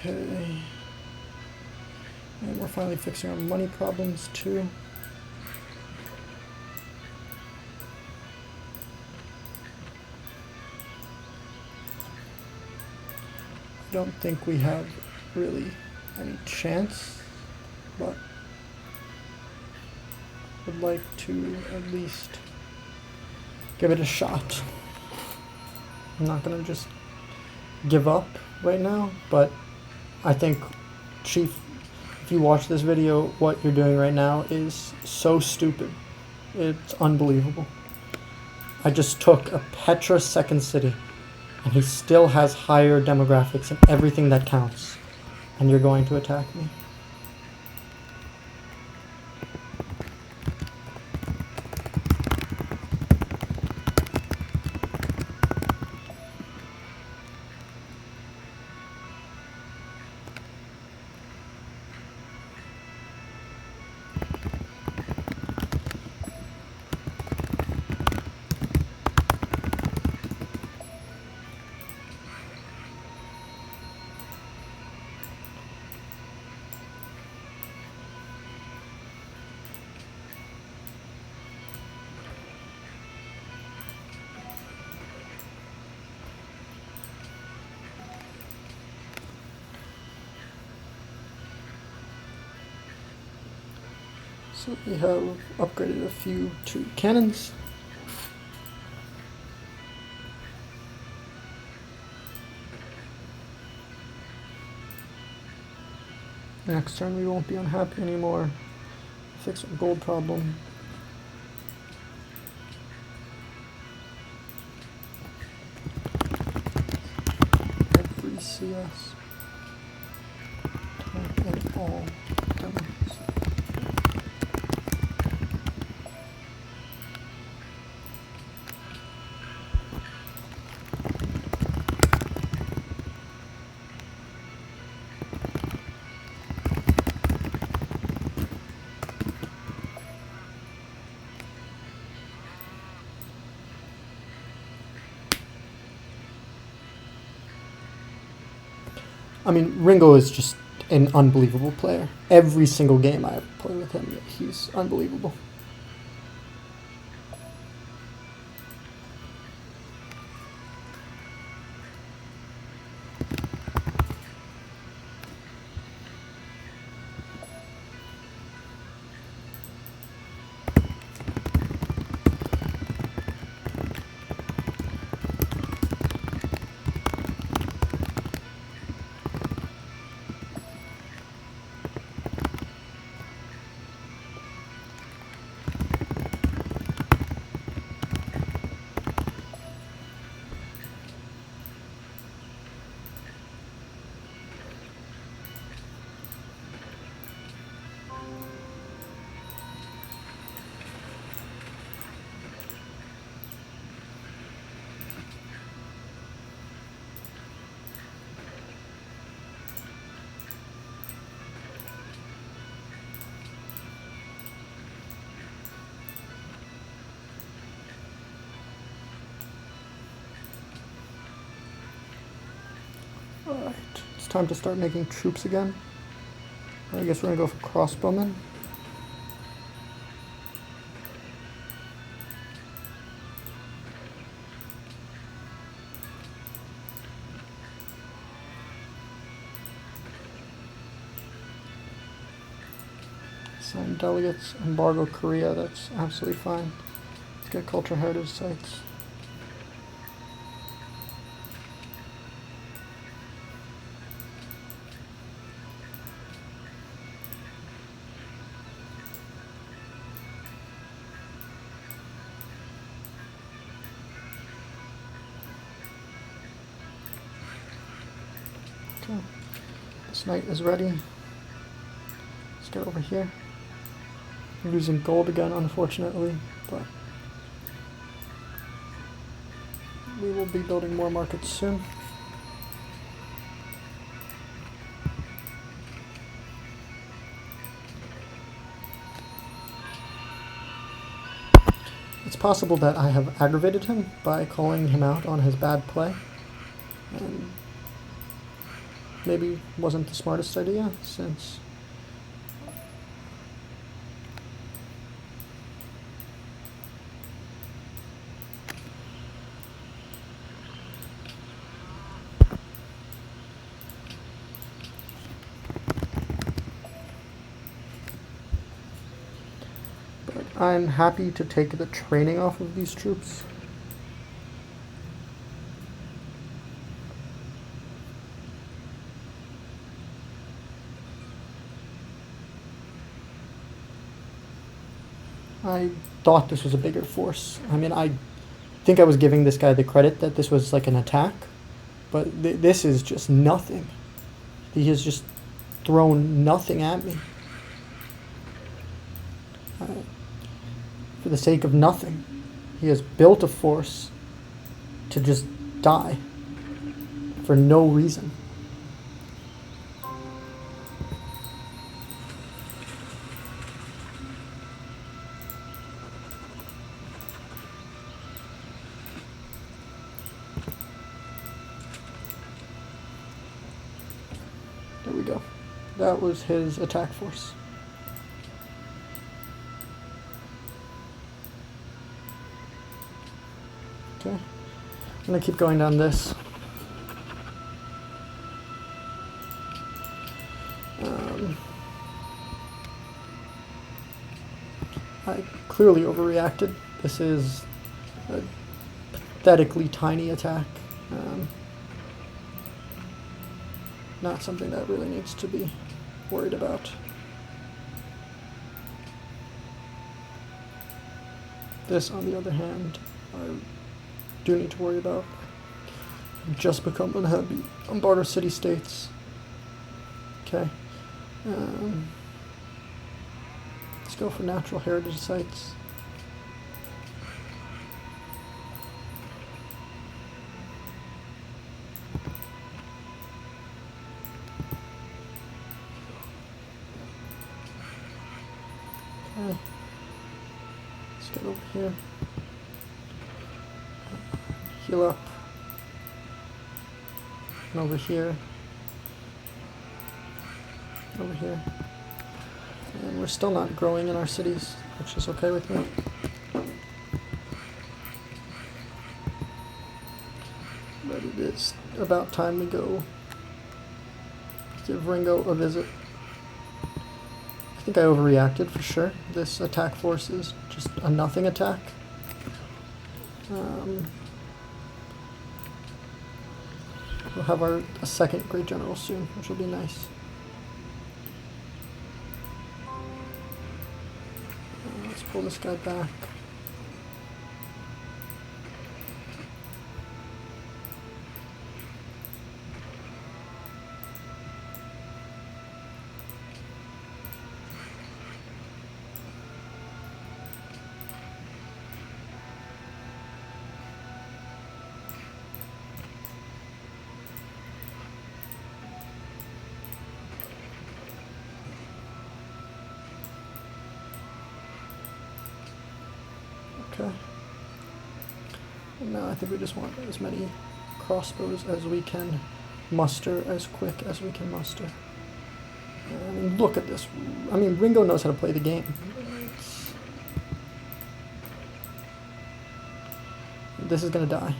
Okay. And we're finally fixing our money problems too. I don't think we have really any chance, but would like to at least give it a shot. I'm not gonna just give up right now, but I think, Chief, if you watch this video, what you're doing right now is so stupid. It's unbelievable. I just took a Petra second city, and he still has higher demographics and everything that counts, and you're going to attack me. So we have upgraded a few to cannons. Next turn we won't be unhappy anymore. Fix our gold problem. Every CS. Type in all demos. I mean, Ringo is just an unbelievable player. Every single game I play with him, he's unbelievable. Alright, it's time to start making troops again. I guess we're gonna go for crossbowmen. Sign delegates, embargo Korea, that's absolutely fine. Let's get cultural heritage sites. Okay, this knight is ready. Let's get over here. I'm losing gold again, unfortunately, but we will be building more markets soon. It's possible that I have aggravated him by calling him out on his bad play, and maybe wasn't the smartest idea, since I'm happy to take the training off of these troops. I thought this was a bigger force. I mean, I think I was giving this guy the credit that this was like an attack, but this is just nothing. He has just thrown nothing at me. For the sake of nothing. He has built a force to just die for no reason. There we go. That was his attack force. Okay, I'm gonna keep going down this. I clearly overreacted. This is a pathetically tiny attack. Not something that really needs to be worried about. This, on the other hand, I do need to worry about. I've just become unhappy on border city-states. Okay. Let's go for natural heritage sites. Okay. Let's get over here. Heal up. And over here. Over here. And we're still not growing in our cities, which is okay with me. But it is about time we go give Ringo a visit. I think I overreacted for sure. This attack force is just a nothing attack. We'll have a second great general soon, which will be nice. Let's pull this guy back. Okay. And now I think we just want as many crossbows as we can muster as quick as we can muster. I mean, look at this. I mean, Ringo knows how to play the game. This is gonna die.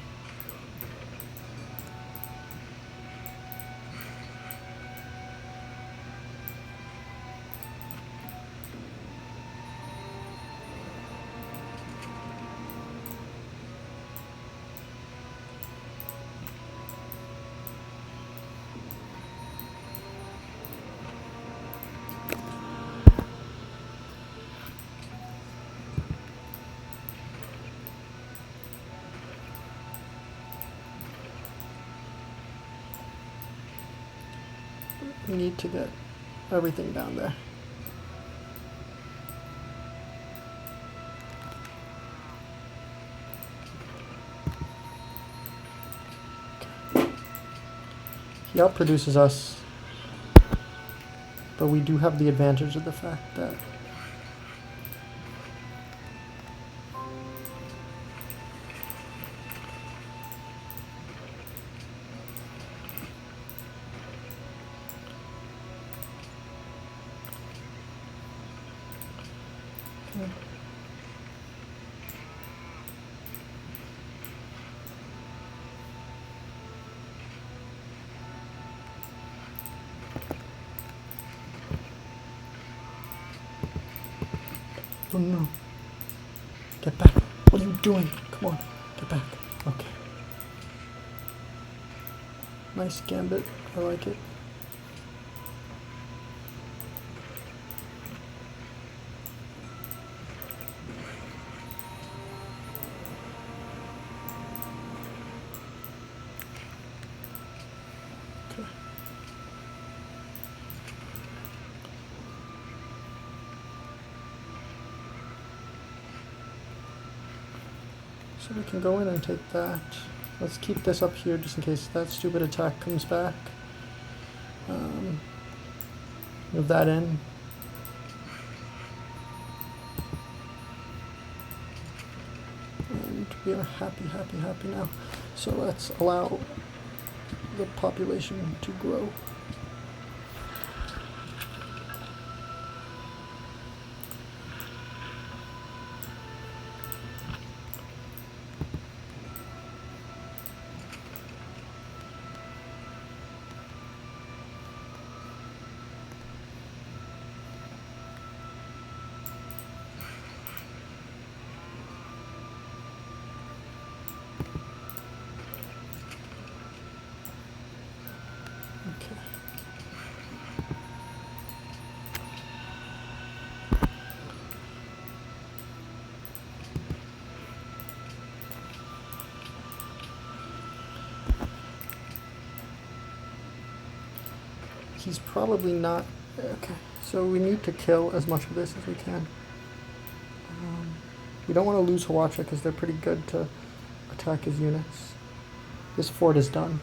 We need to get everything down there. Okay. He outproduces us, but we do have the advantage of the fact that oh no. Get back. What are you doing? Come on. Get back. Okay. Nice gambit. I like it. Okay. So we can go in and take that. Let's keep this up here just in case that stupid attack comes back. Move that in. And we are happy now. So let's allow the population to grow. Okay. He's probably not... Okay, so we need to kill as much of this as we can. We don't want to lose Hawacha because they're pretty good to attack his units. This fort is done.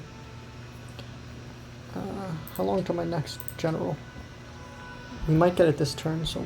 How long till my next general? We might get it this turn, so...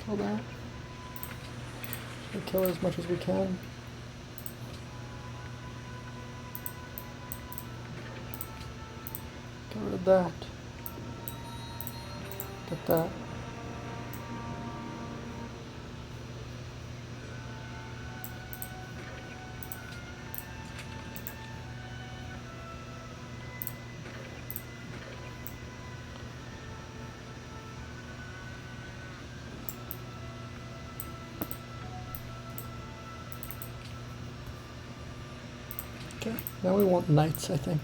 Kill that. We'll kill as much as we can. Get rid of that. Get that. Okay, now we want knights, I think.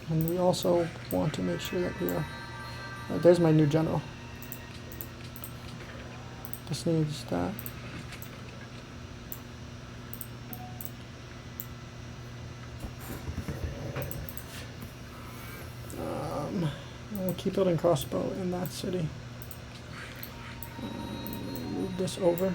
And we also want to make sure that we are... there's my new general. This needs that. We'll keep building crossbow in that city. Move this over.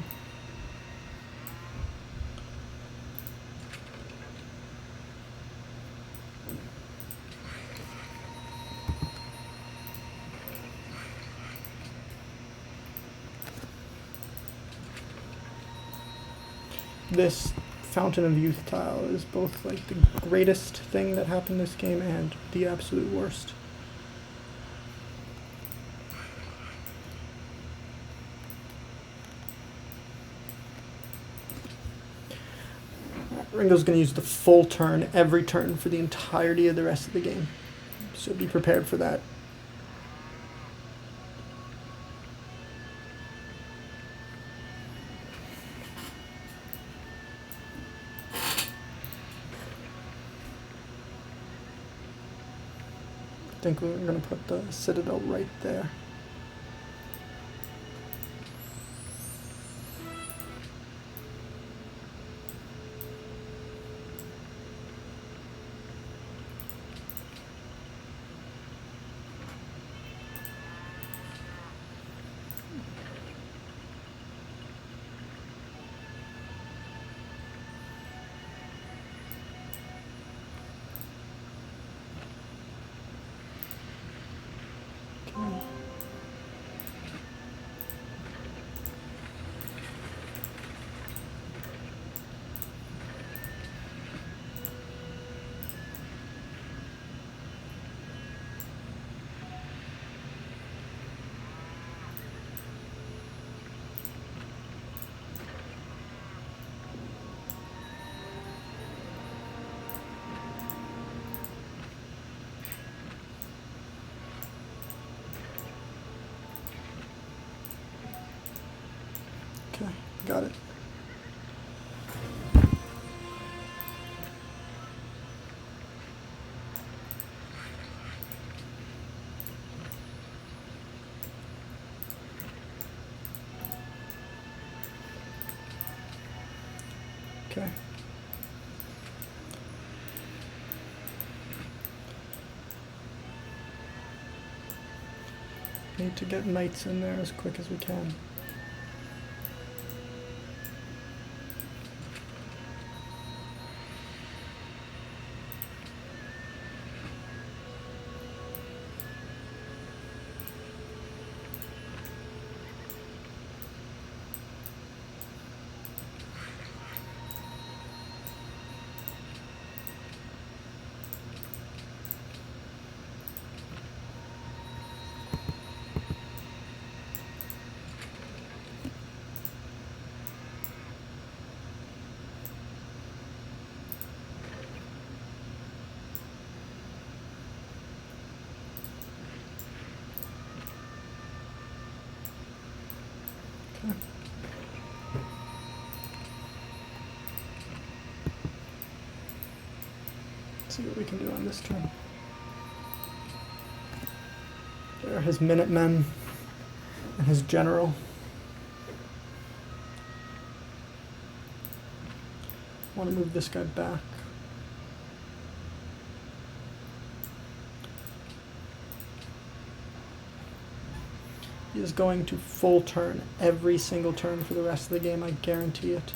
This Fountain of Youth tile is both like the greatest thing that happened this game and the absolute worst. Ringo's going to use the full turn every turn for the entirety of the rest of the game, so be prepared for that. I think we're going to put the citadel right there. Okay, got it. Okay. Need to get knights in there as quick as we can. Okay. Let's see what we can do on this turn. There are his Minutemen and his general. I want to move this guy back. He is going to full turn every single turn for the rest of the game, I guarantee it.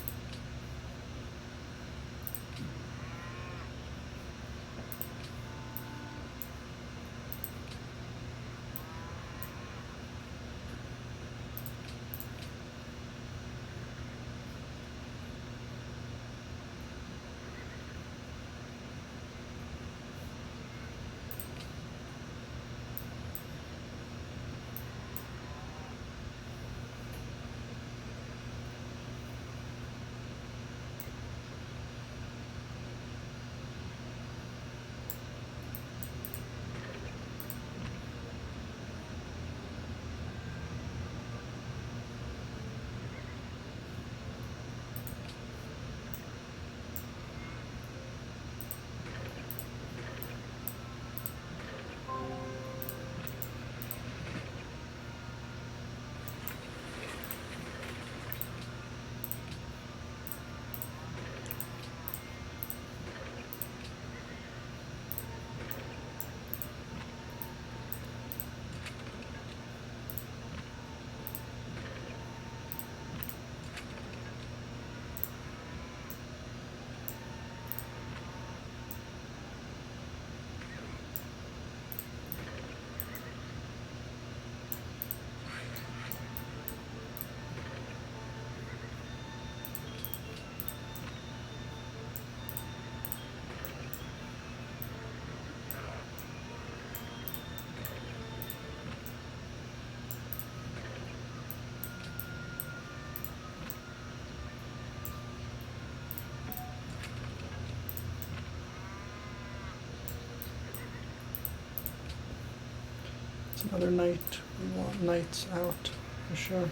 Another knight. We want knights out for sure.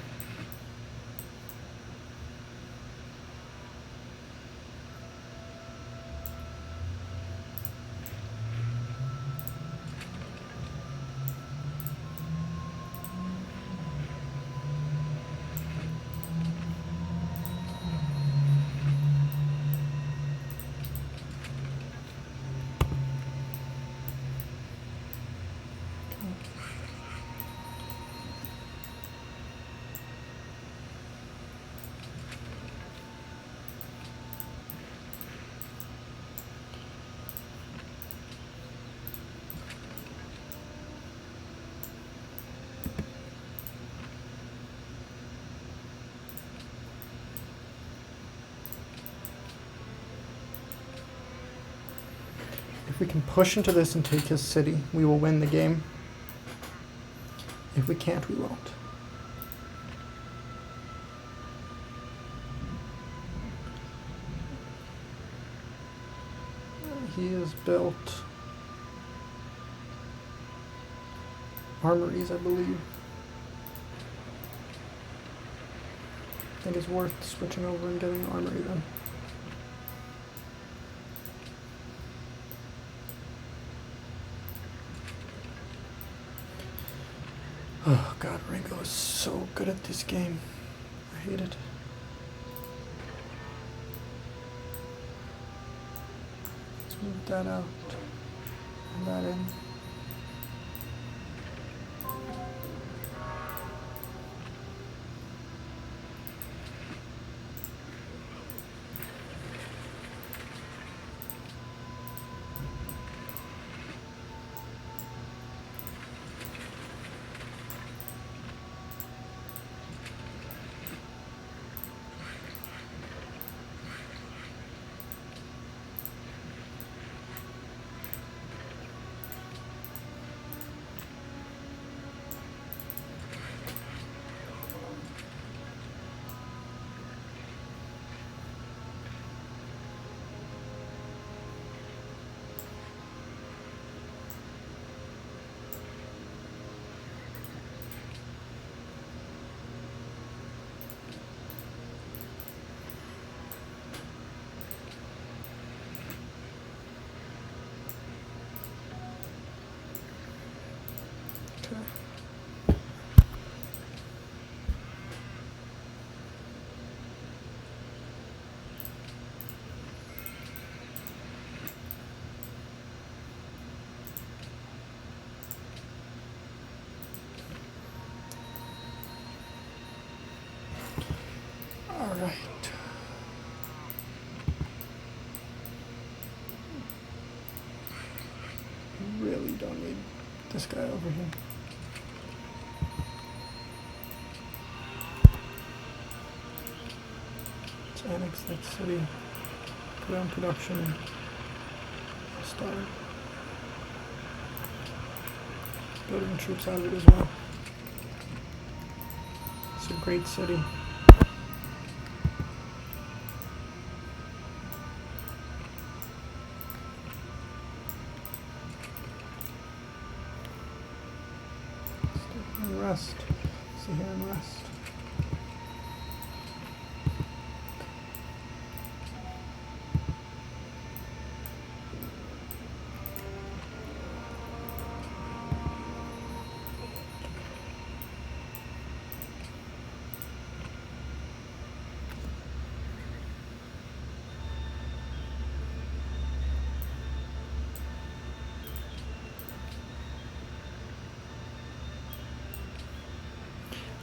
If we can push into this and take his city, we will win the game. If we can't, we won't. He has built armories, I believe. I think it's worth switching over and getting an armory then. Oh god, Ringo is so good at this game. I hate it. Let's move that out and that in. Alright. Really don't need this guy over here. Let's annex that city. Put on production. Start building troops out of it as well. It's a great city. And rest. Stay here and rest.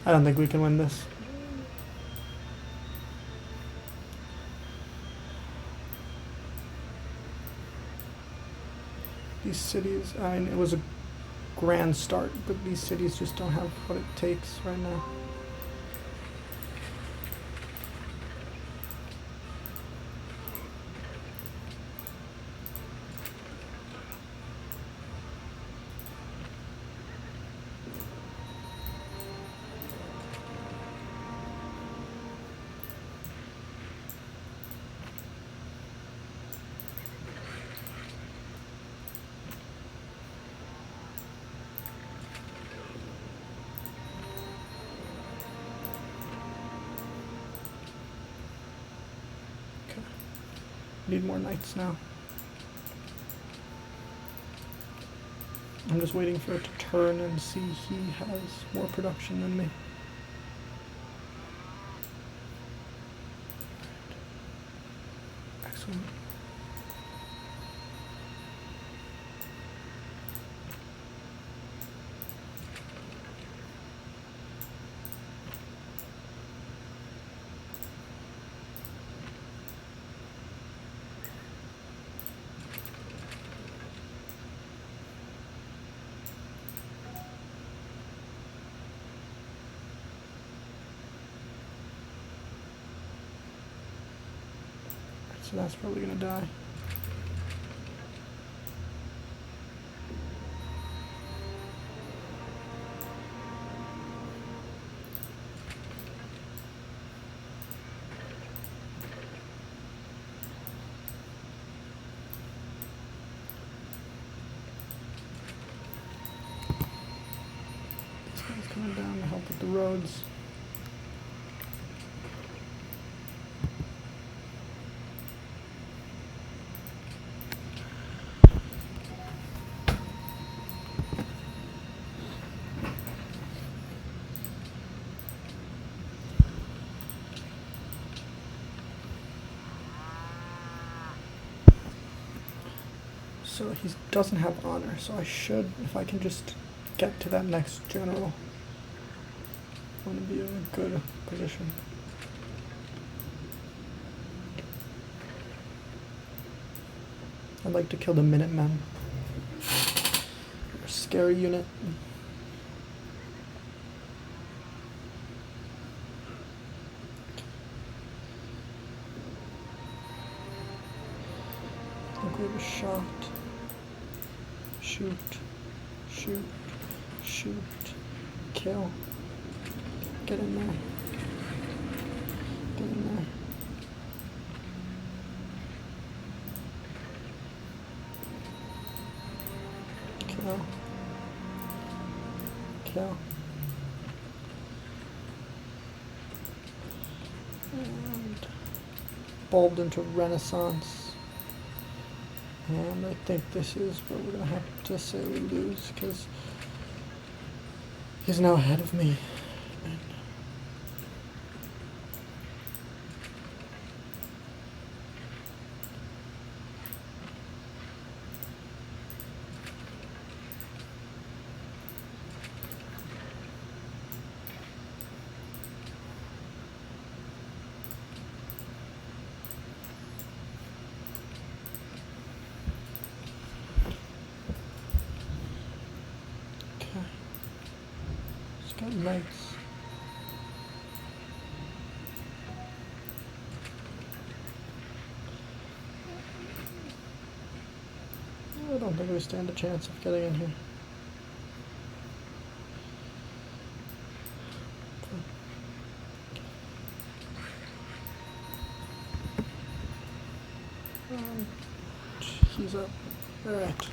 I don't think we can win this. These cities, I mean, it was a grand start, but these cities just don't have what it takes right now. Need more knights now. I'm just waiting for it to turn and see he has more production than me. Excellent. So that's probably gonna die. This guy's coming down to help with the roads. So he doesn't have honor, so I should, if I can just get to that next general, I want to be in a good position. I'd like to kill the Minutemen. They're a scary unit. I think we have a shot. Shoot, shoot, shoot, kill. Get in there. Get in there. Kill. Kill. And bulbed into Renaissance. And I think this is where we're going to have to say we lose, because he's now ahead of me. Knights. I don't think we stand a chance of getting in here. He's up. All right.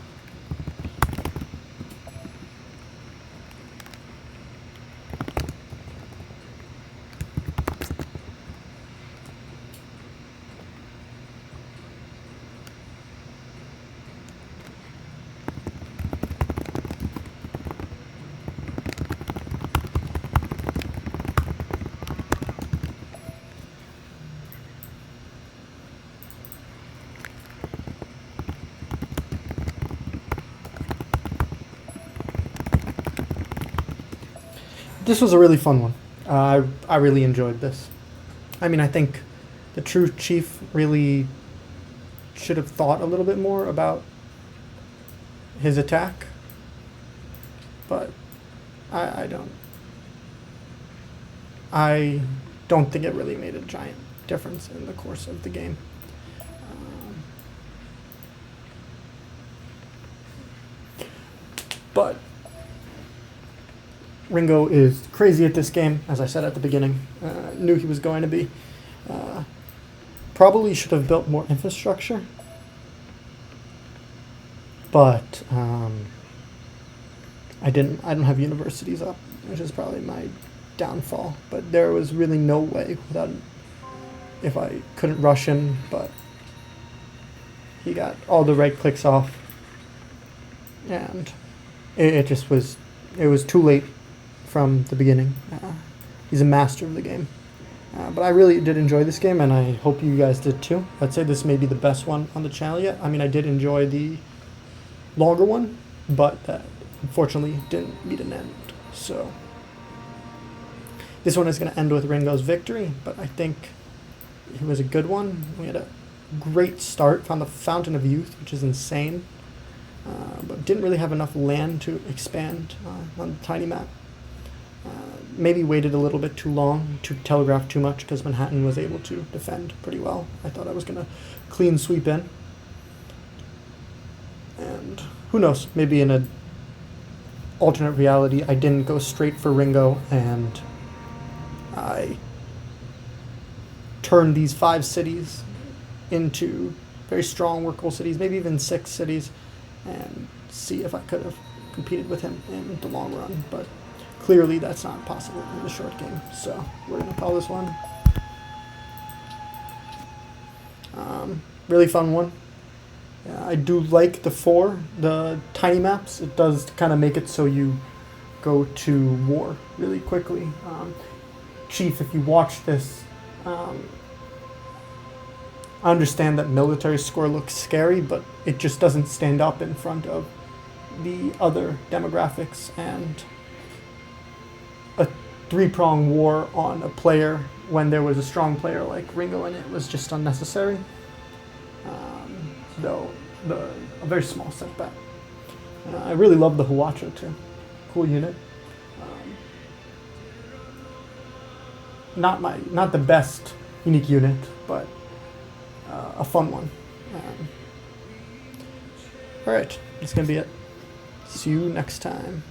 This was a really fun one. I really enjoyed this. I mean, I think the true chief really should have thought a little bit more about his attack, but I don't think it really made a giant difference in the course of the game. But Ringo is crazy at this game, as I said at the beginning. Knew he was going to be. Probably should have built more infrastructure. But I don't have universities up, which is probably my downfall. But there was really no way without, if I couldn't rush him, but he got all the right clicks off, and it just was, it was too late from the beginning. He's a master of the game. But I really did enjoy this game, and I hope you guys did too. I'd say this may be the best one on the channel yet. I mean, I did enjoy the longer one, but that unfortunately didn't meet an end. So this one is going to end with Ringo's victory, but I think it was a good one. We had a great start, found the Fountain of Youth, which is insane, but didn't really have enough land to expand on the tiny map. Maybe waited a little bit too long to telegraph too much, because Manhattan was able to defend pretty well. I thought I was going to clean sweep in. And who knows, maybe in an alternate reality I didn't go straight for Ringo and I turned these 5 cities into very strong workable cities, maybe even 6 cities, and see if I could have competed with him in the long run. But clearly that's not possible in the short game, so we're going to call this one. Really fun one. I do like the tiny maps. It does kind of make it so you go to war really quickly. Chief, if you watch this, I understand that military score looks scary, but it just doesn't stand up in front of the other demographics, and a 3-prong war on a player when there was a strong player like Ringo in it was just unnecessary. Though a very small setback. I really love the Huacha too. Cool unit. Not the best unique unit, but a fun one. All right, that's gonna be it. See you next time.